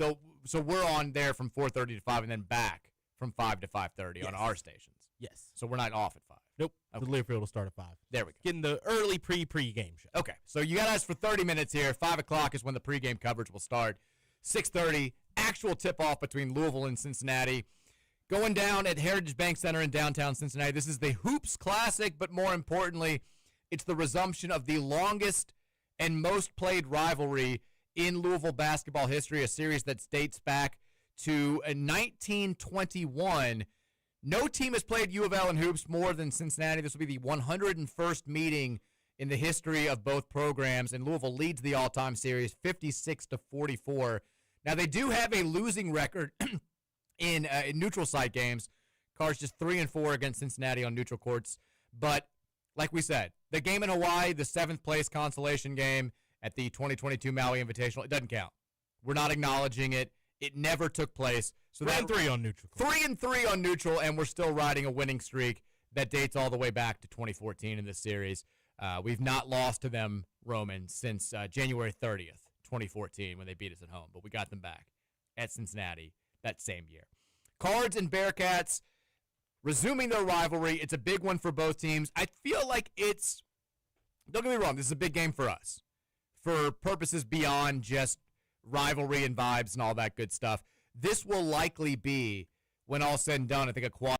we're on there from 4:30 to 5, and then back from 5 to 5:30 on our stations. Yes. So we're not off at 5. Nope. Okay. The Learfield will start at 5. There we go. Getting the early pre-game show. Okay. So you got us for 30 minutes here. 5 o'clock is when the pregame coverage will start. 6:30, actual tip-off between Louisville and Cincinnati. Going down at Heritage Bank Center in downtown Cincinnati. This is the Hoops Classic, but more importantly, it's the resumption of the longest and most played rivalry in Louisville basketball history, a series that dates back to 1921. No team has played U of L in hoops more than Cincinnati. This will be the 101st meeting in the history of both programs, and Louisville leads the all-time series 56-44. Now, they do have a losing record in neutral site games. Cards just 3-4 against Cincinnati on neutral courts. But like we said, the game in Hawaii, the 7th-place consolation game at the 2022 Maui Invitational, it doesn't count. We're not acknowledging it. It never took place. So 3-3 on neutral. 3-3 on neutral, and we're still riding a winning streak that dates all the way back to 2014 in this series. We've not lost to them, Roman, since January 30th, 2014, when they beat us at home. But we got them back at Cincinnati that same year. Cards and Bearcats resuming their rivalry. It's a big one for both teams. I feel like it's, don't get me wrong, this is a big game for us for purposes beyond just rivalry and vibes and all that good stuff. This will likely be, when all said and done, I think a quad.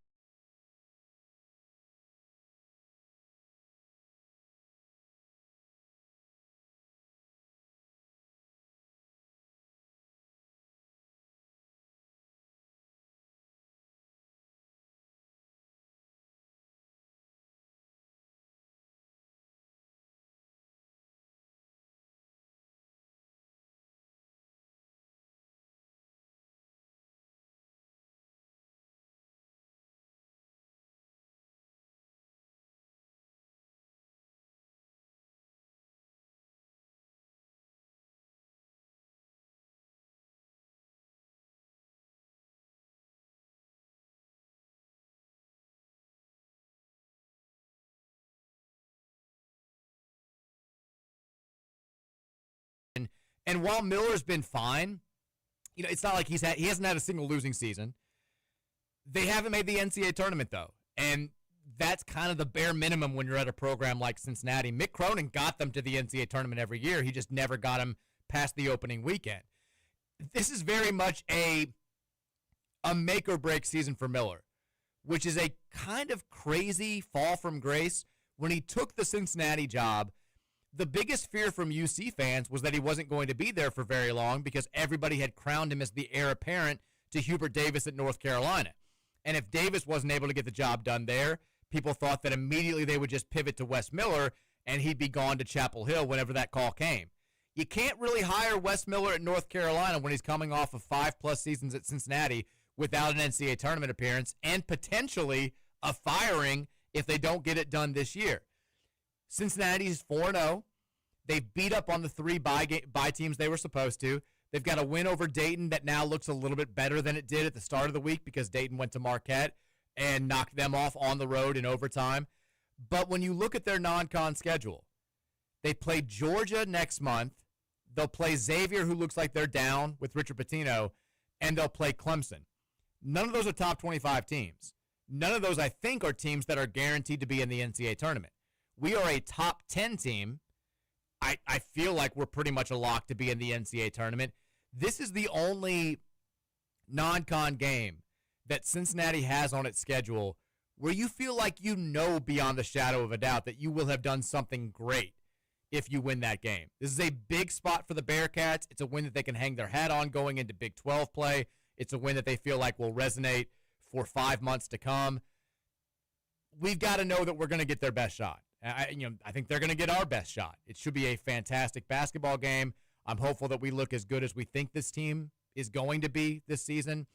And while Miller's been fine, you know, it's not like he hasn't had a single losing season. They haven't made the NCAA tournament, though. And that's kind of the bare minimum when you're at a program like Cincinnati. Mick Cronin got them to the NCAA tournament every year. He just never got them past the opening weekend. This is very much a make-or-break season for Miller, which is a kind of crazy fall from grace. When he took the Cincinnati job, the biggest fear from UC fans was that he wasn't going to be there for very long because everybody had crowned him as the heir apparent to Hubert Davis at North Carolina. And if Davis wasn't able to get the job done there, people thought that immediately they would just pivot to Wes Miller and he'd be gone to Chapel Hill whenever that call came. You can't really hire Wes Miller at North Carolina when he's coming off of 5+ seasons at Cincinnati without an NCAA tournament appearance and potentially a firing if they don't get it done this year. Cincinnati's 4-0. They beat up on the 3 bye teams they were supposed to. They've got a win over Dayton that now looks a little bit better than it did at the start of the week because Dayton went to Marquette and knocked them off on the road in overtime. But when you look at their non-con schedule, they play Georgia next month. They'll play Xavier, who looks like they're down with Richard Pitino, and they'll play Clemson. None of those are top 25 teams. None of those, I think, are teams that are guaranteed to be in the NCAA tournament. We are a top 10 team. I feel like we're pretty much a lock to be in the NCAA tournament. This is the only non-con game that Cincinnati has on its schedule where you feel like you know beyond a shadow of a doubt that you will have done something great if you win that game. This is a big spot for the Bearcats. It's a win that they can hang their hat on going into Big 12 play. It's a win that they feel like will resonate for 5 months to come. We've got to know that we're going to get their best shot. I think they're going to get our best shot. It should be a fantastic basketball game. I'm hopeful that we look as good as we think this team is going to be this season.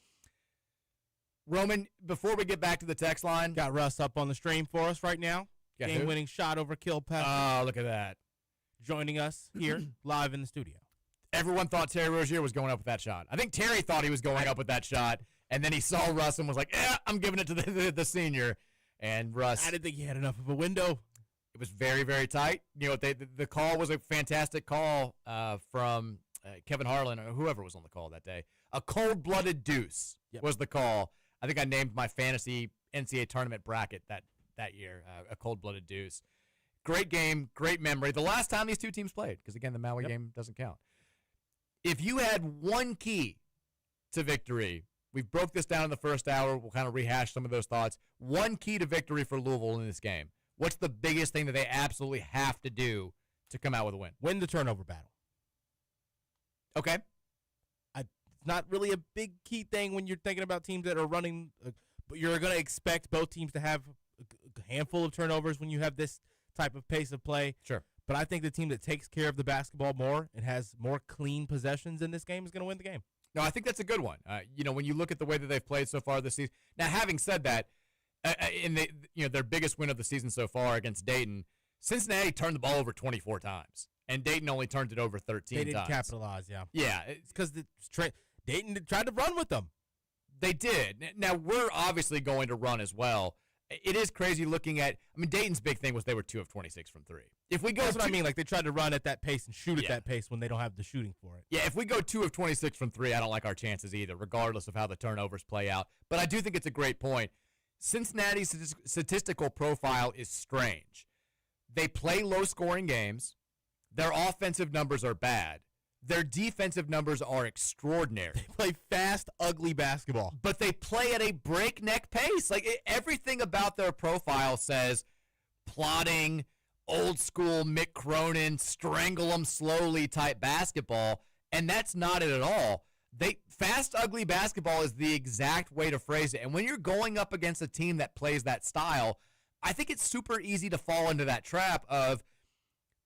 Roman, before we get back to the text line. Got Russ up on the stream for us right now. Got Game-winning shot over Kilpatrick. Oh, look at that. Joining us here live in the studio. Everyone thought Terry Rozier was going up with that shot. I think Terry thought he was going up with that shot, and then he saw Russ and was like, I'm giving it to the senior. And Russ. I didn't think he had enough of a window. It was very, very tight. The call was a fantastic call from Kevin Harlan or whoever was on the call that day. A cold-blooded deuce was the call. I think I named my fantasy NCAA tournament bracket that year, a cold-blooded deuce. Great game, great memory. The last time these two teams played, because, again, the Maui game doesn't count. If you had one key to victory, we've broke this down in the first hour. We'll kind of rehash some of those thoughts. One key to victory for Louisville in this game. What's the biggest thing that they absolutely have to do to come out with a win? Win the turnover battle. Okay. It's not really a big key thing when you're thinking about teams that are running, but you're going to expect both teams to have a handful of turnovers when you have this type of pace of play. Sure. But I think the team that takes care of the basketball more and has more clean possessions in this game is going to win the game. No, I think that's a good one. When you look at the way that they've played so far this season. Now, having said that, in their biggest win of the season so far against Dayton, Cincinnati turned the ball over 24 times, and Dayton only turned it over 13 times. They didn't capitalize, yeah. Yeah. It's because Dayton tried to run with them. They did. Now, we're obviously going to run as well. It is crazy looking at – Dayton's big thing was they were 2 of 26 from 3. If we go That's what I mean. Like, they tried to run at that pace and shoot at that pace when they don't have the shooting for it. Yeah, if we go 2 of 26 from 3, I don't like our chances either, regardless of how the turnovers play out. But I do think it's a great point. Cincinnati's statistical profile is strange. They play low-scoring games. Their offensive numbers are bad. Their defensive numbers are extraordinary. They play fast, ugly basketball. But they play at a breakneck pace. Everything about their profile says plotting, old school Mick Cronin, strangle them slowly type basketball, and that's not it at all. Fast, ugly basketball is the exact way to phrase it. And when you're going up against a team that plays that style, I think it's super easy to fall into that trap of,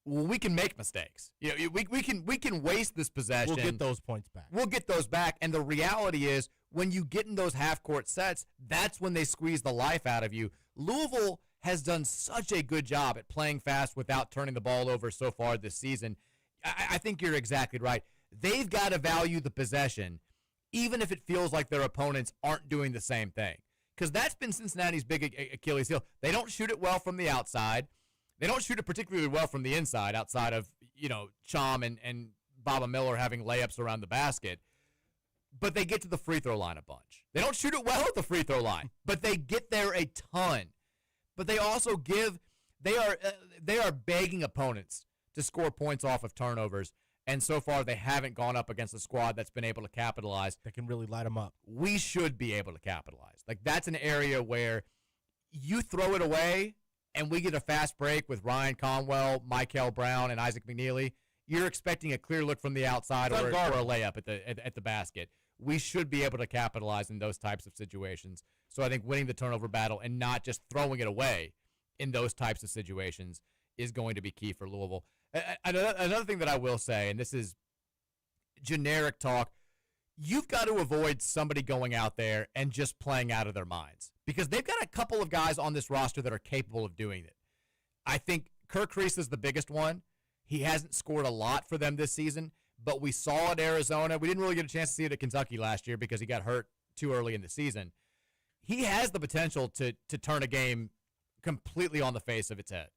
well, we can make mistakes. We can waste this possession. We'll get those points back. We'll get those back. And the reality is, when you get in those half-court sets, that's when they squeeze the life out of you. Louisville has done such a good job at playing fast without turning the ball over so far this season. I think you're exactly right. They've got to value the possession, even if it feels like their opponents aren't doing the same thing. Because that's been Cincinnati's big Achilles heel. They don't shoot it well from the outside. They don't shoot it particularly well from the inside, outside of, Chom and Baba Miller having layups around the basket. But they get to the free throw line a bunch. They don't shoot it well at the free throw line, but they get there a ton. But they also they are begging opponents to score points off of turnovers. And so far, they haven't gone up against a squad that's been able to capitalize. That can really light them up. We should be able to capitalize. That's an area where you throw it away, and we get a fast break with Ryan Conwell, Michael Brown, and Isaac McNeely. You're expecting a clear look from the outside or a layup at the basket. We should be able to capitalize in those types of situations. So I think winning the turnover battle and not just throwing it away in those types of situations is going to be key for Louisville. Another thing that I will say, and this is generic talk, you've got to avoid somebody going out there and just playing out of their minds, because they've got a couple of guys on this roster that are capable of doing it. I think Kirk Reese is the biggest one. He hasn't scored a lot for them this season, but we saw at Arizona. We didn't really get a chance to see it at Kentucky last year because he got hurt too early in the season. He has the potential to turn a game completely on the face of its head.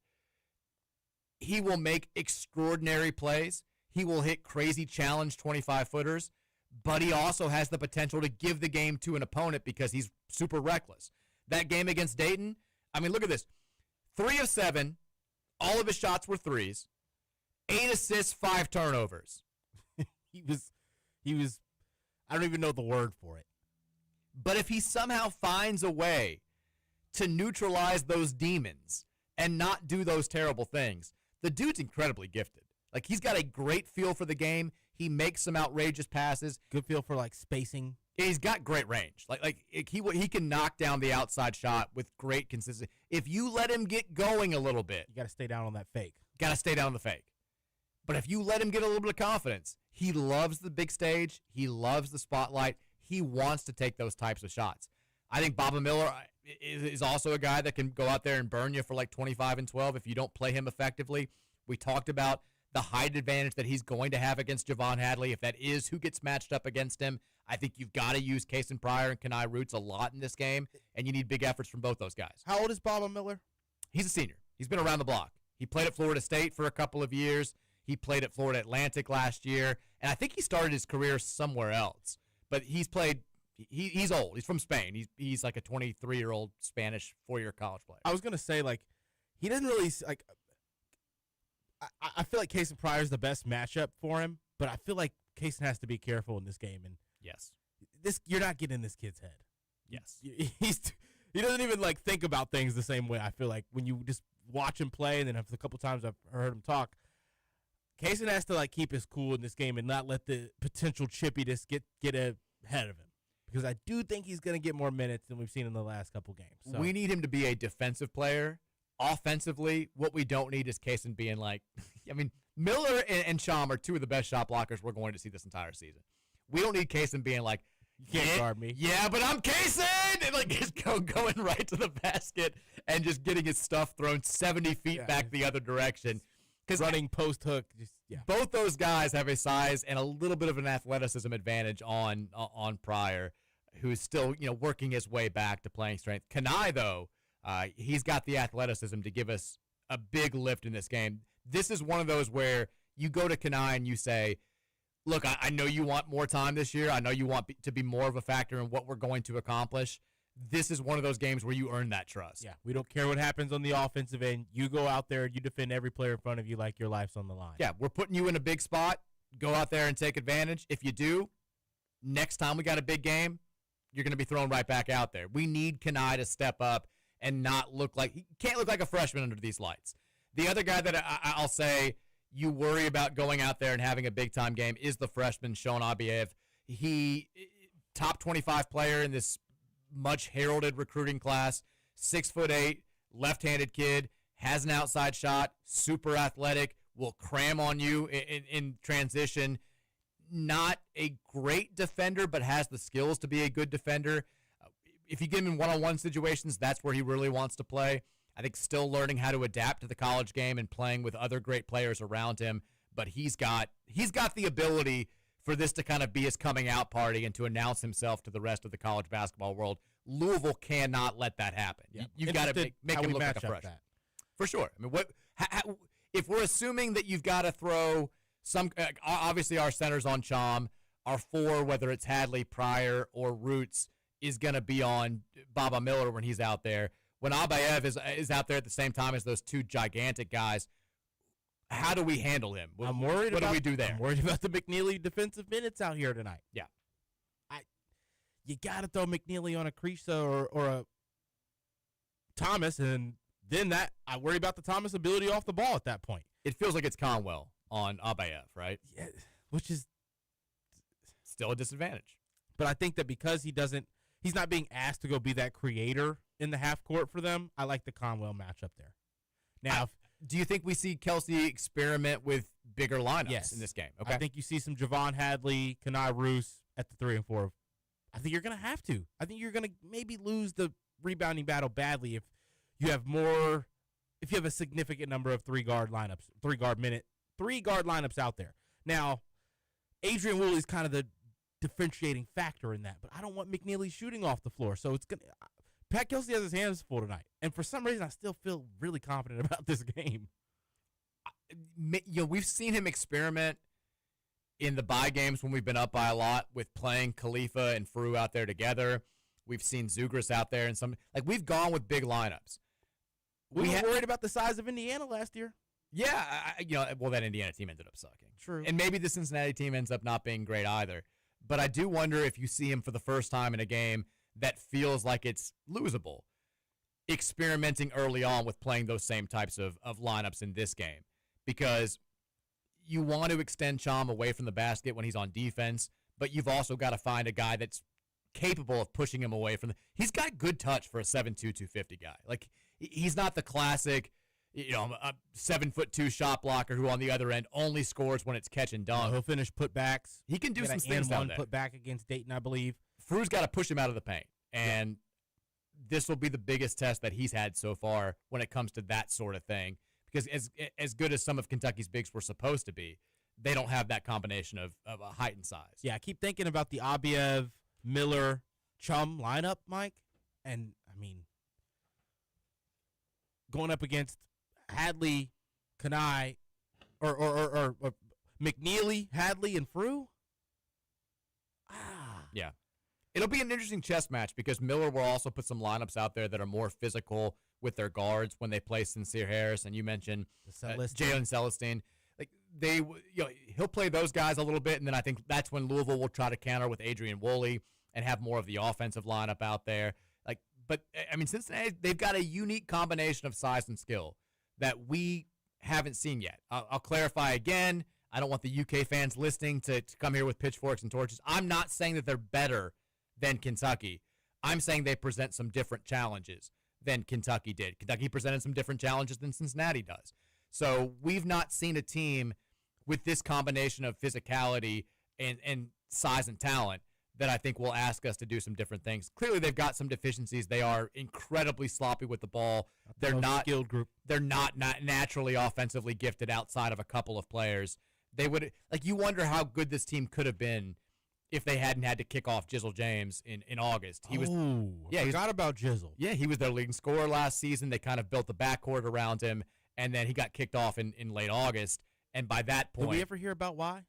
He will make extraordinary plays. He will hit crazy challenge 25-footers, but he also has the potential to give the game to an opponent because he's super reckless. That game against Dayton, look at this. 3 of 7, all of his shots were threes, 8 assists, 5 turnovers. He was, I don't even know the word for it. But if he somehow finds a way to neutralize those demons and not do those terrible things, the dude's incredibly gifted. He's got a great feel for the game. He makes some outrageous passes. Good feel for like spacing. He's got great range. He can knock down the outside shot with great consistency. If you let him get going a little bit, you got to stay down on that fake. Got to stay down on the fake. But if you let him get a little bit of confidence, he loves the big stage. He loves the spotlight. He wants to take those types of shots. I think Baba Miller is also a guy that can go out there and burn you for like 25 and 12 if you don't play him effectively. We talked about the height advantage that he's going to have against Javon Hadley. If that is who gets matched up against him, I think you've got to use Kason Pryor and Kenai Roots a lot in this game, and you need big efforts from both those guys. How old is Baba Miller? He's a senior. He's been around the block. He played at Florida State for a couple of years. He played at Florida Atlantic last year, and I think he started his career somewhere else. But he's played. He's old. He's from Spain. He's like a 23-year-old Spanish 4-year college player. I was gonna say like he doesn't really like. I feel like Kason Pryor is the best matchup for him, but I feel like Kason has to be careful in this game. And yes, you're not getting in this kid's head. Yes, he doesn't even like think about things the same way. I feel like when you just watch him play, and then a couple times I've heard him talk, Kason has to like keep his cool in this game and not let the potential chippiness get ahead of him. Because I do think he's going to get more minutes than we've seen in the last couple games. So. We need him to be a defensive player. Offensively, what we don't need is Kason being like, I mean, Miller and Sham are two of the best shot blockers we're going to see this entire season. We don't need Kason being like, you can't guard me. Yeah, but I'm Kason! And like just going right to the basket and just getting his stuff thrown 70 feet back the other direction. Running post hook. Both those guys have a size and a little bit of an athleticism advantage on Pryor, who's still working his way back to playing strength. Kenai, though, he's got the athleticism to give us a big lift in this game. This is one of those where you go to Kenai and you say, look, I know you want more time this year. I know you want to be more of a factor in what we're going to accomplish. This is one of those games where you earn that trust. Yeah, we don't care what happens on the offensive end. You go out there, you defend every player in front of you like your life's on the line. Yeah, we're putting you in a big spot. Go out there and take advantage. If you do, next time we got a big game, you're going to be thrown right back out there. We need Kenai to step up and not look like – he can't look like a freshman under these lights. The other guy that I'll say you worry about going out there and having a big-time game is the freshman, Sean Abiev. He top 25 player in this much heralded recruiting class, 6'8", left-handed kid, has an outside shot, super athletic, will cram on you in transition. Not a great defender, but has the skills to be a good defender. If you get him in one-on-one situations, that's where he really wants to play. I think still learning how to adapt to the college game and playing with other great players around him. But he's got the ability for this to kind of be his coming out party and to announce himself to the rest of the college basketball world. Louisville cannot let that happen. Yeah. You've got to make him look like a freshman. For sure. I mean, if we're assuming that you've got to throw some, obviously our center's on Chom. Our 4, whether it's Hadley, Pryor, or Roots, is going to be on Baba Miller when he's out there. When Abayev is out there at the same time as those 2 gigantic guys, how do we handle him? What do we do there? I'm worried about the McNeely defensive minutes out here tonight. Yeah. You got to throw McNeely on a Creasha or a Thomas, and then I worry about the Thomas ability off the ball at that point. It feels like it's Conwell on Abayev, right? Yeah, which is still a disadvantage. But I think that because he's not being asked to go be that creator in the half court for them, I like the Conwell matchup there. Now, do you think we see Kelsey experiment with bigger lineups in this game? Okay. I think you see some Javon Hadley, Kenai Roos at the 3 and 4. I think you're going to have to. I think you're going to maybe lose the rebounding battle badly if you have a significant number of 3-guard lineups out there. Now, Adrian Woolley's kind of the differentiating factor in that, but I don't want McNeely shooting off the floor. So Pat Kelsey has his hands full tonight, and for some reason, I still feel really confident about this game. We've seen him experiment in the bye games when we've been up by a lot with playing Khalifa and Fru out there together. We've seen Zugris out there, and we've gone with big lineups. We were worried about the size of Indiana last year. Yeah, that Indiana team ended up sucking. True. And maybe the Cincinnati team ends up not being great either. But I do wonder if you see him for the first time in a game that feels like it's losable, experimenting early on with playing those same types of lineups in this game. Because you want to extend Chom away from the basket when he's on defense, but you've also got to find a guy that's capable of pushing him away from the. He's got good touch for a 7'2", 250 guy. Like, he's not the classic, a 7'2" shot blocker who on the other end only scores when it's catch and dunk. He'll finish putbacks. He can do some things down there. Put back against Dayton, I believe. Frew's got to push him out of the paint, and this will be the biggest test that he's had so far when it comes to that sort of thing. Because as good as some of Kentucky's bigs were supposed to be, they don't have that combination of a height and size. Yeah, I keep thinking about the Abiev, Miller, Chum lineup, Mike. And, I mean, going up against Hadley, Kanai, or McNeely, Hadley, and Frew. Yeah. It'll be an interesting chess match because Miller will also put some lineups out there that are more physical with their guards when they play Sincere Harris, and you mentioned Jalen Celestine. Like he'll play those guys a little bit, and then I think that's when Louisville will try to counter with Adrian Woolley and have more of the offensive lineup out there. But I mean, Cincinnati, they've got a unique combination of size and skill that we haven't seen yet. I'll clarify again. I don't want the UK fans listening to come here with pitchforks and torches. I'm not saying that they're better than Kentucky. I'm saying they present some different challenges than Kentucky did. Kentucky presented some different challenges than Cincinnati does. So we've not seen a team with this combination of physicality and size and talent that I think will ask us to do some different things. Clearly, they've got some deficiencies. They are incredibly sloppy with the ball. They're not skilled group. They're not naturally offensively gifted outside of a couple of players. They would you wonder how good this team could have been if they hadn't had to kick off Jizzle James in August. He forgot about Jizzle. Yeah, he was their leading scorer last season. They kind of built the backcourt around him, and then he got kicked off in late August. And by that point, did we ever hear about why?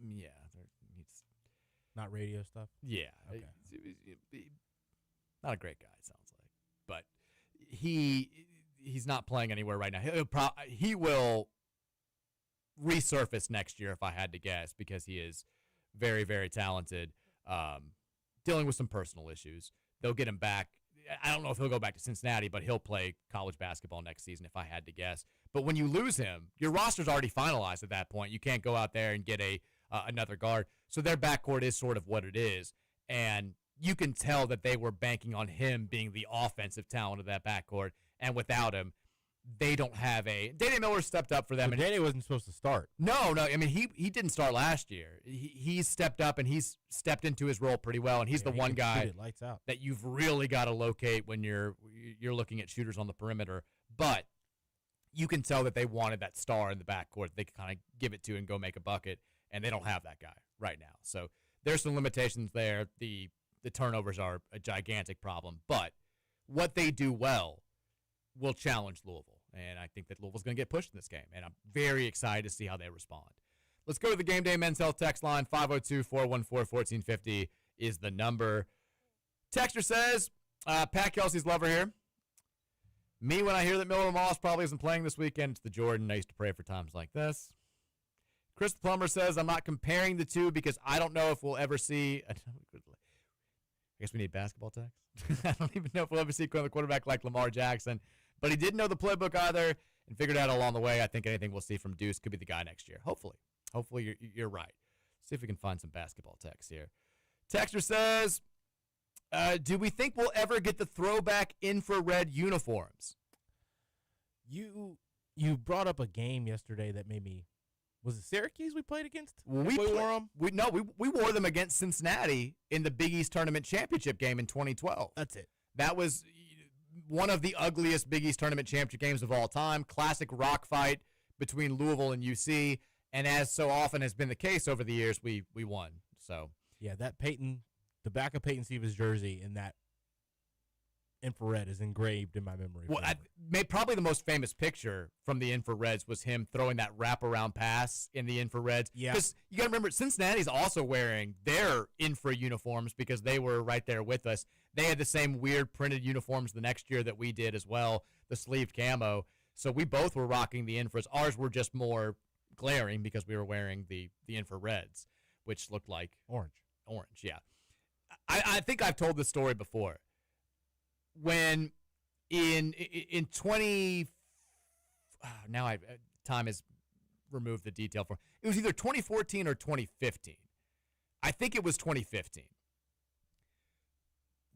Yeah, not radio stuff. Yeah, okay. Not a great guy. It sounds like, but he's not playing anywhere right now. He will resurface next year if I had to guess because he is very, very talented, dealing with some personal issues. They'll get him back. I don't know if he'll go back to Cincinnati, but he'll play college basketball next season if I had to guess. But when you lose him, your roster's already finalized at that point. You can't go out there and get another guard. So their backcourt is sort of what it is. And you can tell that they were banking on him being the offensive talent of that backcourt. And without him, they don't have a – Danny Miller stepped up for them. But Danny wasn't supposed to start. No. I mean, he didn't start last year. He's stepped up, and he's stepped into his role pretty well, and he's the one guy lights out. that you've really got to locate when you're looking at shooters on the perimeter. But you can tell that they wanted that star in the backcourt they could kind of give it to and go make a bucket, and they don't have that guy right now. So there's some limitations there. The turnovers are a gigantic problem. But what they do well will challenge Louisville. And I think that Louisville's going to get pushed in this game. And I'm very excited to see how they respond. Let's go to the Game Day Men's Health text line. 502-414-1450 is the number. Texter says, Pat Kelsey's lover here. Me, when I hear that Miller Moss probably isn't playing this weekend, it's the Jordan. I used to pray for times like this. Chris Plummer says, I'm not comparing the two because I don't know if we'll ever see. I guess we need basketball text. I don't even know if we'll ever see a quarterback like Lamar Jackson. But he didn't know the playbook either and figured out along the way. I think anything we'll see from Deuce could be the guy next year. Hopefully. Hopefully you're right. See if we can find some basketball text here. Texter says, do we think we'll ever get the throwback infrared uniforms? You brought up a game yesterday that made me. Was it Syracuse we played against? We wore them. We wore them against Cincinnati in the Big East Tournament Championship game in 2012. That's it. That was one of the ugliest Big East Tournament Championship games of all time. Classic rock fight between Louisville and UC. And as so often has been the case over the years, we won. So yeah, that Peyton, the back of Peyton Siva's jersey in that infrared is engraved in my memory. Well, probably the most famous picture from the infrareds was him throwing that wraparound pass in the infrareds. Yeah. Because you got to remember, Cincinnati's also wearing their infra uniforms because they were right there with us. They had the same weird printed uniforms the next year that we did as well, the sleeved camo. So we both were rocking the infras. Ours were just more glaring because we were wearing the infrareds, which looked like orange, yeah. I think I've told this story before. When in 20 now time is remove the detail from. It was either 2014 or 2015. I think it was 2015.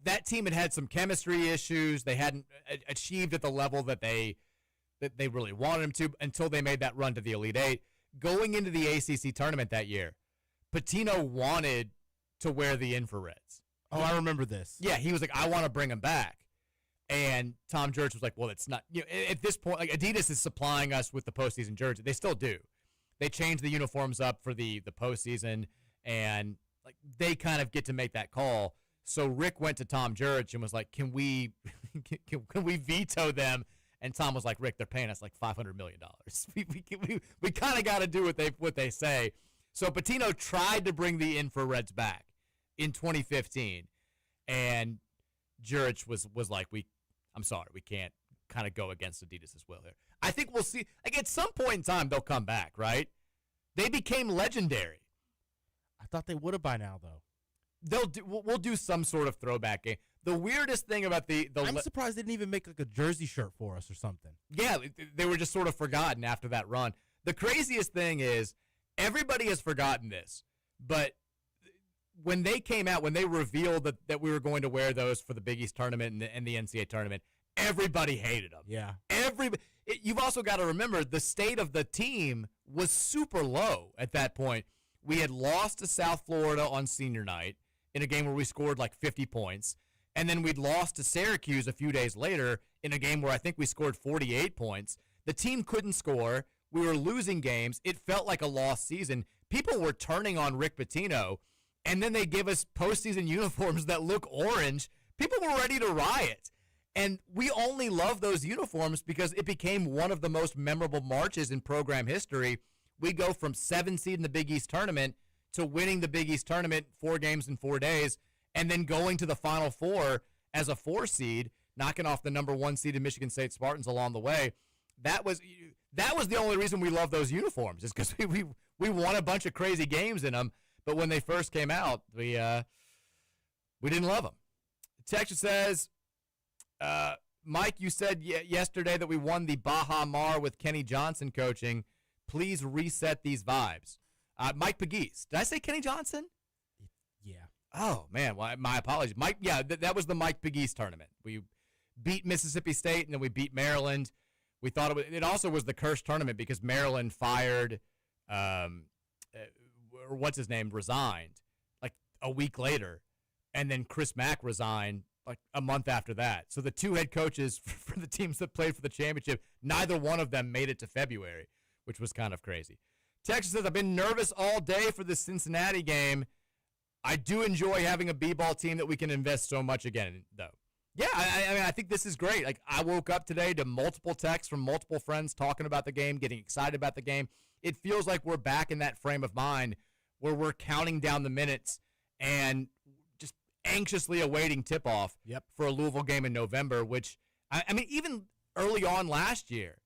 That team had some chemistry issues. They hadn't achieved at the level that they really wanted them to until they made that run to the Elite Eight. Going into the ACC tournament that year, Pitino wanted to wear the infrareds. Oh, I remember this. Yeah, he was like, I want to bring them back. And Tom Jurich was like, well, it's not. At this point, like Adidas is supplying us with the postseason jersey. They still do. They changed the uniforms up for the postseason, and like they kind of get to make that call. So Rick went to Tom Jurich and was like, can we veto them? And Tom was like, Rick, they're paying us like $500 million. We kind of got to do what they say. So Pitino tried to bring the infrareds back in 2015, and Jurich was like, I'm sorry, we can't kind of go against Adidas as well here. I think we'll see. Like at some point in time, they'll come back, right? They became legendary. I thought they would have by now, though. We'll do some sort of throwback game. The weirdest thing about I'm surprised they didn't even make like a jersey shirt for us or something. Yeah, they were just sort of forgotten after that run. The craziest thing is everybody has forgotten this, but when they came out, when they revealed that we were going to wear those for the Big East tournament and the NCAA tournament, everybody hated them. Yeah. You've also got to remember the state of the team was super low at that point. We had lost to South Florida on senior night in a game where we scored like 50 points. And then we'd lost to Syracuse a few days later in a game where I think we scored 48 points. The team couldn't score. We were losing games. It felt like a lost season. People were turning on Rick Pitino, and then they give us postseason uniforms that look orange. People were ready to riot. And we only love those uniforms because it became one of the most memorable marches in program history. We go from 7 seed in the Big East tournament to winning the Big East tournament 4 games in 4 days, and then going to the Final Four as a 4 seed, knocking off the number 1 seed in Michigan State Spartans along the way. That was the only reason we love those uniforms, is because we won a bunch of crazy games in them. But when they first came out, we didn't love them. Texas says, Mike, you said yesterday that we won the Baja Mar with Kenny Johnson coaching. Please reset these vibes. Mike Pegues. Did I say Kenny Johnson? Yeah. Oh, man. Well, my apologies. Mike. Yeah, that was the Mike Pegues tournament. We beat Mississippi State, and then we beat Maryland. We thought it also was the cursed tournament because Maryland fired, or what's his name, resigned like a week later. And then Chris Mack resigned like a month after that. So the 2 head coaches for the teams that played for the championship, neither one of them made it to February, which was kind of crazy. Texas says, I've been nervous all day for the Cincinnati game. I do enjoy having a B-ball team that we can invest so much again, though. Yeah, I mean, I think this is great. Like, I woke up today to multiple texts from multiple friends talking about the game, getting excited about the game. It feels like we're back in that frame of mind where we're counting down the minutes and just anxiously awaiting tip-off for a Louisville game in November, which, I mean, even early on last year,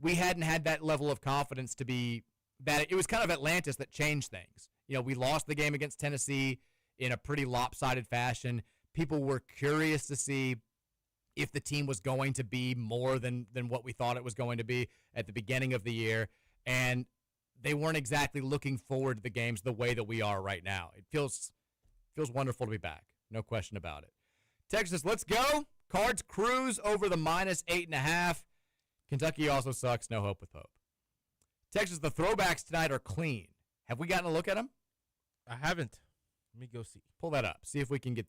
we hadn't had that level of confidence to be that it was kind of Atlantis that changed things. You know, we lost the game against Tennessee in a pretty lopsided fashion. People were curious to see if the team was going to be more than what we thought it was going to be at the beginning of the year. And they weren't exactly looking forward to the games the way that we are right now. It feels wonderful to be back. No question about it. Texas, let's go. Cards cruise over the -8.5. Kentucky also sucks. No hope with Pope. Texas, the throwbacks tonight are clean. Have we gotten a look at them? I haven't. Let me go see. Pull that up. See if we can get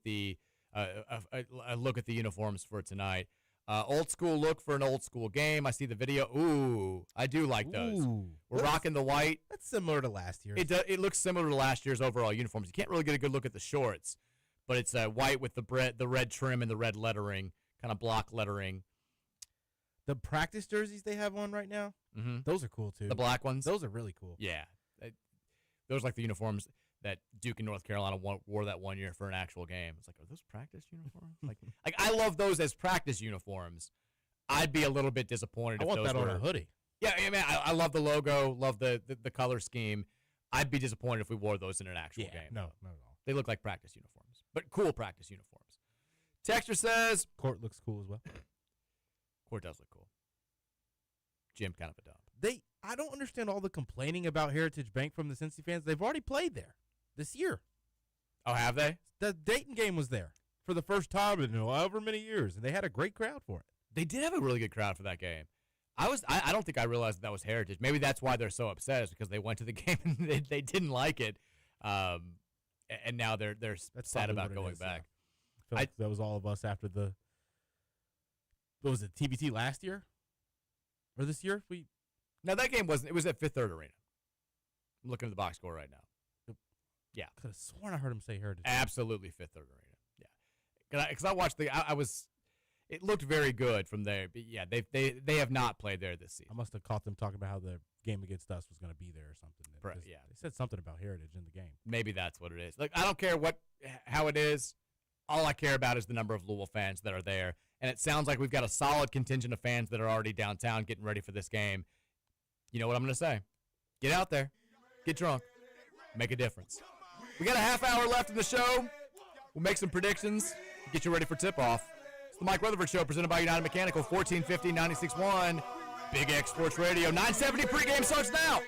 a look at the uniforms for tonight. Old school look for an old school game. I see the video. Ooh, I do like those. We're rocking the white. That's similar to last year. It looks similar to last year's overall uniforms. You can't really get a good look at the shorts, but it's white with the red trim and the red lettering, kind of block lettering. The practice jerseys they have on right now, those are cool too. The black ones? Those are really cool. Yeah. Those are like the uniforms that Duke and North Carolina wore that one year for an actual game. It's like, are those practice uniforms? like I love those as practice uniforms. I'd be a little bit disappointed if those were. I want that on a hoodie. Yeah, I mean, I love the logo, love the color scheme. I'd be disappointed if we wore those in an actual game. No, not at all. They look like practice uniforms, but cool practice uniforms. Texter says... Court looks cool as well. Court does look cool. Jim kind of a dump. I don't understand all the complaining about Heritage Bank from the Cincy fans. They've already played there this year. Oh, have they? The Dayton game was there for the first time in however many years, and they had a great crowd for it. They did have a really good crowd for that game. I don't think I realized that was Heritage. Maybe that's why they're so upset, is because they went to the game and they didn't like it, and now they're sad about going back. Yeah. I feel like that was all of us after the, what was it, TBT last year or this year? No, that game wasn't. It was at Fifth Third Arena. I'm looking at the box score right now. Yeah, could have sworn I heard him say Heritage. Absolutely, Fifth Third Arena. Yeah, because I watched I was. It looked very good from there, but yeah, they have not played there this season. I must have caught them talking about how the game against us was going to be there or something. Yeah, they said something about Heritage in the game. Maybe that's what it is. Like, I don't care how it is. All I care about is the number of Louisville fans that are there, and it sounds like we've got a solid contingent of fans that are already downtown getting ready for this game. You know what I'm going to say? Get out there, get drunk, make a difference. We got a half hour left in the show. We'll make some predictions, get you ready for tip-off. It's the Mike Rutherford Show, presented by United Mechanical, 1450 96.1 Big X Sports Radio. 9:70 pregame starts now.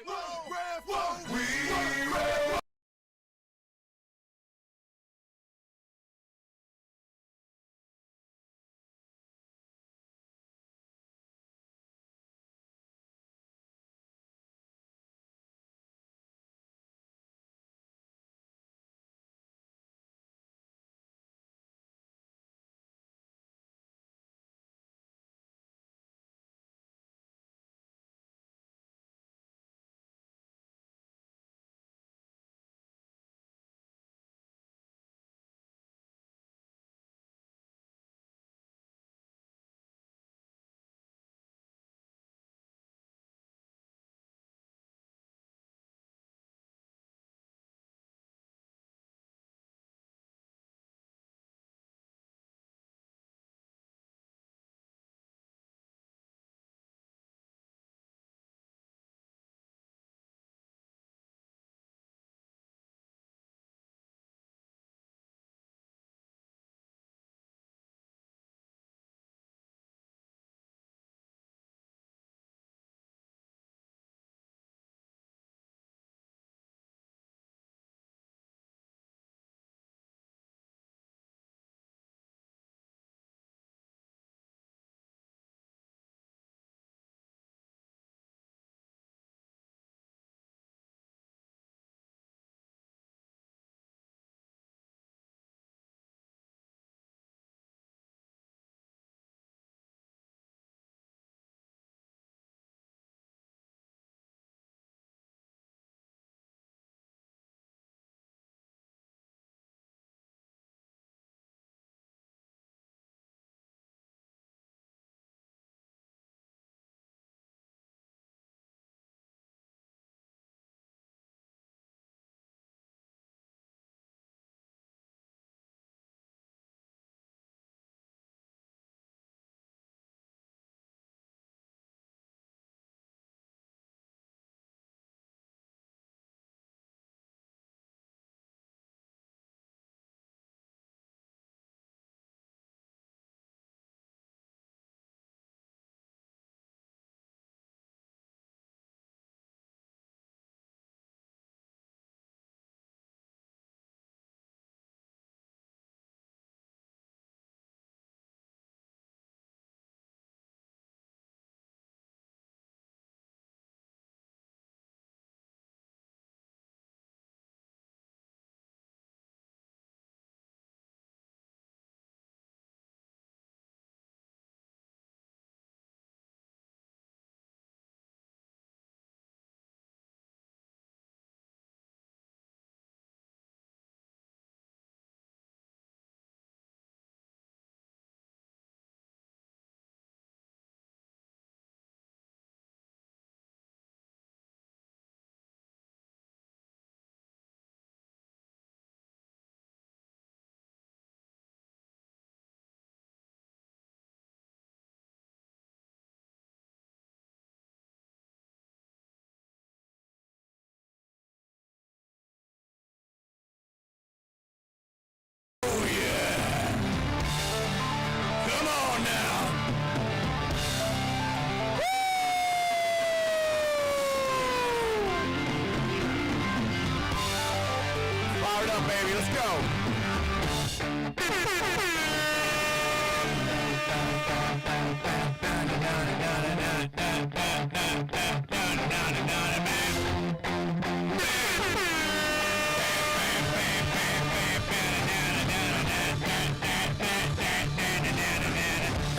up, baby. Let's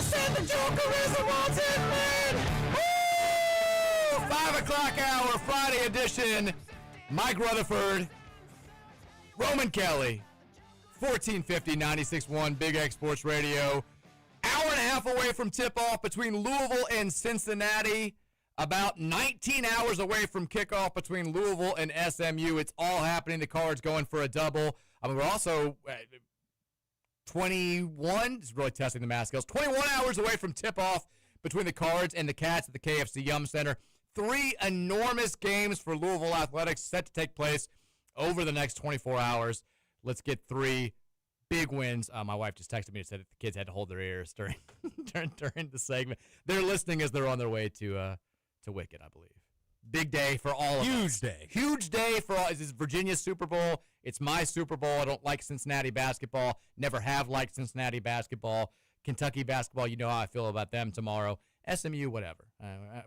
Said the Joker is a wanted man. Woo! 5 o'clock hour, Friday edition. Mike Rutherford, Roman Kelly, 1450 96.1 Big X Sports Radio. Hour and a half away from tip-off between Louisville and Cincinnati. About 19 hours away from kickoff between Louisville and SMU. It's all happening. The Cards going for a double. I mean, we're also 21. It's really testing the math skills. 21 hours away from tip-off between the Cards and the Cats at the KFC Yum Center. 3 enormous games for Louisville Athletics set to take place over the next 24 hours. Let's get 3 big wins. My wife just texted me and said that the kids had to hold their ears during during the segment. They're listening as they're on their way to Wicked, I believe. Big day for all of us. Huge day for all. This is Virginia's Super Bowl. It's my Super Bowl. I don't like Cincinnati basketball. Never have liked Cincinnati basketball. Kentucky basketball, you know how I feel about them tomorrow. SMU, whatever.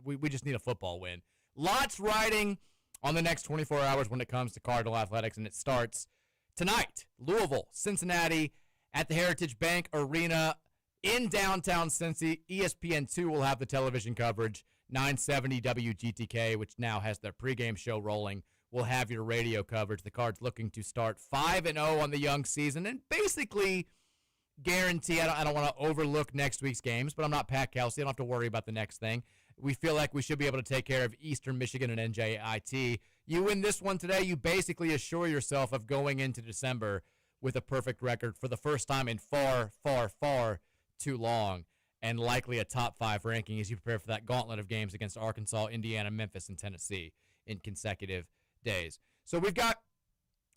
We just need a football win. Lots riding on the next 24 hours when it comes to Cardinal Athletics, and it starts tonight. Louisville, Cincinnati at the Heritage Bank Arena in downtown Cincy. ESPN2 will have the television coverage. 970 WGTK, which now has their pregame show rolling, will have your radio coverage. The Cards looking to start 5-0 on the young season and basically guarantee, I don't want to overlook next week's games, but I'm not Pat Kelsey. I don't have to worry about the next thing. We feel like we should be able to take care of Eastern Michigan and NJIT. You win this one today, you basically assure yourself of going into December with a perfect record for the first time in far, far, far too long, and likely a top 5 ranking as you prepare for that gauntlet of games against Arkansas, Indiana, Memphis, and Tennessee in consecutive days. So we've got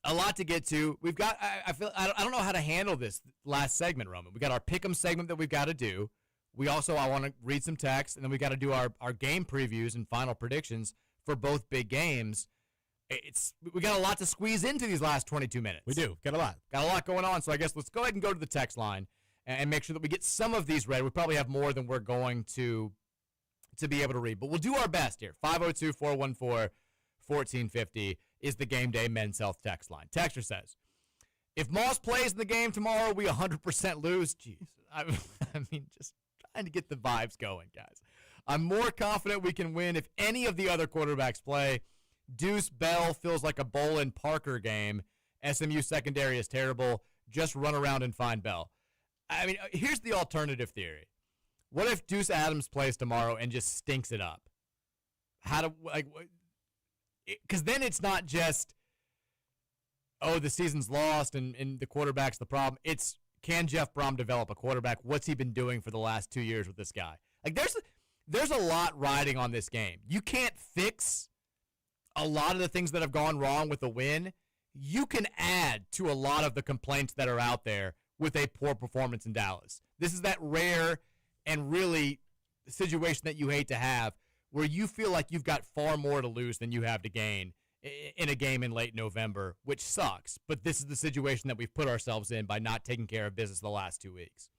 a lot to get to. We've got, I don't know how to handle this last segment, Roman. We got our pick'em segment that we've got to do. We also, I want to read some text, and then we got to do our game previews and final predictions for both big games. We got a lot to squeeze into these last 22 minutes. We do. Got a lot. Got a lot going on. So I guess let's go ahead and go to the text line and make sure that we get some of these read. We probably have more than we're going to be able to read, but we'll do our best here. 502-414-1450 is the Game Day Men's Health text line. Texter says, if Moss plays in the game tomorrow, we 100% lose. Jeez. I mean, just trying to get the vibes going, guys. I'm more confident we can win if any of the other quarterbacks play. Deuce Bell feels like a Bolin Parker game. SMU secondary is terrible. Just run around and find Bell. I mean, here's the alternative theory. What if Deuce Adams plays tomorrow and just stinks it up? Because then it's not just, oh, the season's lost and the quarterback's the problem. It's, can Jeff Brom develop a quarterback? What's he been doing for the last 2 years with this guy? Like, there's a lot riding on this game. You can't fix a lot of the things that have gone wrong with the win. You can add to a lot of the complaints that are out there with a poor performance in Dallas. This is that rare and really situation that you hate to have where you feel like you've got far more to lose than you have to gain in a game in late November, which sucks. But this is the situation that we've put ourselves in by not taking care of business the last 2 weeks.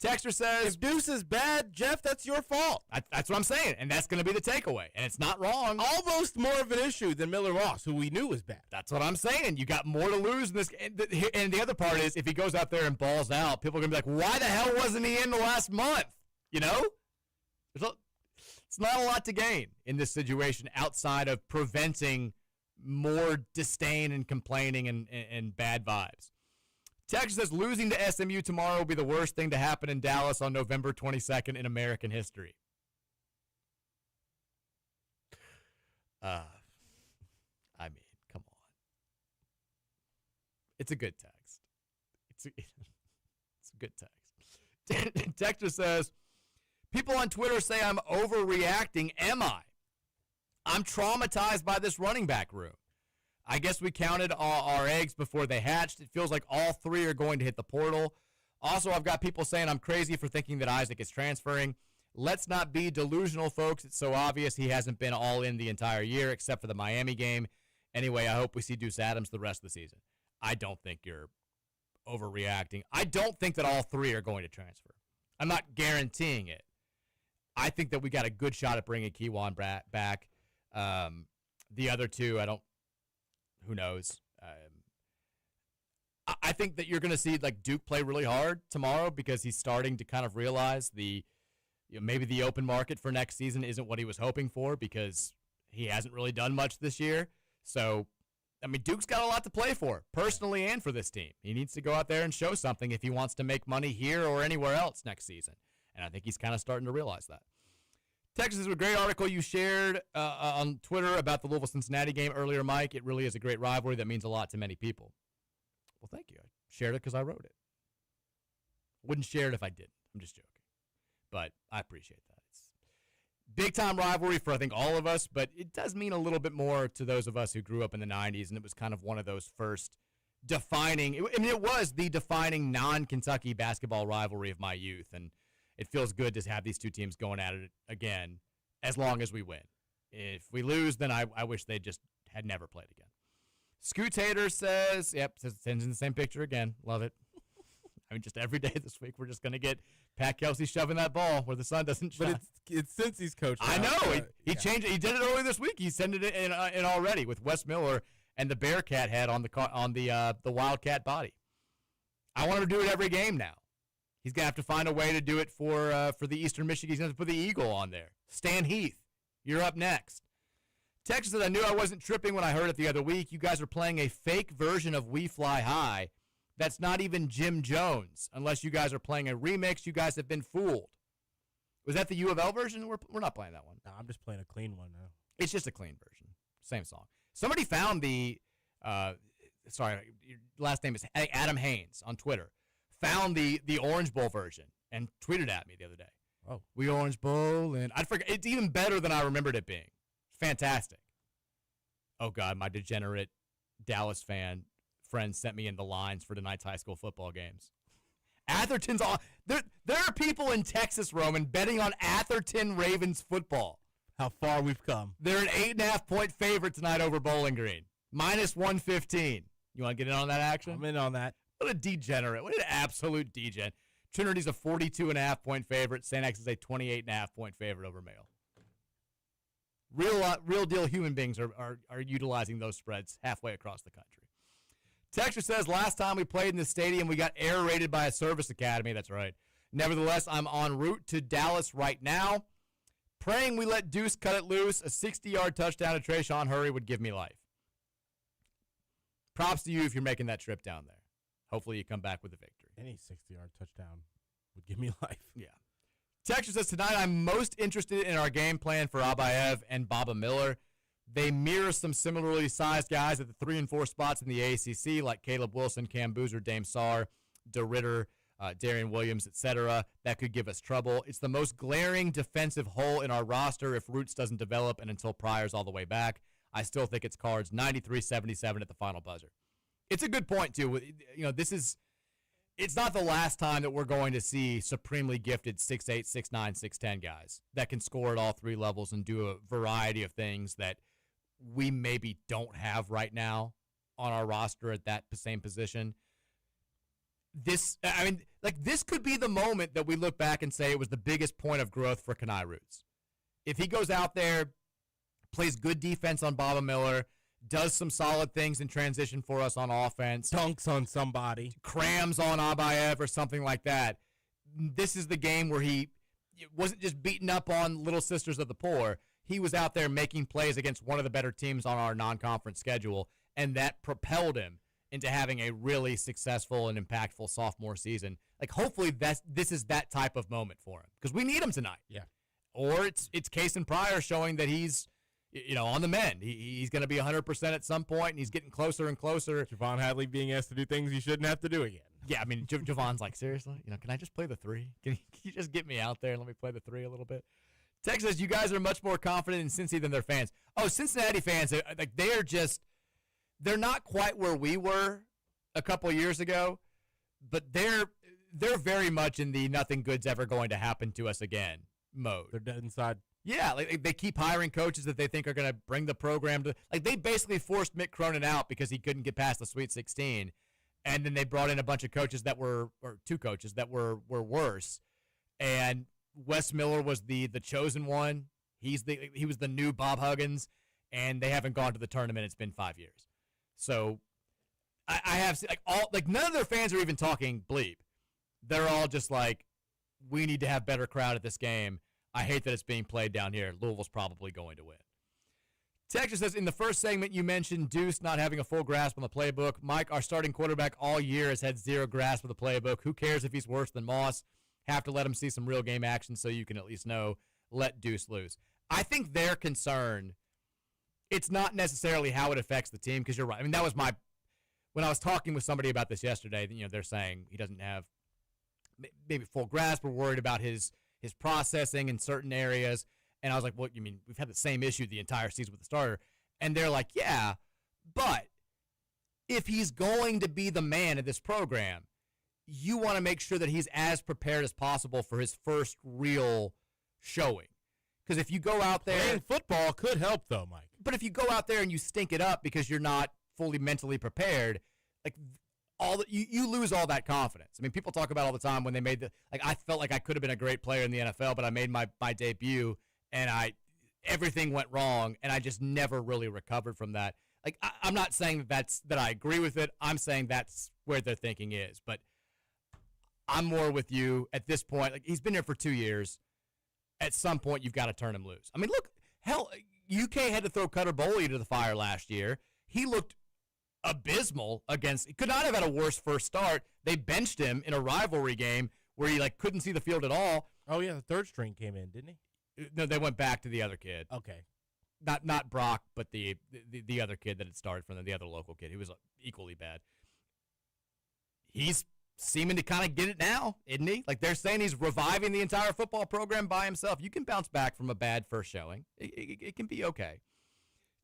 Texter says, if Deuce is bad, Jeff, that's your fault. That's what I'm saying, and that's going to be the takeaway, and it's not wrong. Almost more of an issue than Miller Ross, who we knew was bad. That's what I'm saying. You got more to lose in this. And the other part is, if he goes out there and balls out, people are going to be like, why the hell wasn't he in the last month? You know? It's not a lot to gain in this situation outside of preventing more disdain and complaining and bad vibes. Texas says losing to SMU tomorrow will be the worst thing to happen in Dallas on November 22nd in American history. I mean, come on. It's a good text. It's a good text. Texas says, people on Twitter say I'm overreacting. Am I? I'm traumatized by this running back room. I guess we counted our eggs before they hatched. It feels like all 3 are going to hit the portal. Also, I've got people saying I'm crazy for thinking that Isaac is transferring. Let's not be delusional, folks. It's so obvious he hasn't been all in the entire year except for the Miami game. Anyway, I hope we see Deuce Adams the rest of the season. I don't think you're overreacting. I don't think that all three are going to transfer. I'm not guaranteeing it. I think that we got a good shot at bringing Kewan back. The other two, who knows? I think that you're going to see like Duke play really hard tomorrow because he's starting to kind of realize maybe the open market for next season isn't what he was hoping for because he hasn't really done much this year. So, I mean, Duke's got a lot to play for, personally and for this team. He needs to go out there and show something if he wants to make money here or anywhere else next season. And I think he's kind of starting to realize that. Texas is a great article you shared on Twitter about the Louisville-Cincinnati game earlier, Mike. It really is a great rivalry that means a lot to many people. Well, thank you. I shared it because I wrote it. Wouldn't share it if I didn't. I'm just joking. But I appreciate that. It's big-time rivalry for, I think, all of us, but it does mean a little bit more to those of us who grew up in the 90s, and it was kind of one of those first defining – it was the defining non-Kentucky basketball rivalry of my youth, and it feels good to have these two teams going at it again as long as we win. If we lose, then I wish they just had never played again. Scootator says, sends in the same picture again. Love it. I mean, just every day this week, we're just going to get Pat Kelsey shoving that ball where the sun doesn't shine. But it's since he's coached. I know. He changed it. He did it earlier this week. He sent it in already with Wes Miller and the Bearcat head on the Wildcat body. I want him to do it every game now. He's going to have to find a way to do it for the Eastern Michigan. He's going to put the Eagle on there. Stan Heath, you're up next. Texas said, I knew I wasn't tripping when I heard it the other week. You guys are playing a fake version of We Fly High. That's not even Jim Jones. Unless you guys are playing a remix, you guys have been fooled. Was that the U of L version? We're not playing that one. No, I'm just playing a clean one now. It's just a clean version. Same song. Somebody found the, your last name is Adam Haynes on Twitter. Found the Orange Bowl version and tweeted at me the other day. Oh. We Orange Bowl, and I forget. It's even better than I remembered it being. Fantastic. Oh, God, my degenerate Dallas fan friends sent me in the lines for tonight's high school football games. Atherton's on. There are people in Texas, Roman, betting on Atherton Ravens football. How far we've come. They're an 8.5-point favorite tonight over Bowling Green. -115. You want to get in on that action? I'm in on that. What a degenerate. What an absolute degen. Trinity's a 42.5-point favorite. St. X is a 28.5-point favorite over Mayo. Real deal human beings are utilizing those spreads halfway across the country. Texture says, last time we played in the stadium, we got air raided by a service academy. That's right. Nevertheless, I'm en route to Dallas right now. Praying we let Deuce cut it loose. A 60-yard touchdown to Trayshawn Hurry would give me life. Props to you if you're making that trip down there. Hopefully you come back with a victory. Any 60-yard touchdown would give me life. Yeah. Texture says, tonight I'm most interested in our game plan for Abayev and Baba Miller. They mirror some similarly sized guys at the 3 and 4 spots in the ACC, like Caleb Wilson, Cam Boozer, Dame Sarr, DeRitter, Darian Williams, etc. That could give us trouble. It's the most glaring defensive hole in our roster if Roots doesn't develop and until Pryor's all the way back. I still think it's Cards 93-77 at the final buzzer. It's a good point, too. You know, it's not the last time that we're going to see supremely gifted 6'8", 6'9", 6'10 guys that can score at all three levels and do a variety of things that we maybe don't have right now on our roster at that same position. This could be the moment that we look back and say it was the biggest point of growth for Kenai Roots. If he goes out there, plays good defense on Baba Miller, does some solid things in transition for us on offense. Dunks on somebody. Crams on Abayev or something like that. This is the game where he wasn't just beating up on Little Sisters of the Poor. He was out there making plays against one of the better teams on our non-conference schedule, and that propelled him into having a really successful and impactful sophomore season. Like, hopefully this is that type of moment for him because we need him tonight. Yeah. Or it's Cason Pryor showing that he's on the mend. He's going to be 100% at some point, and he's getting closer and closer. Javon Hadley being asked to do things he shouldn't have to do again. Yeah, I mean, Javon's like, seriously? Can I just play the 3? Can you just get me out there and let me play the 3 a little bit? Texas says, you guys are much more confident in Cincy than their fans. Oh, Cincinnati fans, they're not quite where we were a couple of years ago, but they're very much in the nothing good's ever going to happen to us again mode. They're dead inside. Yeah, like they keep hiring coaches that they think are going to bring the program to. Like they basically forced Mick Cronin out because he couldn't get past the Sweet 16, and then they brought in a bunch of coaches that were, or two coaches that were worse. And Wes Miller was the chosen one. He was the new Bob Huggins, and they haven't gone to the tournament. It's been 5 years. So I have none of their fans are even talking bleep. They're all just like, we need to have better crowd at this game. I hate that it's being played down here. Louisville's probably going to win. Texas says, in the first segment you mentioned Deuce not having a full grasp on the playbook. Mike, our starting quarterback all year has had zero grasp of the playbook. Who cares if he's worse than Moss? Have to let him see some real game action so you can at least know. Let Deuce loose. I think their concern, it's not necessarily how it affects the team, because you're right. I mean, that was when I was talking with somebody about this yesterday, they're saying he doesn't have maybe full grasp. We're worried about his processing in certain areas. And I was like, what, you mean we've had the same issue the entire season with the starter? And they're like, yeah, but if he's going to be the man of this program, you want to make sure that he's as prepared as possible for his first real showing. Because if you go out there... Playing football could help, though, Mike. But if you go out there and you stink it up because you're not fully mentally prepared, like you lose all that confidence. I mean, people talk about all the time when they made I felt like I could have been a great player in the NFL, but I made my debut and everything went wrong, and I just never really recovered from that. Like, I'm not saying that I agree with it. I'm saying that's where their thinking is. But I'm more with you at this point. Like, he's been here for 2 years. At some point, you've got to turn him loose. I mean, look, hell, UK had to throw Cutter Boley to the fire last year. He looked abysmal against. He could not have had a worse first start. They benched him in a rivalry game where he couldn't see the field at all. Oh yeah, the third string came in, didn't he? No, they went back to the other kid. Okay, not Brock, but the other kid that had started from them, the other local kid who was equally bad. He's seeming to kind of get it now, isn't he? Like, they're saying he's reviving the entire football program by himself. You can bounce back from a bad first showing. It can be okay.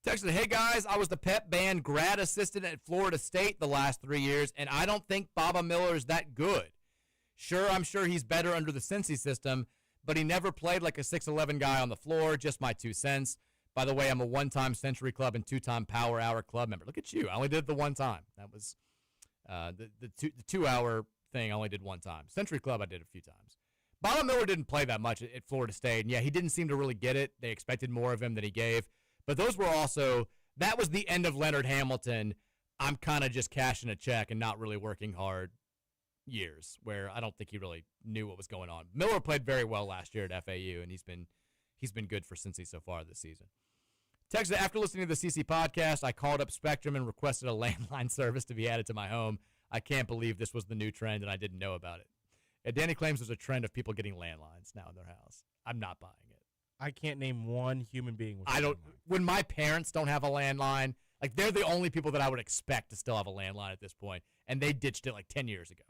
Texted, hey, guys, I was the pep band grad assistant at Florida State the last 3 years, and I don't think Baba Miller is that good. Sure, I'm sure he's better under the Cincy system, but he never played like a 6'11 guy on the floor. Just my 2 cents. By the way, I'm a one-time Century Club and 2-time Power Hour Club member. Look at you. I only did it the one time. That was the 2-hour thing I only did one time. Century Club I did a few times. Baba Miller didn't play that much at Florida State. And yeah, he didn't seem to really get it. They expected more of him than he gave. But those were also, that was the end of Leonard Hamilton. I'm kind of just cashing a check and not really working hard years, where I don't think he really knew what was going on. Miller played very well last year at FAU, and he's been good for Cincy so far this season. Texas, after listening to the CC podcast, I called up Spectrum and requested a landline service to be added to my home. I can't believe this was the new trend, and I didn't know about it. And Danny claims there's a trend of people getting landlines now in their house. I'm not buying it. I can't name one human being with a I don't. landline. When my parents don't have a landline, like, they're the only people that I would expect to still have a landline at this point, and they ditched it like 10 years ago.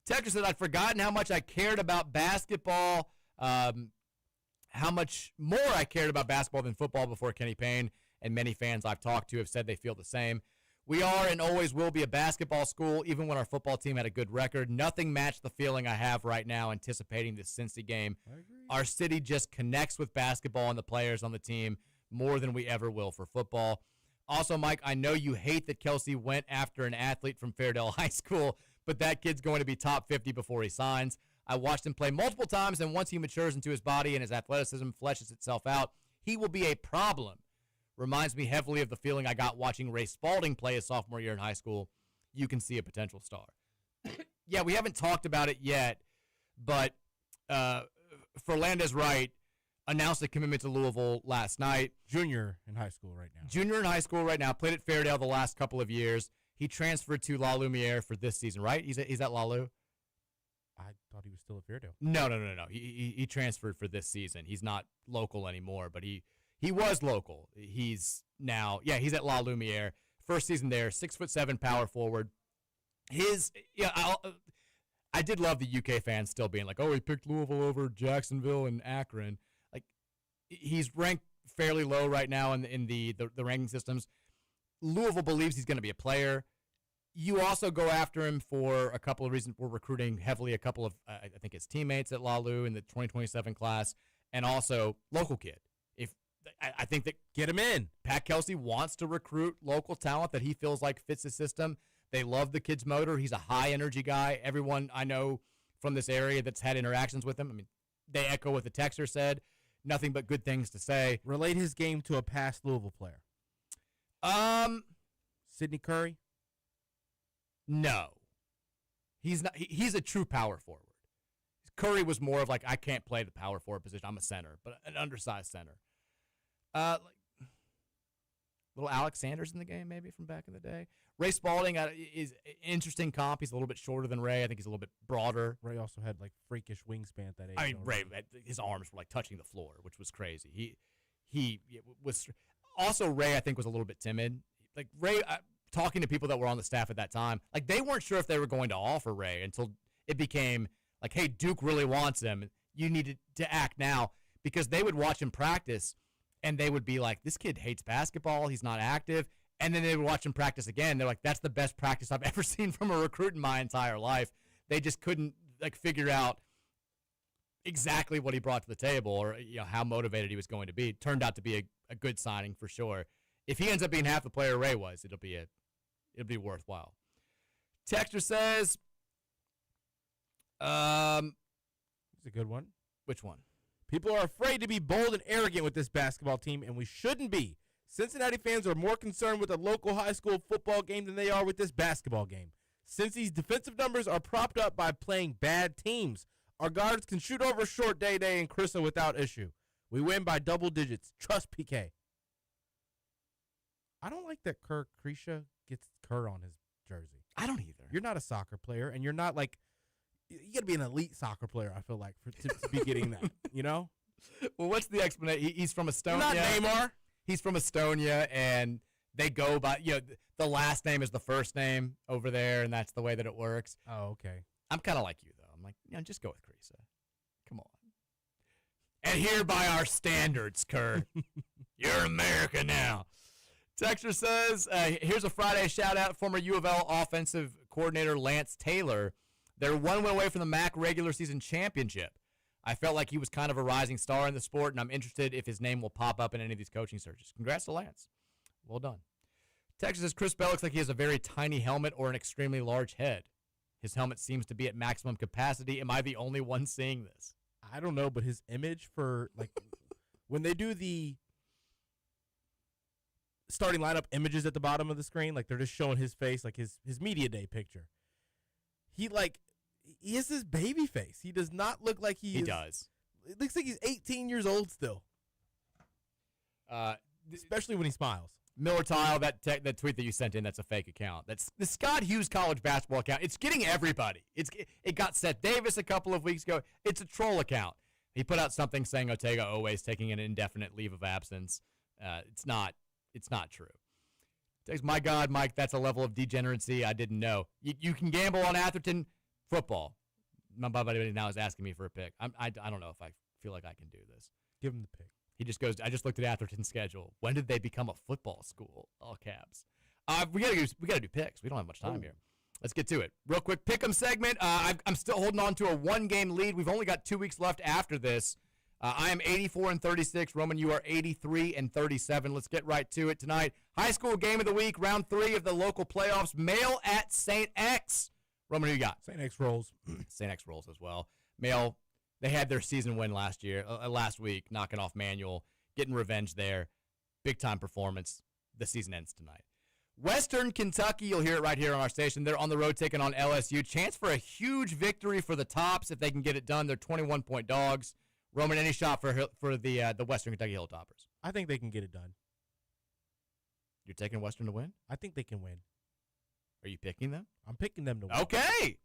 Texas said, I'd forgotten how much I cared about basketball, how much more I cared about basketball than football before Kenny Payne, and many fans I've talked to have said they feel the same. We are and always will be a basketball school, even when our football team had a good record. Nothing matched the feeling I have right now anticipating this Cincy game. I agree. Our city just connects with basketball and the players on the team more than we ever will for football. Also, Mike, I know you hate that Kelsey went after an athlete from Fairdale High School, but that kid's going to be top 50 before he signs. I watched him play multiple times, and once he matures into his body and his athleticism fleshes itself out, he will be a problem. Reminds me heavily of the feeling I got watching Ray Spalding play his sophomore year in high school. You can see a potential star. Yeah, we haven't talked about it yet, but Ferlandez Wright announced a commitment to Louisville last night. Junior in high school right now. Junior in high school right now. Played at Fairdale the last couple of years. He transferred to La Lumiere for this season, right? He's at La Lu? I thought he was still at Fairdale. No. He transferred for this season. He's not local anymore, but he was local. He's now, he's at La Lumiere. First season there, 6'7" power forward. I did love the UK fans still being like, oh, he picked Louisville over Jacksonville and Akron. Like, he's ranked fairly low right now in the ranking systems. Louisville believes he's going to be a player. You also go after him for a couple of reasons. We're recruiting heavily a couple of, I think, his teammates at La Lu in the 2027 class. and also local kid. If I think that get him in. Pat Kelsey wants to recruit local talent that he feels like fits the system. They love the kid's motor. He's a high-energy guy. Everyone I know from this area that's had interactions with him, I mean, they echo what the texter said. Nothing but good things to say. Relate his game to a past Louisville player. Sidney Curry? No. He's not. He's a true power forward. Curry was more of like, I can't play the power forward position. I'm a center, but an undersized center. Like little Alex Sanders in the game, maybe from back in the day. Ray Spalding is an interesting comp. He's a little bit shorter than Ray. I think he's a little bit broader. Ray also had like freakish wingspan at that age. I mean, Ray, his arms were like touching the floor, which was crazy. He was also Ray. I think was a little bit timid. Like Ray, talking to people that were on the staff at that time, like they weren't sure if they were going to offer Ray until it became like, hey, Duke really wants him. You need to act now, because they would watch him practice and they would be like, this kid hates basketball. He's not active. And then they would watch him practice again. They're like, that's the best practice I've ever seen from a recruit in my entire life. They just couldn't like figure out exactly what he brought to the table, or how motivated he was going to be. Turned out to be a good signing for sure. If he ends up being half the player Ray was, it'll be worthwhile. Texter says, it's a good one. Which one? People are afraid to be bold and arrogant with this basketball team, and we shouldn't be. Cincinnati fans are more concerned with a local high school football game than they are with this basketball game. Cincy's defensive numbers are propped up by playing bad teams. Our guards can shoot over Short, Day and Chrisa without issue. We win by double digits. Trust PK. I don't like that Kerr Krisha gets Kerr on his jersey. I don't either. You're not a soccer player, and you're not like, you got to be an elite soccer player, I feel like, to be getting that, Well, what's the explanation? He's from Estonia. Not Neymar. He's from Estonia, and they go by, the last name is the first name over there, and that's the way that it works. Oh, okay. I'm kind of like you, though. I'm like, just go with Krisa. Come on. Adhere by our standards, Kerr. You're America now. Texter says, here's a Friday shout-out. Former U of L offensive coordinator Lance Taylor. They're one win away from the MAC regular season championship. I felt like he was kind of a rising star in the sport, and I'm interested if his name will pop up in any of these coaching searches. Congrats to Lance. Well done. Texas says, Chris Bell looks like he has a very tiny helmet or an extremely large head. His helmet seems to be at maximum capacity. Am I the only one seeing this? I don't know, but his image for, like, when they do the starting lineup images at the bottom of the screen, like they're just showing his face, like his media day picture. He has this baby face. He does not look like he does. It looks like he's 18 years old still. Especially when he smiles. Miller Tile, that tweet that you sent in, that's a fake account. That's the Scott Hughes college basketball account. It's getting everybody. It got Seth Davis a couple of weeks ago. It's a troll account. He put out something saying Otega always taking an indefinite leave of absence. It's not true. My God, Mike, that's a level of degeneracy I didn't know. You can gamble on Atherton football. My buddy now is asking me for a pick. I don't know if I feel like I can do this. Give him the pick. He just goes, I just looked at Atherton's schedule. When did they become a football school? All caps. We gotta do picks. We don't have much time here. Let's get to it. Real quick, pick'em segment. I'm still holding on to a 1-game lead. We've only got 2 weeks left after this. I am 84-36. Roman, you are 83-37. Let's get right to it tonight. High school game of the week, round 3 of the local playoffs. Male at St. X. Roman, who you got? St. X rolls. St. X rolls as well. Male, they had their season win last week, knocking off Manual, getting revenge there. Big-time performance. The season ends tonight. Western Kentucky, you'll hear it right here on our station. They're on the road taking on LSU. Chance for a huge victory for the Tops if they can get it done. They're 21-point dogs. Roman, any shot for the Western Kentucky Hilltoppers? I think they can get it done. You're taking Western to win? I think they can win. Are you picking them? I'm picking them to win. Okay.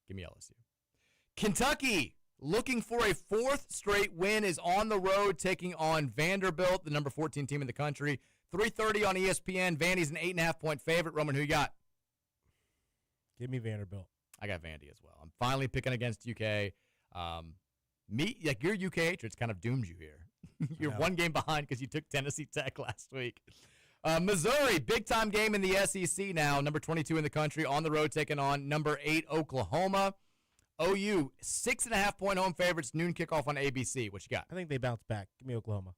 Give me LSU. Kentucky, looking for a 4th straight win, is on the road taking on Vanderbilt, the number 14 team in the country. 3:30 on ESPN. Vandy's an 8.5-point favorite. Roman, who you got? Give me Vanderbilt. I got Vandy as well. I'm finally picking against UK. Your UK hatreds kind of doomed you here. You're 1 game behind because you took Tennessee Tech last week. Missouri, big-time game in the SEC now. Number 22 in the country, on the road taking on number 8 Oklahoma. OU, 6.5-point home favorites, noon kickoff on ABC. What you got? I think they bounce back. Give me Oklahoma.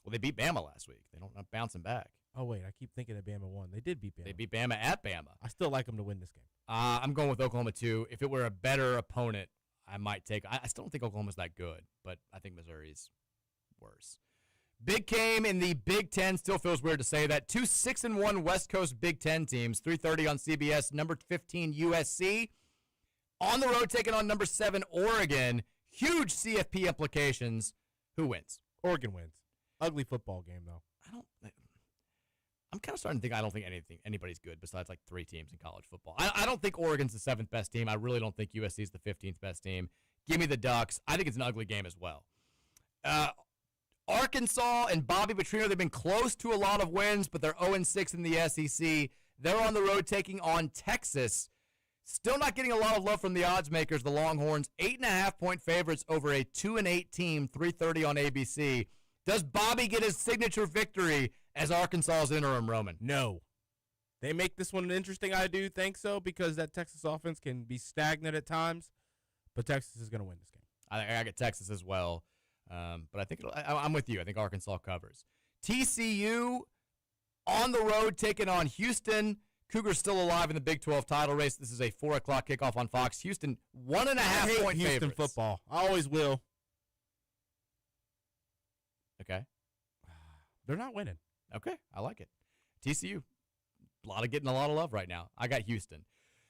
Well, they beat Bama last week. They don't not bouncing back. Oh, wait. I keep thinking that Bama won. They did beat Bama. They beat Bama at Bama. I still like them to win this game. I'm going with Oklahoma, too. If it were a better opponent, I might take – I still don't think Oklahoma's that good, but I think Missouri's worse. Big game in the Big Ten. Still feels weird to say that. Two 6-1 West Coast Big Ten teams. 3:30 on CBS. Number 15 USC on the road taking on number 7 Oregon. Huge CFP implications. Who wins? Oregon wins. Ugly football game though. I'm kind of starting to think I don't think anybody's good besides like 3 teams in college football. I don't think Oregon's the 7th best team. I really don't think USC is the 15th best team. Give me the Ducks. I think it's an ugly game as well. Arkansas and Bobby Petrino, they've been close to a lot of wins, but they're 0-6 in the SEC. They're on the road taking on Texas. Still not getting a lot of love from the odds makers, the Longhorns. 8.5-point favorites over a 2-8 team, 3:30 on ABC. Does Bobby get his signature victory as Arkansas's interim, Roman? No. They make this one interesting, I do think so, because that Texas offense can be stagnant at times, but Texas is going to win this game. I get Texas as well. But I think I'm with you. I think Arkansas covers. TCU on the road taking on Houston. Cougars still alive in the Big 12 title race. This is a 4 o'clock kickoff on Fox. Houston 1.5-point Houston favorites. football. I always will. Okay. They're not winning. Okay, I like it. TCU, getting a lot of love right now. I got Houston.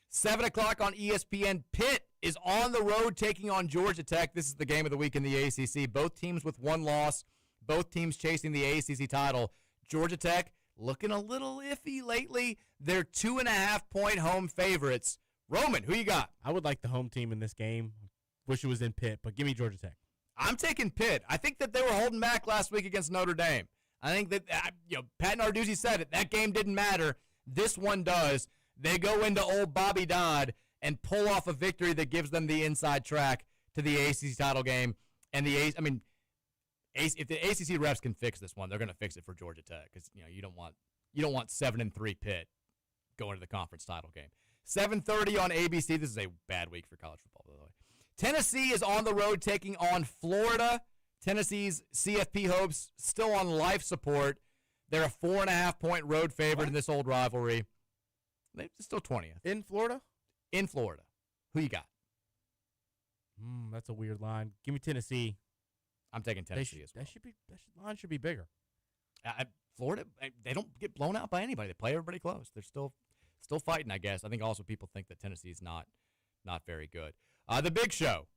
7 o'clock on ESPN. Pitt is on the road taking on Georgia Tech. This is the game of the week in the ACC. Both teams with 1 loss. Both teams chasing the ACC title. Georgia Tech looking a little iffy lately. They're 2.5-point home favorites. Roman, who you got? I would like the home team in this game. Wish it was in Pitt, but give me Georgia Tech. I'm taking Pitt. I think that they were holding back last week against Notre Dame. I think that Pat Narduzzi said it. That game didn't matter. This one does. They go into old Bobby Dodd and pull off a victory that gives them the inside track to the ACC title game. And if the ACC refs can fix this one, they're going to fix it for Georgia Tech because you don't want 7-3 Pitt going to the conference title game. 7:30 on ABC. This is a bad week for college football, by the way. Tennessee is on the road taking on Florida. Tennessee's CFP hopes still on life support. They're a 4.5-point road favorite in this old rivalry. They're still 20th. In Florida? In Florida. Who you got? That's a weird line. Give me Tennessee. I'm taking Tennessee as well. That line should be bigger. Florida, they don't get blown out by anybody. They play everybody close. They're still fighting, I guess. I think also people think that Tennessee's not very good. The big show,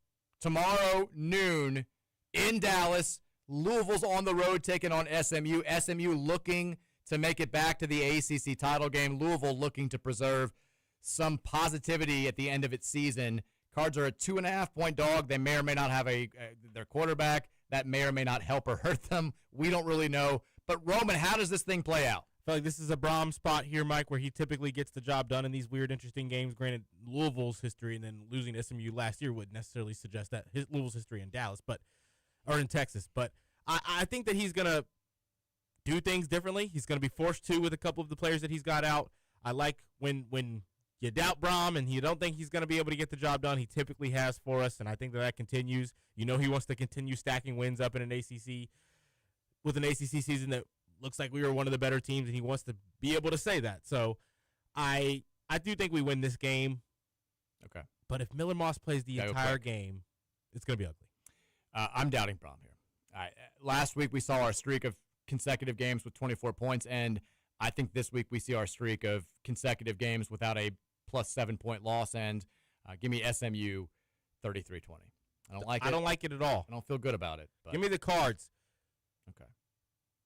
tomorrow noon in Dallas. Louisville's on the road taking on SMU. SMU looking to make it back to the ACC title game. Louisville looking to preserve some positivity at the end of its season. Cards are a 2.5-point dog. They may or may not have their quarterback. That may or may not help or hurt them. We don't really know. But, Roman, how does this thing play out? I feel like this is a Braum spot here, Mike, where he typically gets the job done in these weird, interesting games. Granted, Louisville's history and then losing to SMU last year wouldn't necessarily suggest that Louisville's history in Dallas, or in Texas. But I think that he's going to do things differently. He's going to be forced to with a couple of the players that he's got out. I like when you doubt Braum and you don't think he's going to be able to get the job done. He typically has for us, and I think that continues. He wants to continue stacking wins up in an ACC with an ACC season that looks like we were one of the better teams, and he wants to be able to say that. So I do think we win this game. Okay. But if Miller Moss plays the entire game, it's going to be ugly. I'm doubting Braum here. Last week we saw our streak of consecutive games with 24 points, and I think this week we see our streak of consecutive games without a plus 7-point loss, and give me SMU 33-20. I don't like it. I don't like it at all. I don't feel good about it. But. Give me the Cards. Okay.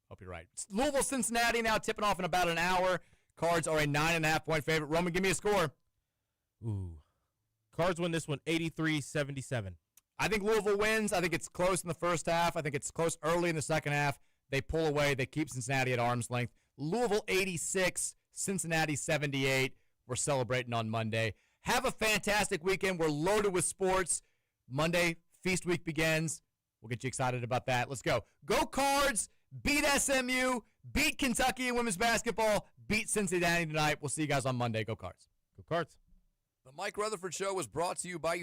Hope you're right. Louisville, Cincinnati now tipping off in about an hour. Cards are a 9.5-point favorite. Roman, give me a score. Ooh. Cards win this one 83-77. I think Louisville wins. I think it's close in the first half. I think it's close early in the second half. They pull away. They keep Cincinnati at arm's length. Louisville 86, Cincinnati 78. We're celebrating on Monday. Have a fantastic weekend. We're loaded with sports. Monday, Feast Week begins. We'll get you excited about that. Let's go. Go Cards. Beat SMU. Beat Kentucky in women's basketball. Beat Cincinnati tonight. We'll see you guys on Monday. Go Cards. Go Cards. The Mike Rutherford Show was brought to you by